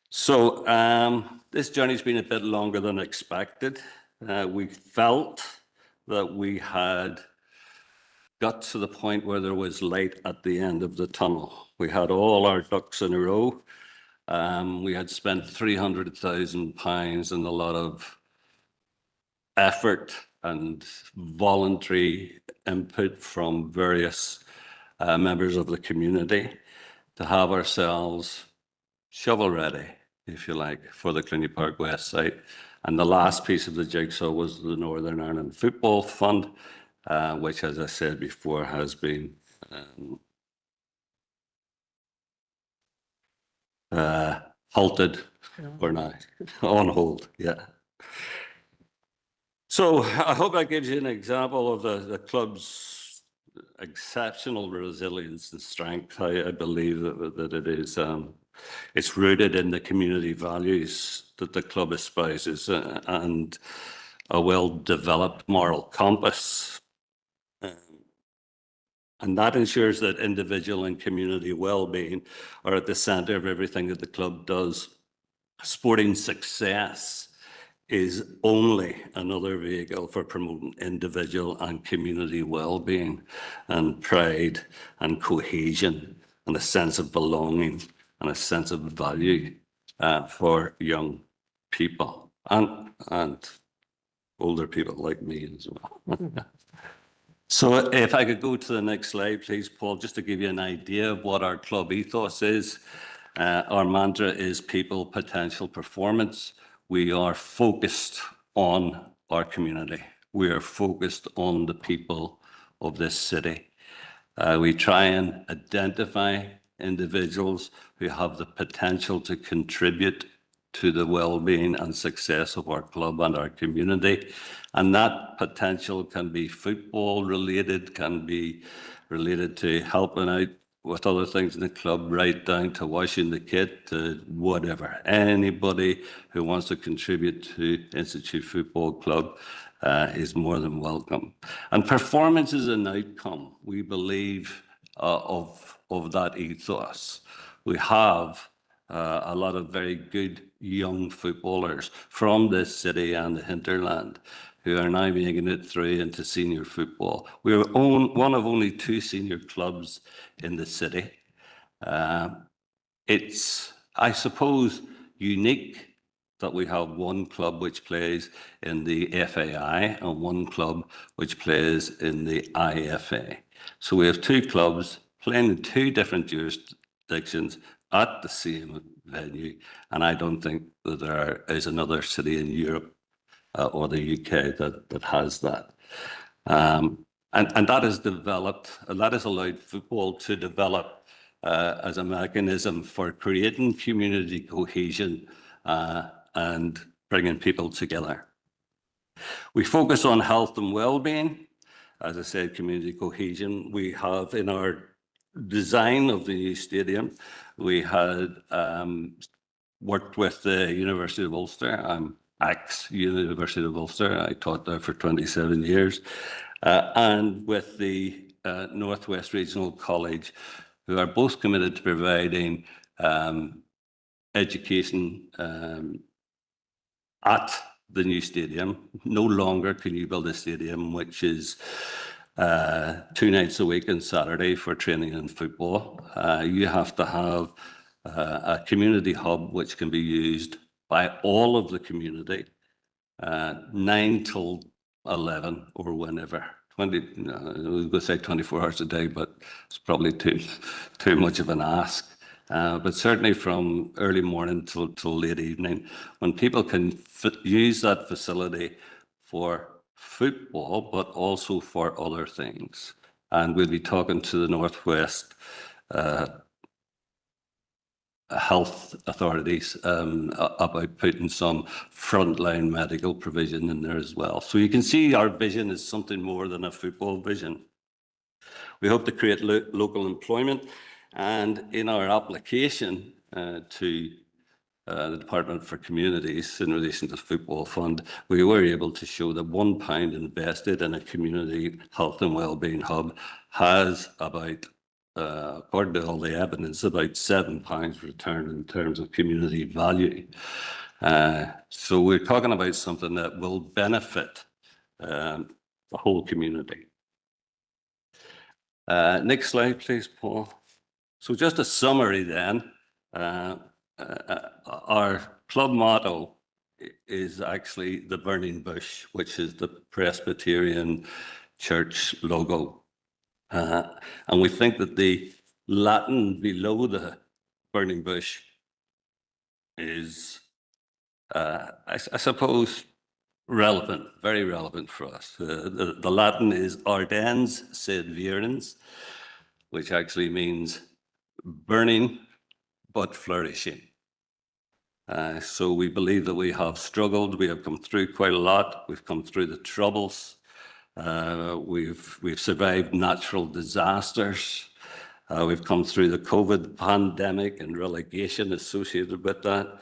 So this journey's been a bit longer than expected. We felt that we had got to the point where there was light at the end of the tunnel. We had all our ducks in a row. We had spent £300,000 and a lot of effort and voluntary input from various members of the community to have ourselves shovel ready, if you like, for the Clooney Park West site. And the last piece of the jigsaw was the Northern Ireland Football Fund, which, as I said before, has been halted for now, on hold, yeah. So I hope that gives you an example of the club's exceptional resilience and strength. I believe that it is, it's rooted in the community values that the club espouses and a well-developed moral compass. And that ensures that individual and community well-being are at the centre of everything that the club does. Sporting success is only another vehicle for promoting individual and community well-being and pride and cohesion and a sense of belonging and a sense of value for young people and older people like me as well. So if I could go to the next slide, please, Paul, just to give you an idea of what our club ethos is. Our mantra is people, potential, performance. We are focused on our community. We are focused on the people of this city. We try and identify individuals who have the potential to contribute to the well-being and success of our club and our community. And that potential can be football related, can be related to helping out with other things in the club, right down to washing the kit, to whatever. Anybody who wants to contribute to Institute Football Club is more than welcome. And performance is an outcome, we believe, of that ethos. We have a lot of very good young footballers from this city and the hinterland who are now making it through into senior football. We're one of only 2 senior clubs in the city. It's, I suppose, unique that we have one club which plays in the FAI and one club which plays in the IFA. So we have 2 clubs playing in 2 different jurisdictions at the same venue, and I don't think that there is another city in Europe or the UK that has that. And that has developed, and that has allowed football to develop as a mechanism for creating community cohesion and bringing people together. We focus on health and well-being. As I said, community cohesion. We have in our design of the new stadium, we had worked with the University of Ulster. I'm ex-University of Ulster. I taught there for 27 years. And with the Northwest Regional College, who are both committed to providing education at the new stadium. No longer can you build a stadium which is 2 nights a week and Saturday for training and football. You have to have a community hub which can be used by all of the community, 9 till 11 or whenever. 20, I was going to say 24 hours a day, but it's probably too much of an ask. But certainly from early morning till late evening, when people can use that facility for football, but also for other things. And we'll be talking to the Northwest health authorities about putting some frontline medical provision in there as well. So you can see our vision is something more than a football vision. We hope to create local employment, and in our application to the Department for Communities in relation to the Football Fund, we were able to show that £1 invested in a community health and wellbeing hub has about, according to all the evidence, about £7 return in terms of community value. So we're talking about something that will benefit the whole community. Next slide, please, Paul. So just a summary then. Our club motto is actually the burning bush, which is the Presbyterian Church logo. And we think that the Latin below the burning bush is, I suppose, relevant, very relevant for us. The Latin is ardens sed virens, which actually means burning but flourishing. So we believe that we have struggled. We have come through quite a lot. We've come through the troubles. We've survived natural disasters. We've come through the COVID pandemic and relegation associated with that.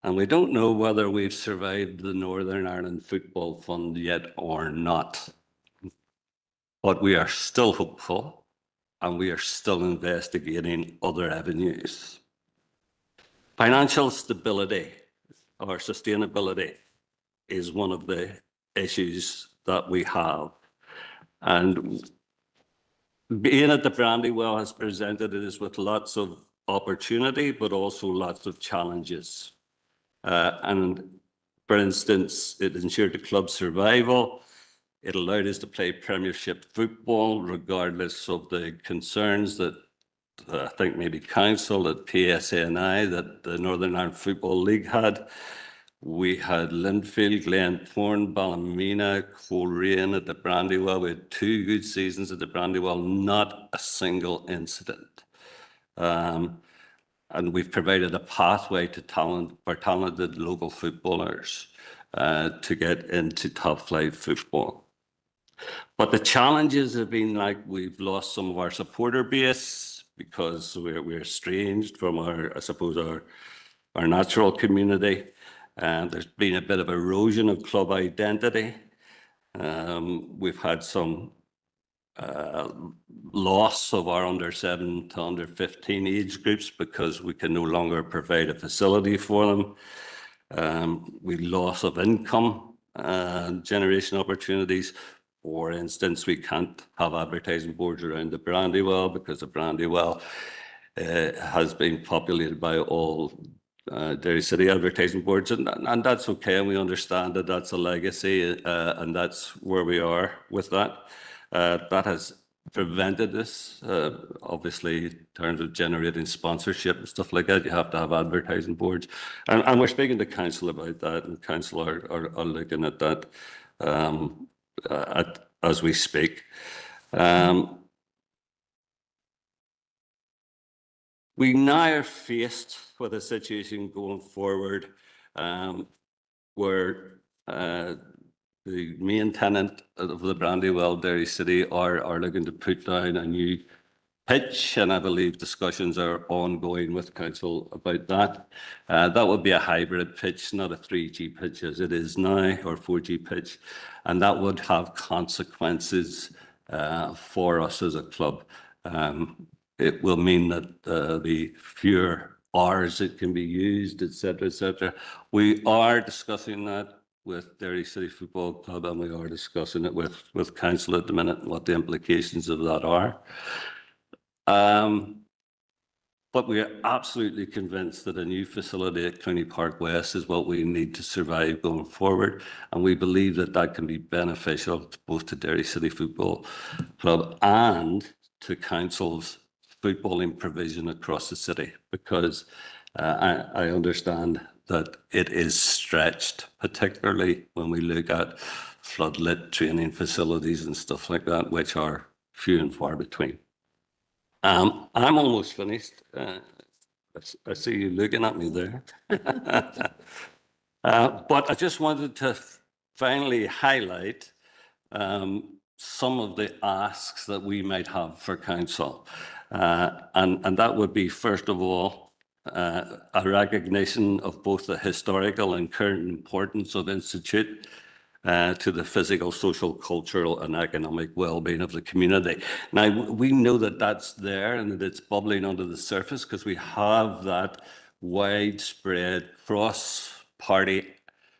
And we don't know whether we've survived the Northern Ireland Football Fund yet or not. But we are still hopeful, and we are still investigating other avenues. Financial stability or sustainability is one of the issues that we have. And being at the Brandywell has presented us with lots of opportunity, but also lots of challenges. And for instance, it ensured the club's survival. It allowed us to play Premiership football, regardless of the concerns that I think maybe Council, that PSNI, that the Northern Ireland Football League had. We had Linfield, Glentoran, Ballymena, Coleraine at the Brandywell. We had 2 good seasons at the Brandywell, not a single incident. And we've provided a pathway to for talented local footballers to get into top flight football. But the challenges have been like we've lost some of our supporter base because we're estranged from our, I suppose, our natural community. And there's been a bit of erosion of club identity. We've had some loss of our under 7 to under 15 age groups because we can no longer provide a facility for them. We loss of income generation opportunities. For instance, we can't have advertising boards around the Brandywell because the Brandywell has been populated by all Derry City advertising boards, and that's okay, and we understand that that's a legacy, and that's where we are with that. That has prevented this, obviously, in terms of generating sponsorship and stuff like that. You have to have advertising boards, and we're speaking to council about that, and council are looking at that as we speak. We now are faced with a situation going forward where the main tenant of the Brandywell, Derry City, are looking to put down a new pitch, and I believe discussions are ongoing with council about that. That would be a hybrid pitch, not a 3G pitch as it is now, or 4G pitch, and that would have consequences for us as a club. It will mean that the fewer hours that can be used, etc., etc. We are discussing that with Derry City Football Club, and we are discussing it with council at the minute and what the implications of that are. But we are absolutely convinced that a new facility at Clooney Park West is what we need to survive going forward, and we believe that that can be beneficial both to Derry City Football Club and to council's footballing provision across the city, because I understand that it is stretched, particularly when we look at floodlit training facilities and stuff like that, which are few and far between. I'm almost finished. I see you looking at me there. But I just wanted to finally highlight some of the asks that we might have for council. And that would be, first of all, a recognition of both the historical and current importance of Institute to the physical, social, cultural and economic well-being of the community. Now, we know that that's there and that it's bubbling under the surface because we have that widespread cross-party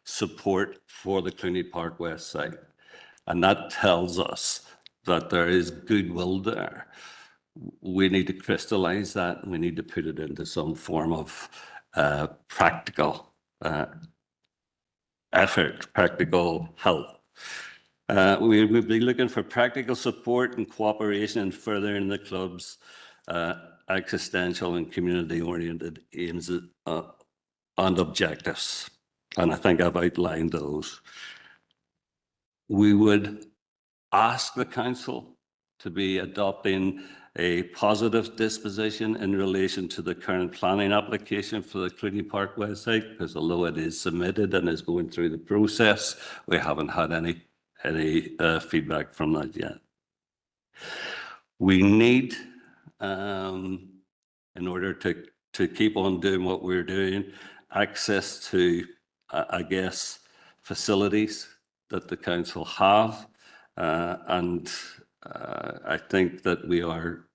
support for the Clooney Park West site. And that tells us that there is goodwill there. We need to crystallise that, and we need to put it into some form of practical effort, practical help. We will be looking for practical support and cooperation in furthering the club's existential and community-oriented aims and objectives. And I think I've outlined those. We would ask the council to be adopting a positive disposition in relation to the current planning application for the Clooney Park West site, because although it is submitted and is going through the process, we haven't had any feedback from that yet. We need, in order to keep on doing what we're doing, access to, I guess, facilities that the council have, and I think that we are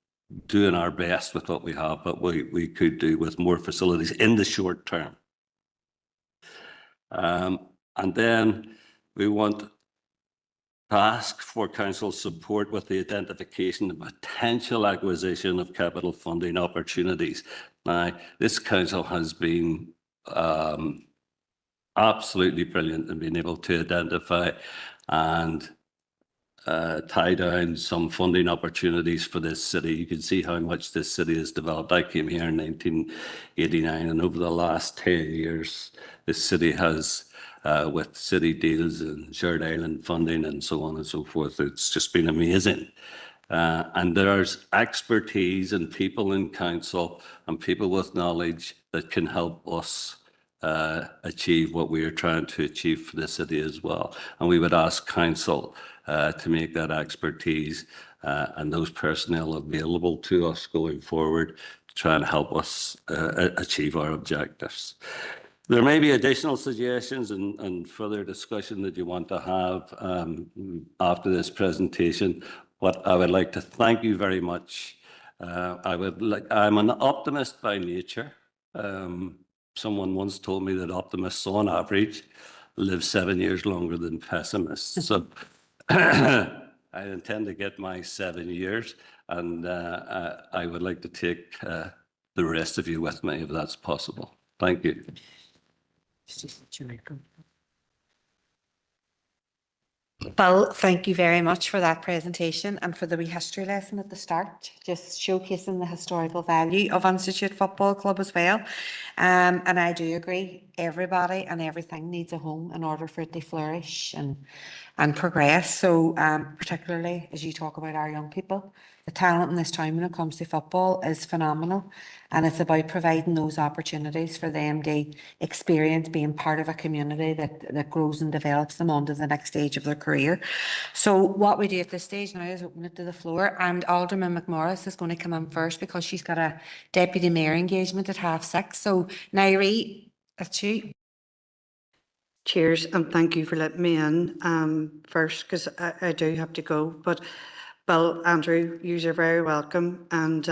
doing our best with what we have, but we could do with more facilities in the short term. And then we want to ask for council support with the identification of potential acquisition of capital funding opportunities. Now, this council has been absolutely brilliant in being able to identify and tie down some funding opportunities for this city. You can see how much this city has developed. I came here in 1989, and over the last 10 years, this city has, with city deals and shared island funding and so on and so forth, it's just been amazing. And there's expertise and people in council and people with knowledge that can help us achieve what we are trying to achieve for the city as well. And we would ask council to make that expertise and those personnel available to us going forward to try and help us achieve our objectives. There may be additional suggestions and further discussion that you want to have after this presentation, but I would like to thank you very much. I'm an optimist by nature. Someone once told me that optimists on average live 7 years longer than pessimists. So I intend to get my 7 years, and I would like to take the rest of you with me if that's possible. Thank you. Bill, thank you very much for that presentation and for the wee history lesson at the start, just showcasing the historical value of Institute Football Club as well. And I do agree, everybody and everything needs a home in order for it to flourish and progress. So particularly as you talk about our young people, the talent in this town when it comes to football is phenomenal, and it's about providing those opportunities for them to experience being part of a community that grows and develops them onto the next stage of their career. So what we do at this stage now is open it to the floor, and Alderman McMorris is going to come in first because she's got a deputy mayor engagement at 6:30. So Nairi, that's you. Cheers, and thank you for letting me in first, because I do have to go. But Bill, Andrew, you are very welcome, and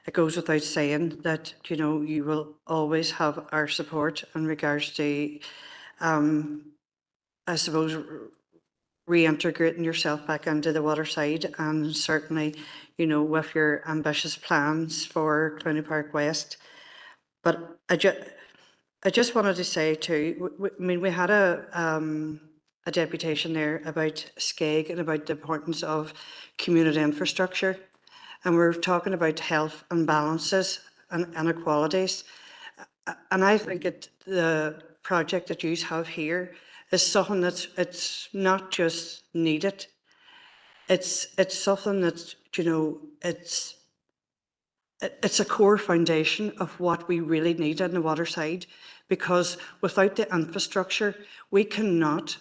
it goes without saying that you will always have our support in regards to, I suppose, reintegrating yourself back into the water side, and certainly, with your ambitious plans for Clooney Park West. But I just wanted to say too, we had a deputation there about SCEG and about the importance of community infrastructure. And we're talking about health imbalances and inequalities. And I think the project that you have here is something it's not just needed. It's something that, it's a core foundation of what we really need on the water side, because without the infrastructure, we cannot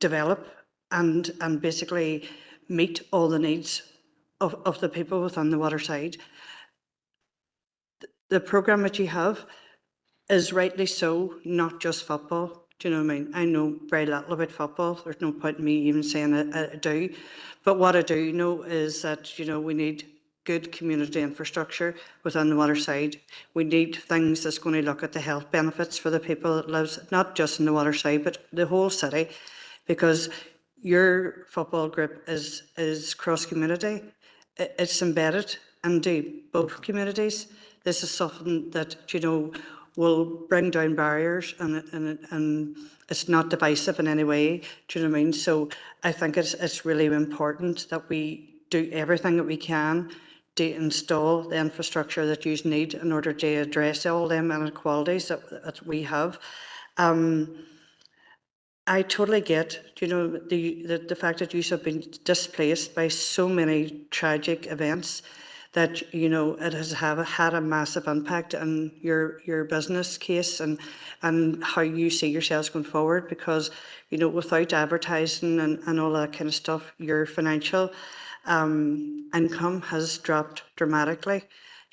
develop and basically meet all the needs of the people within the water side. The programme that you have is rightly so not just football. Do you know what I mean? I know very little about football. There's no point in me even saying I do. But what I do know is that, we need good community infrastructure within the water side. We need things that's going to look at the health benefits for the people that lives not just in the water side, but the whole city, because your football group is cross-community. It's embedded into both communities. This is something that, will bring down barriers, and it's not divisive in any way. Do you know what I mean? So I think it's really important that we do everything that we can to install the infrastructure that you need in order to address all them inequalities that we have. I totally get, the fact that you have been displaced by so many tragic events, that it has had a massive impact on your business case and how you see yourselves going forward, because without advertising and all that kind of stuff, your financial income has dropped dramatically.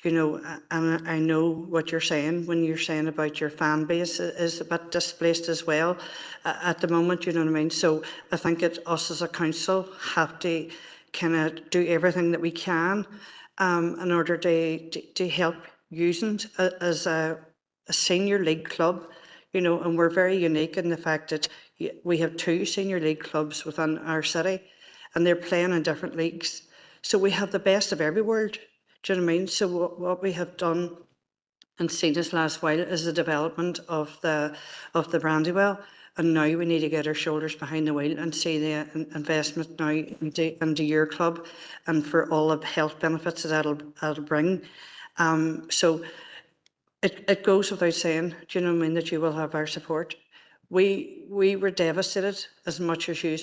And I know what you're saying when you're saying about your fan base is a bit displaced as well at the moment, you know what I mean? So I think us as a council have to kind of do everything that we can in order to help using as a senior league club, and we're very unique in the fact that we have 2 senior league clubs within our city, and they're playing in different leagues. So we have the best of every world. Do you know what I mean? So what we have done and seen this last while is the development of the Brandywell, and now we need to get our shoulders behind the wheel and see the investment now into your club, and for all the health benefits that'll bring. So it goes without saying, do you know what I mean, that you will have our support. We were devastated as much as you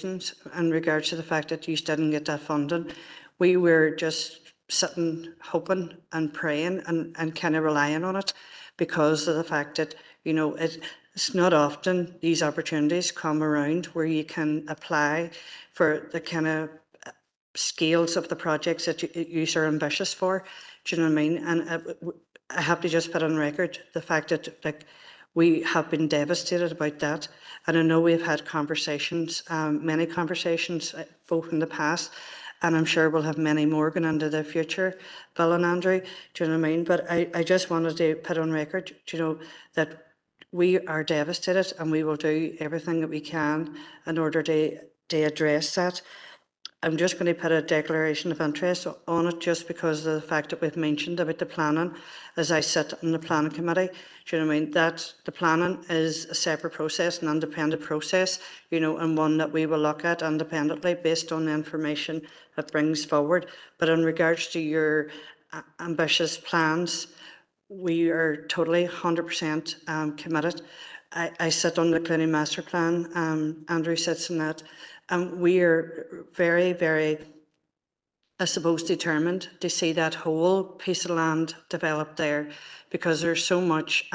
in regards to the fact that you didn't get that funding. We were just sitting hoping and praying and kind of relying on it, because of the fact that it's not often these opportunities come around where you can apply for the kind of scales of the projects that you are ambitious for. Do you know what I mean? And I have to just put on record the fact that we have been devastated about that. And I know we've had conversations, many conversations, both in the past, and I'm sure we'll have many more going into the future, Bill and Andrew, do you know what I mean? But I just wanted to put on record, you know, that we are devastated and we will do everything that we can in order to address that. I'm just going to put a declaration of interest on it just because of the fact that we've mentioned about the planning as I sit on the planning committee. Do you know what I mean? That the planning is a separate process, an independent process, you know, and one that we will look at independently based on the information that brings forward. But in regards to your ambitious plans, we are totally 100% committed. I sit on the Clooney Master Plan, Andrew sits in that, and we are very, very, I suppose, determined to see that whole piece of land developed there, because there's so much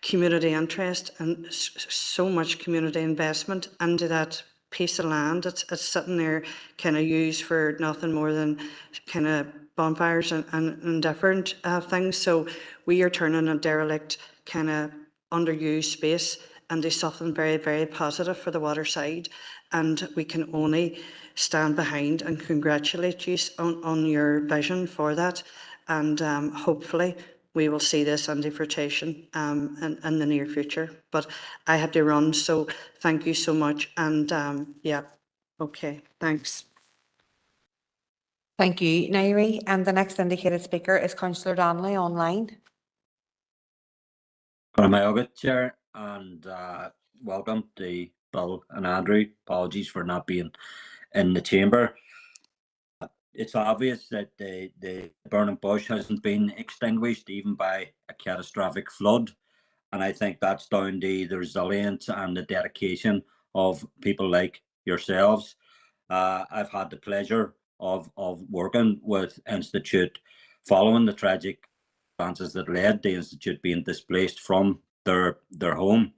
community interest and so much community investment into that piece of land. It's sitting there kind of used for nothing more than kind of bonfires and different things. So we are turning a derelict kind of underused space into something very, very positive for the waterside. And we can only stand behind and congratulate you on your vision for that. And hopefully we will see this under fruition in the near future. But I have to run, so thank you so much. And yeah, okay, thanks. Thank you, Nairi. And the next indicated speaker is Councillor Donnelly online. Chair, and welcome to Bill and Andrew. Apologies for not being in the chamber. It's obvious that the burning bush hasn't been extinguished even by a catastrophic flood. And I think that's down to the resilience and the dedication of people like yourselves. I've had the pleasure of working with Institute following the tragic circumstances that led the Institute being displaced from their home.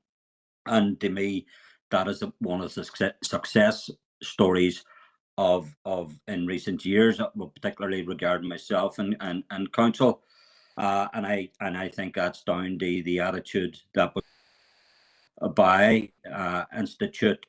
And to me, that is one of the success stories of in recent years, particularly regarding myself and council. And I think that's down to the attitude that was by Institute,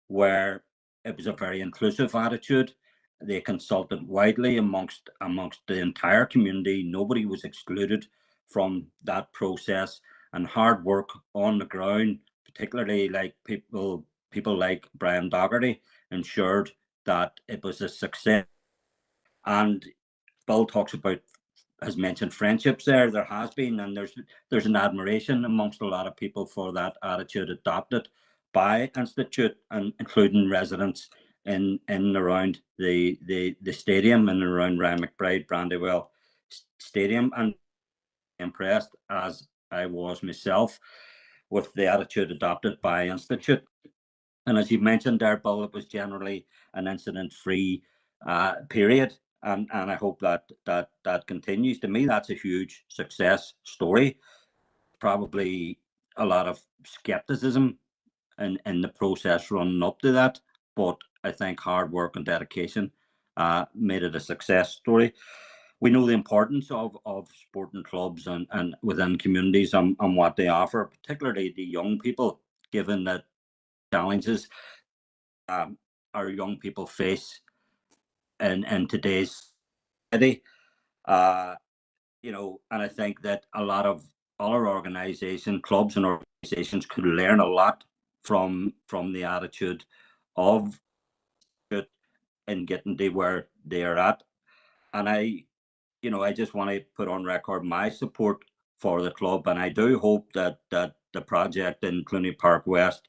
where it was a very inclusive attitude. They consulted widely amongst the entire community. Nobody was excluded from that process, and hard work on the ground, particularly like people like Brian Dougherty, ensured that it was a success. And Bill talks about, has mentioned friendships there. There has been, and there's an admiration amongst a lot of people for that attitude adopted by Institute, and including residents in and around the stadium and around Ryan McBride Brandywell Stadium. And impressed as I was myself with the attitude adopted by Institute. And as you mentioned there, Bill, it was generally an incident-free period. And I hope that continues. To me, that's a huge success story. Probably a lot of skepticism in the process running up to that, but I think hard work and dedication made it a success story. We know the importance of sporting clubs and within communities and what they offer, particularly the young people, given that challenges our young people face in today's society. You know, and I think that a lot of other organizations, clubs and organizations could learn a lot from the attitude of it in getting to where they are at. And I just want to put on record my support for the club, and I do hope that the project in Clooney Park West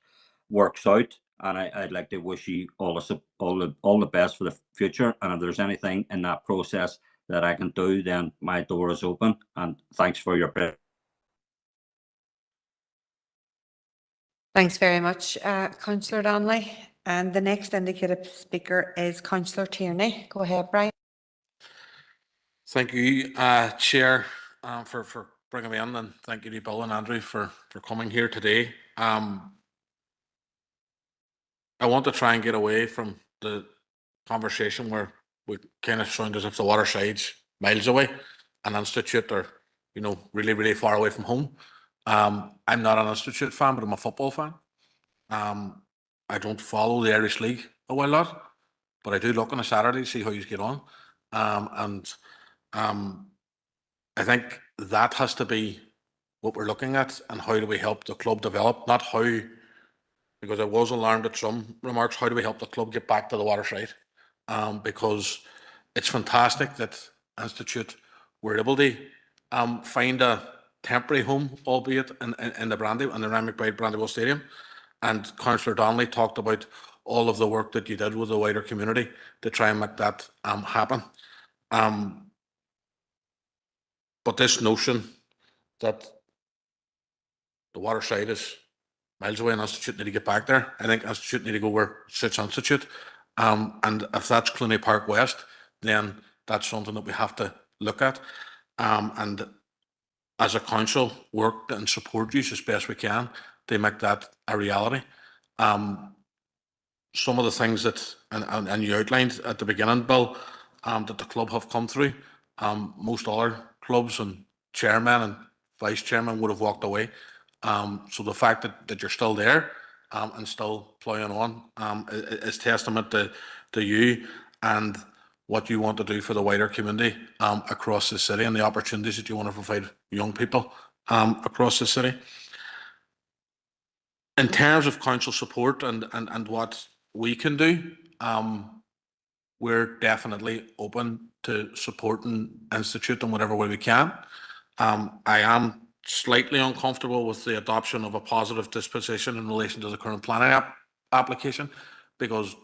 works out. And I'd like to wish you all the best for the future. And if there's anything in that process that I can do, then my door is open. And thanks for your prayer. Thanks very much, Councillor Donnelly. And the next indicated speaker is Councillor Tierney. Go ahead, Brian. Thank you, Chair, for bringing me in, and thank you to Bill and Andrew for coming here today. I want to try and get away from the conversation where we kind of sound as if the waterside's miles away and Institute are, really, really far away from home. I'm not an Institute fan, but I'm a football fan. I don't follow the Irish League a whole lot, but I do look on a Saturday to see how you get on. I think that has to be what we're looking at, and how do we help the club develop, not how, because I was alarmed at some remarks, how do we help the club get back to the waterside? Because it's fantastic that Institute were able to find a temporary home, albeit in the Ryan McBride Brandywell Stadium. And Councillor Donnelly talked about all of the work that you did with the wider community to try and make that happen. But this notion that the waterside is miles away and Institute need to get back there, I think Institute need to go where it suits Institute. And if that's Clooney Park West, then that's something that we have to look at. And as a council, work and support you as best we can to make that a reality. Some of the things that, and you outlined at the beginning, Bill, that the club have come through, most other clubs and chairman and vice chairman would have walked away. So the fact that you're still there and still ploughing on is testament to you and what you want to do for the wider community across the city, and the opportunities that you want to provide young people across the city. In terms of council support and what we can do, we're definitely open to supporting Institute in whatever way we can. I am slightly uncomfortable with the adoption of a positive disposition in relation to the current planning application, because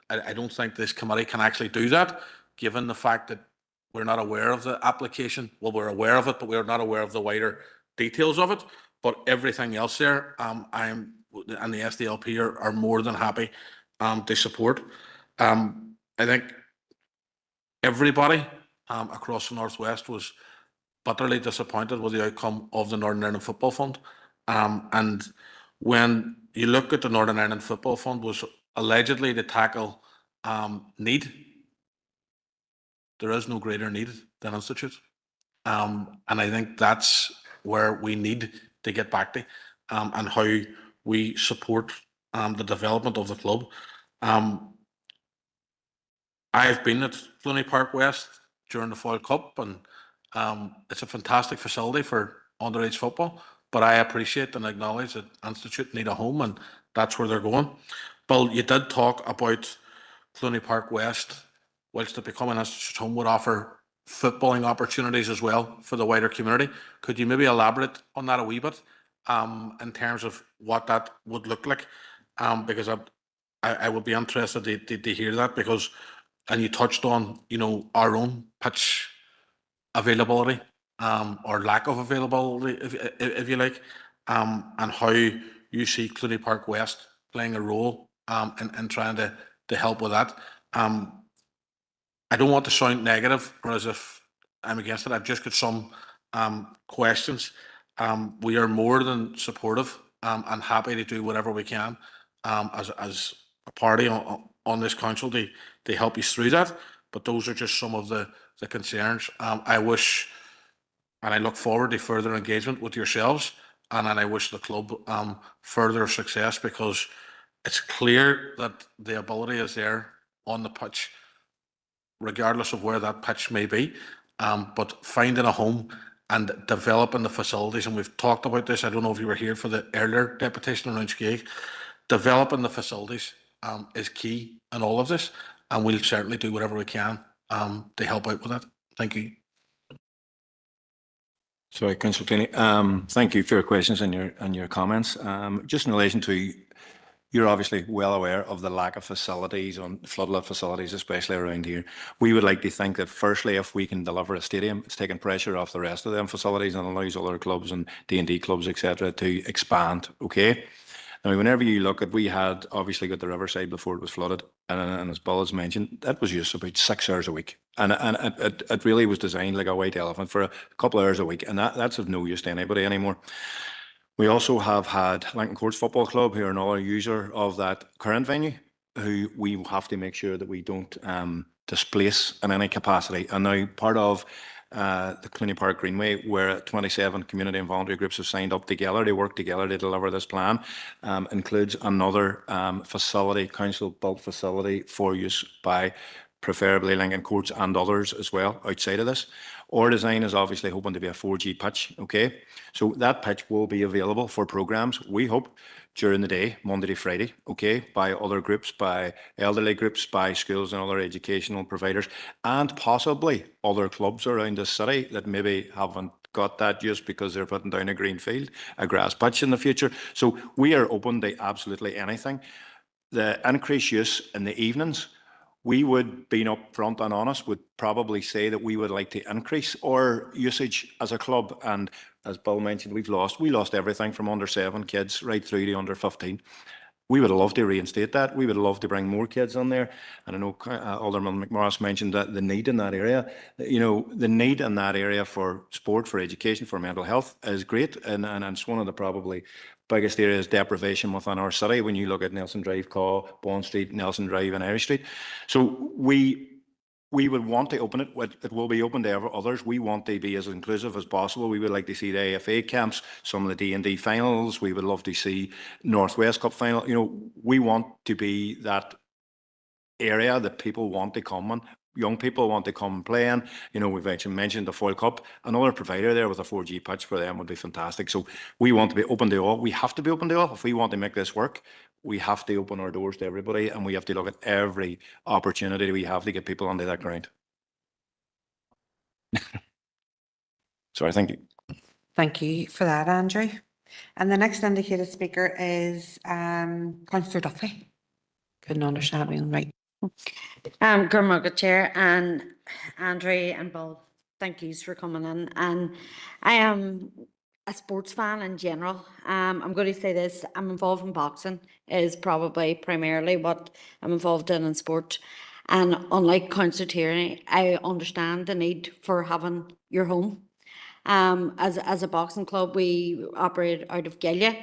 I don't think this committee can actually do that, given the fact that we're not aware of the application. Well, we're aware of it, but we're not aware of the wider details of it. But everything else there, and the SDLP are more than happy to support. I think everybody across the Northwest was bitterly disappointed with the outcome of the Northern Ireland Football Fund. And when you look at the Northern Ireland Football Fund was allegedly to tackle need, there is no greater need than Institute. And I think that's where we need to get back to, and how we support the development of the club. I've been at Clooney Park West during the Foyle Cup, and it's a fantastic facility for underage football, but I appreciate and acknowledge that Institute need a home, and that's where they're going. Bill, you did talk about Clooney Park West, whilst it becoming Institute home, would offer footballing opportunities as well for the wider community. Could you maybe elaborate on that a wee bit in terms of what that would look like? Because I would be interested to hear that, because, and you touched on, you know, our own pitch availability or lack of availability, if you like, and how you see Clooney Park West playing a role in trying to help with that. I don't want to sound negative or as if I'm against it. I've just got some questions. We are more than supportive and happy to do whatever we can as a party on this council to help you through that. But those are just some of the concerns. I wish, and I look forward to further engagement with yourselves, and I wish the club further success, because it's clear that the ability is there on the pitch, regardless of where that pitch may be. But finding a home and developing the facilities, and we've talked about this, I don't know if you were here for the earlier deputation around Skeg, developing the facilities is key in all of this, and we'll certainly do whatever we can to help out with that. Thank you. Sorry, Councillor Clooney. Thank you for your questions and your comments. Just in relation to, you're obviously well aware of the lack of facilities, on floodlit facilities, especially around here. We would like to think that, firstly, if we can deliver a stadium, it's taking pressure off the rest of them facilities and allows other clubs and D&D clubs, etc., to expand. Okay. Now, whenever you look at, we had obviously got the Riverside before it was flooded, and as Bill has mentioned, that was used about 6 hours a week, and it really was designed like a white elephant for a couple of hours a week, and that's of no use to anybody anymore. We also have had Lincoln Courts Football Club, who are another user of that current venue, who we have to make sure that we don't displace in any capacity. And now part of the Clooney Park Greenway, where 27 community and voluntary groups have signed up together. They work together to deliver this plan. Includes another facility, council-built facility for use by preferably Lincoln Courts and others as well outside of this. Our design is obviously hoping to be a 4G pitch, okay? So that pitch will be available for programmes, we hope, during the day, Monday to Friday, okay, by other groups, by elderly groups, by schools and other educational providers, and possibly other clubs around the city that maybe haven't got that use because they're putting down a green field, a grass pitch in the future. So we are open to absolutely anything. The increased use in the evenings, we would, being upfront and honest, would probably say that we would like to increase our usage as a club. And as Bill mentioned, we lost everything from under 7 kids right through to under 15. We would love to reinstate that. We would love to bring more kids on there. And I know Alderman McMorris mentioned that the need in that area, you know, the need in that area for sport, for education, for mental health is great. And it's one of the probably biggest areas of deprivation within our city when you look at Nelson Drive, Caw, Bond Street, Nelson Drive and Irish Street. So we would want to open it. It will be open to others. We want to be as inclusive as possible. We would like to see the AFA camps, some of the D&D finals. We would love to see Northwest Cup final. You know, we want to be that area that people want to come and young people want to come and play in. You know, we've actually mentioned the Foil Cup. Another provider there with a 4G pitch for them would be fantastic. So we want to be open to all. We have to be open to all. If we want to make this work, we have to open our doors to everybody, and we have to look at every opportunity we have to get people onto that ground. Sorry, thank you. Thank you for that, Andrew. And the next indicated speaker is Councillor Duffy. Couldn't understand me right. Good Chair, and Andrew and Bill, thank yous for coming in. And I am a sports fan in general. I'm going to say this, I'm involved in boxing, is probably primarily what I'm involved in sport. And unlike Councillor Tierney, I understand the need for having your home. As a boxing club, we operate out of Gillia.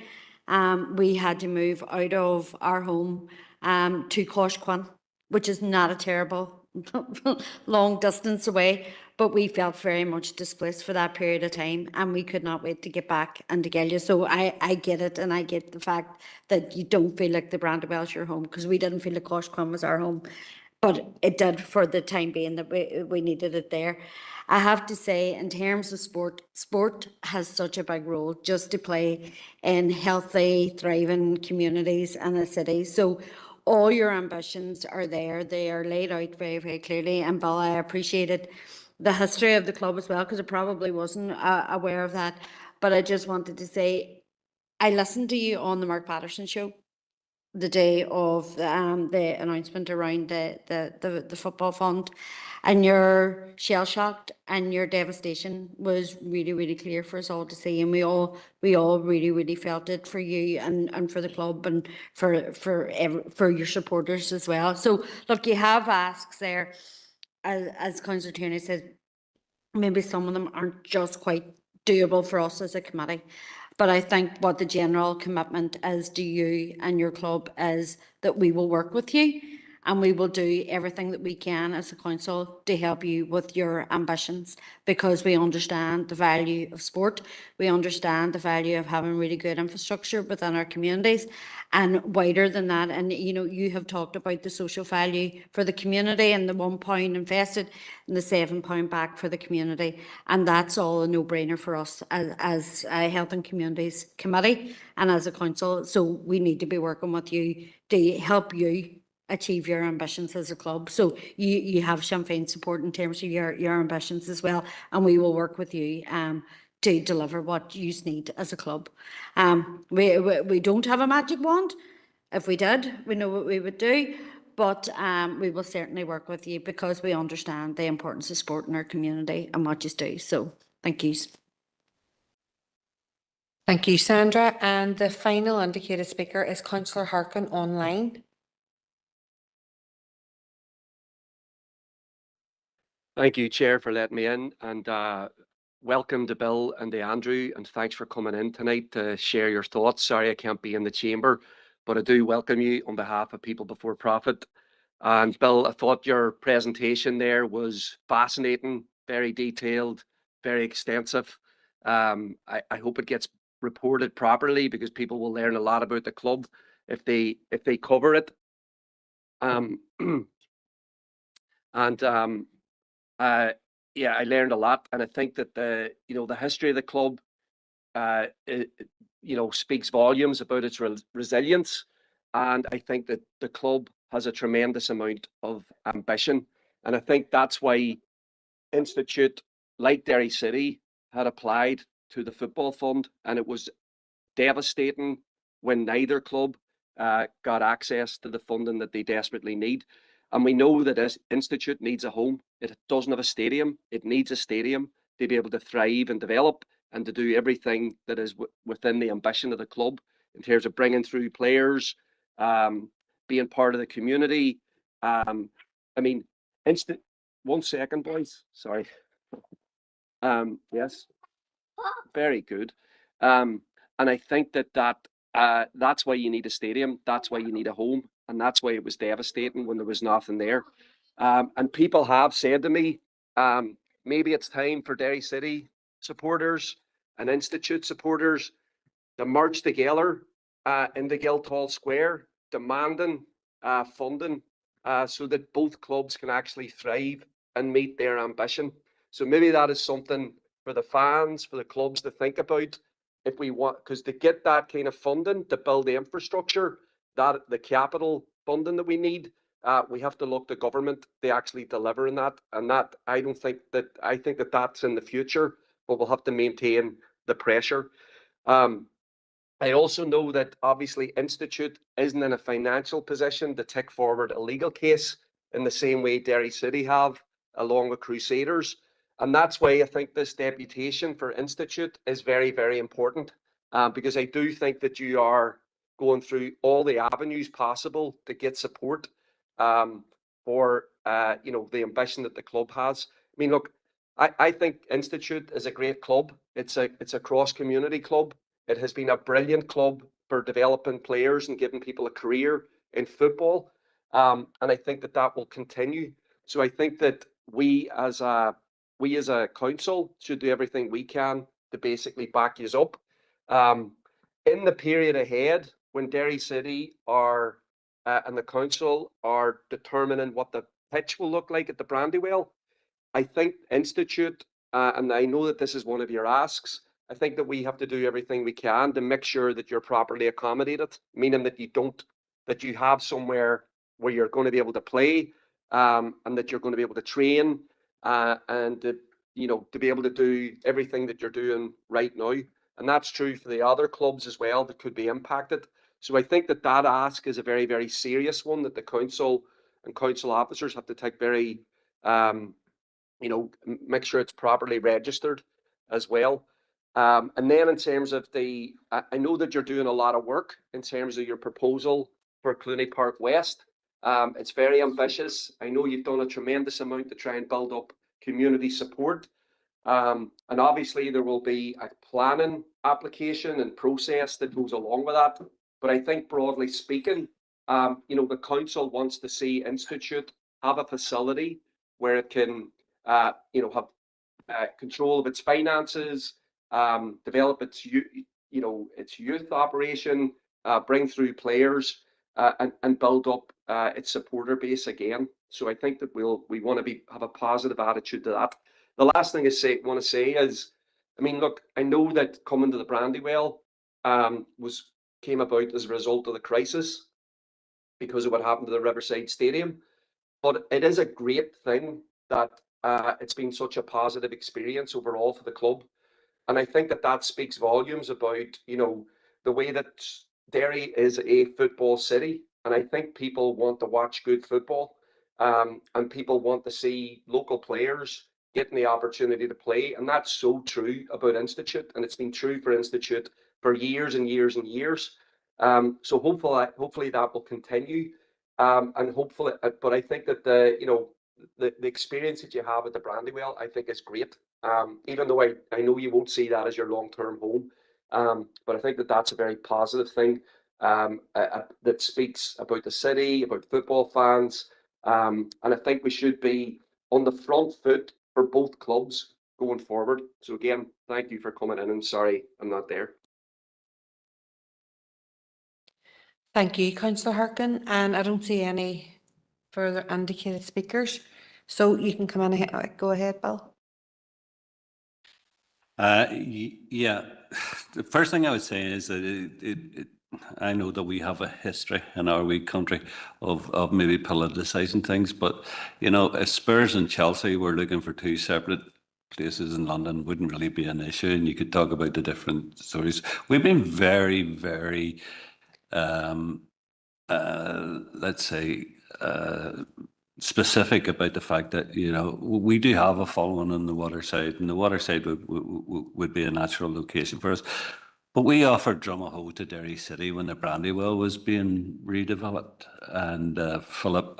We had to move out of our home to Coshquin, which is not a terrible long distance away, but we felt very much displaced for that period of time, and we could not wait to get back into Gillia. So I get it, and I get the fact that you don't feel like the Brandywell's your home, because we didn't feel like Coshquin was our home, but it did for the time being that we needed it there. I have to say, in terms of sport has such a big role just to play in healthy, thriving communities and a city. So all your ambitions are there. They are laid out very, very clearly. And Bill, I appreciated the history of the club as well, because I probably wasn't aware of that. But I just wanted to say, I listened to you on the Mark Patterson show the day of the announcement around the football fund, and your shell shocked and your devastation was really, really clear for us all to see, and we all really, really felt it for you and for the club and for your supporters as well. So look, you have asks there, as Councillor Tierney said, maybe some of them aren't just quite doable for us as a committee. But I think what the general commitment is to you and your club is that we will work with you, and we will do everything that we can as a council to help you with your ambitions, because we understand the value of sport. We understand the value of having really good infrastructure within our communities, and wider than that. And you know, you have talked about the social value for the community, and the £1 invested and the £7 back for the community, and that's all a no-brainer for us as a Health and Communities Committee and as a council. So we need to be working with you to help you achieve your ambitions as a club. So you have Sinn Féin support in terms of your ambitions as well, and we will work with you to deliver what you need as a club. We don't have a magic wand. If we did, we know what we would do, but we will certainly work with you, because we understand the importance of sport in our community and what you do. So thank you. Thank you, Sandra. And the final indicated speaker is Councillor Harkin online. Thank you, Chair, for letting me in, and welcome to Bill and to Andrew, and thanks for coming in tonight to share your thoughts. Sorry I can't be in the chamber, but I do welcome you on behalf of People Before Profit. And Bill, I thought your presentation there was fascinating, very detailed, very extensive. I hope it gets reported properly because people will learn a lot about the club if they cover it. And yeah, I learned a lot, and I think that the history of the club speaks volumes about its resilience. And I think that the club has a tremendous amount of ambition. And I think that's why Institute, like Derry City, had applied to the football fund, and it was devastating when neither club got access to the funding that they desperately need. And we know that this Institute needs a home. It doesn't have a stadium. It needs a stadium to be able to thrive and develop and to do everything that is within the ambition of the club in terms of bringing through players, being part of the community. I mean, one second, boys. Sorry. Yes. Very good. And I think that's why you need a stadium. That's why you need a home. And that's why it was devastating when there was nothing there. And people have said to me, maybe it's time for Derry City supporters and Institute supporters to march together in the Guildhall Square, demanding funding so that both clubs can actually thrive and meet their ambition. So maybe that is something for the fans, for the clubs to think about if we want, because to get that kind of funding to build the infrastructure, that the capital funding that we need, we have to look to government to actually deliver in that. And that I think that that's in the future, but we'll have to maintain the pressure. I also know that obviously Institute isn't in a financial position to take forward a legal case in the same way Derry City have, along with Crusaders. And that's why I think this deputation for Institute is very, very important, because I do think that you are going through all the avenues possible to get support for the ambition that the club has. I mean, look, I think Institute is a great club. It's a cross-community club. It has been a brilliant club for developing players and giving people a career in football. And I think that that will continue. So I think that we as a council should do everything we can to basically back you up. In the period ahead, when Derry City are and the council are determining what the pitch will look like at the Brandywell, I think Institute, and I know that this is one of your asks, I think that we have to do everything we can to make sure that you're properly accommodated, meaning that you have somewhere where you're going to be able to play, and that you're going to be able to train, and to be able to do everything that you're doing right now. And that's true for the other clubs as well that could be impacted. So I think that ask is a very, very serious one that the council and council officers have to take very, make sure it's properly registered as well. And then in terms of I know that you're doing a lot of work in terms of your proposal for Clooney Park West. It's very ambitious. I know you've done a tremendous amount to try and build up community support. And obviously there will be a planning application and process that goes along with that. But I think broadly speaking, the council wants to see Institute have a facility where it can, have control of its finances, develop its youth operation, bring through players, and build up its supporter base again. So I think that we want to have a positive attitude to that. The last thing I want to say is, I mean, look, I know that coming to the Brandywell came about as a result of the crisis because of what happened to the Riverside Stadium. But it is a great thing that it's been such a positive experience overall for the club. And I think that speaks volumes about, the way that Derry is a football city. And I think people want to watch good football, and people want to see local players getting the opportunity to play. And that's so true about Institute. And it's been true for Institute for years and years and years. So hopefully that will continue. And hopefully, but I think that the experience that you have at the Brandywell, I think is great. Even though I know you won't see that as your long-term home, but I think that that's a very positive thing that speaks about the city, about football fans, and I think we should be on the front foot for both clubs going forward. So again, thank you for coming in, and sorry I'm not there. Thank you, Councillor Harkin, and I don't see any further indicated speakers. So you can come in ahead, go ahead, Bill. Yeah, the first thing I would say is that I know that we have a history in our wee country of maybe politicising things, but you know, if Spurs and Chelsea were looking for two separate places in London, wouldn't really be an issue, and you could talk about the different stories. We've been very, very, let's say, specific about the fact that, you know, we do have a following on the waterside, and the waterside would be a natural location for us. But we offered Drumahoe to Derry City when the Brandywell was being redeveloped, and Philip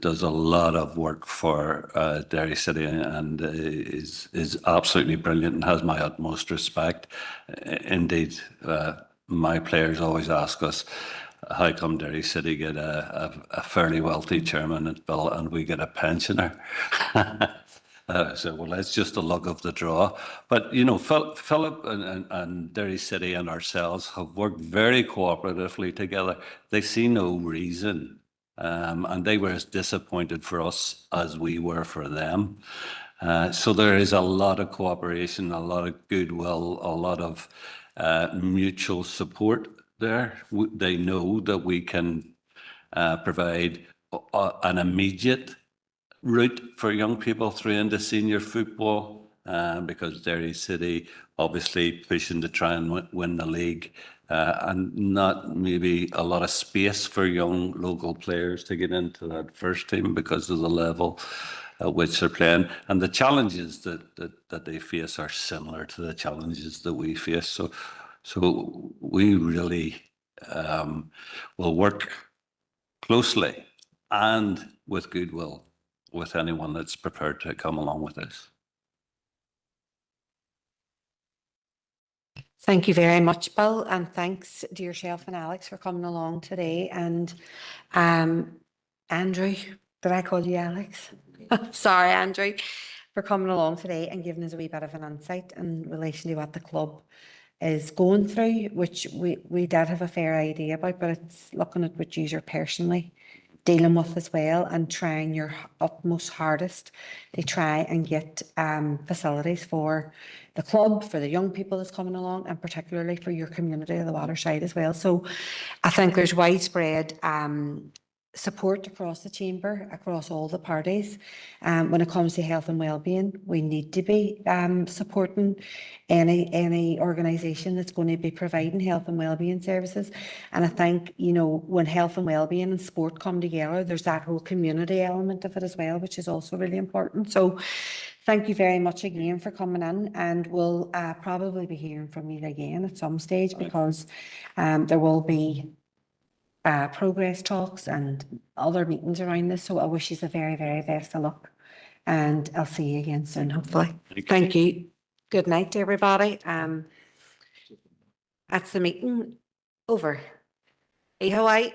does a lot of work for Derry City, and is absolutely brilliant and has my utmost respect. Indeed, my players always ask us, how come Derry City get a fairly wealthy chairman at Bill and we get a pensioner? So, well, that's just the luck of the draw. But, you know, Philip and Derry City and ourselves have worked very cooperatively together. They see no reason, and they were as disappointed for us as we were for them. So there is a lot of cooperation, a lot of goodwill, a lot of mutual support there. They know that we can provide an immediate route for young people through into senior football, because Derry City obviously pushing to try and win the league, and not maybe a lot of space for young local players to get into that first team because of the level at which they're playing, and the challenges that they face are similar to the challenges that we face. So we really will work closely and with goodwill with anyone that's prepared to come along with us. Thank you very much, Bill, and thanks to yourself and Alex for coming along today. And Andrew, did I call you Alex? Sorry, Andrew, for coming along today and giving us a wee bit of an insight in relation to what the club is going through, which we did have a fair idea about, but it's looking at what you're personally dealing with as well, and trying your utmost hardest to try and get facilities for the club, for the young people that's coming along, and particularly for your community of the waterside as well. So I think there's widespread support across the chamber, across all the parties. When it comes to health and wellbeing, we need to be supporting any organisation that's going to be providing health and wellbeing services. And I think, you know, when health and wellbeing and sport come together, there's that whole community element of it as well, which is also really important. So thank you very much again for coming in, and we'll probably be hearing from you again at some stage, because there will be progress talks and other meetings around this. So I wish you the very, very best of luck, and I'll see you again soon, hopefully. Thank you. Good night to everybody. That's the meeting over. Hey, Hawaii.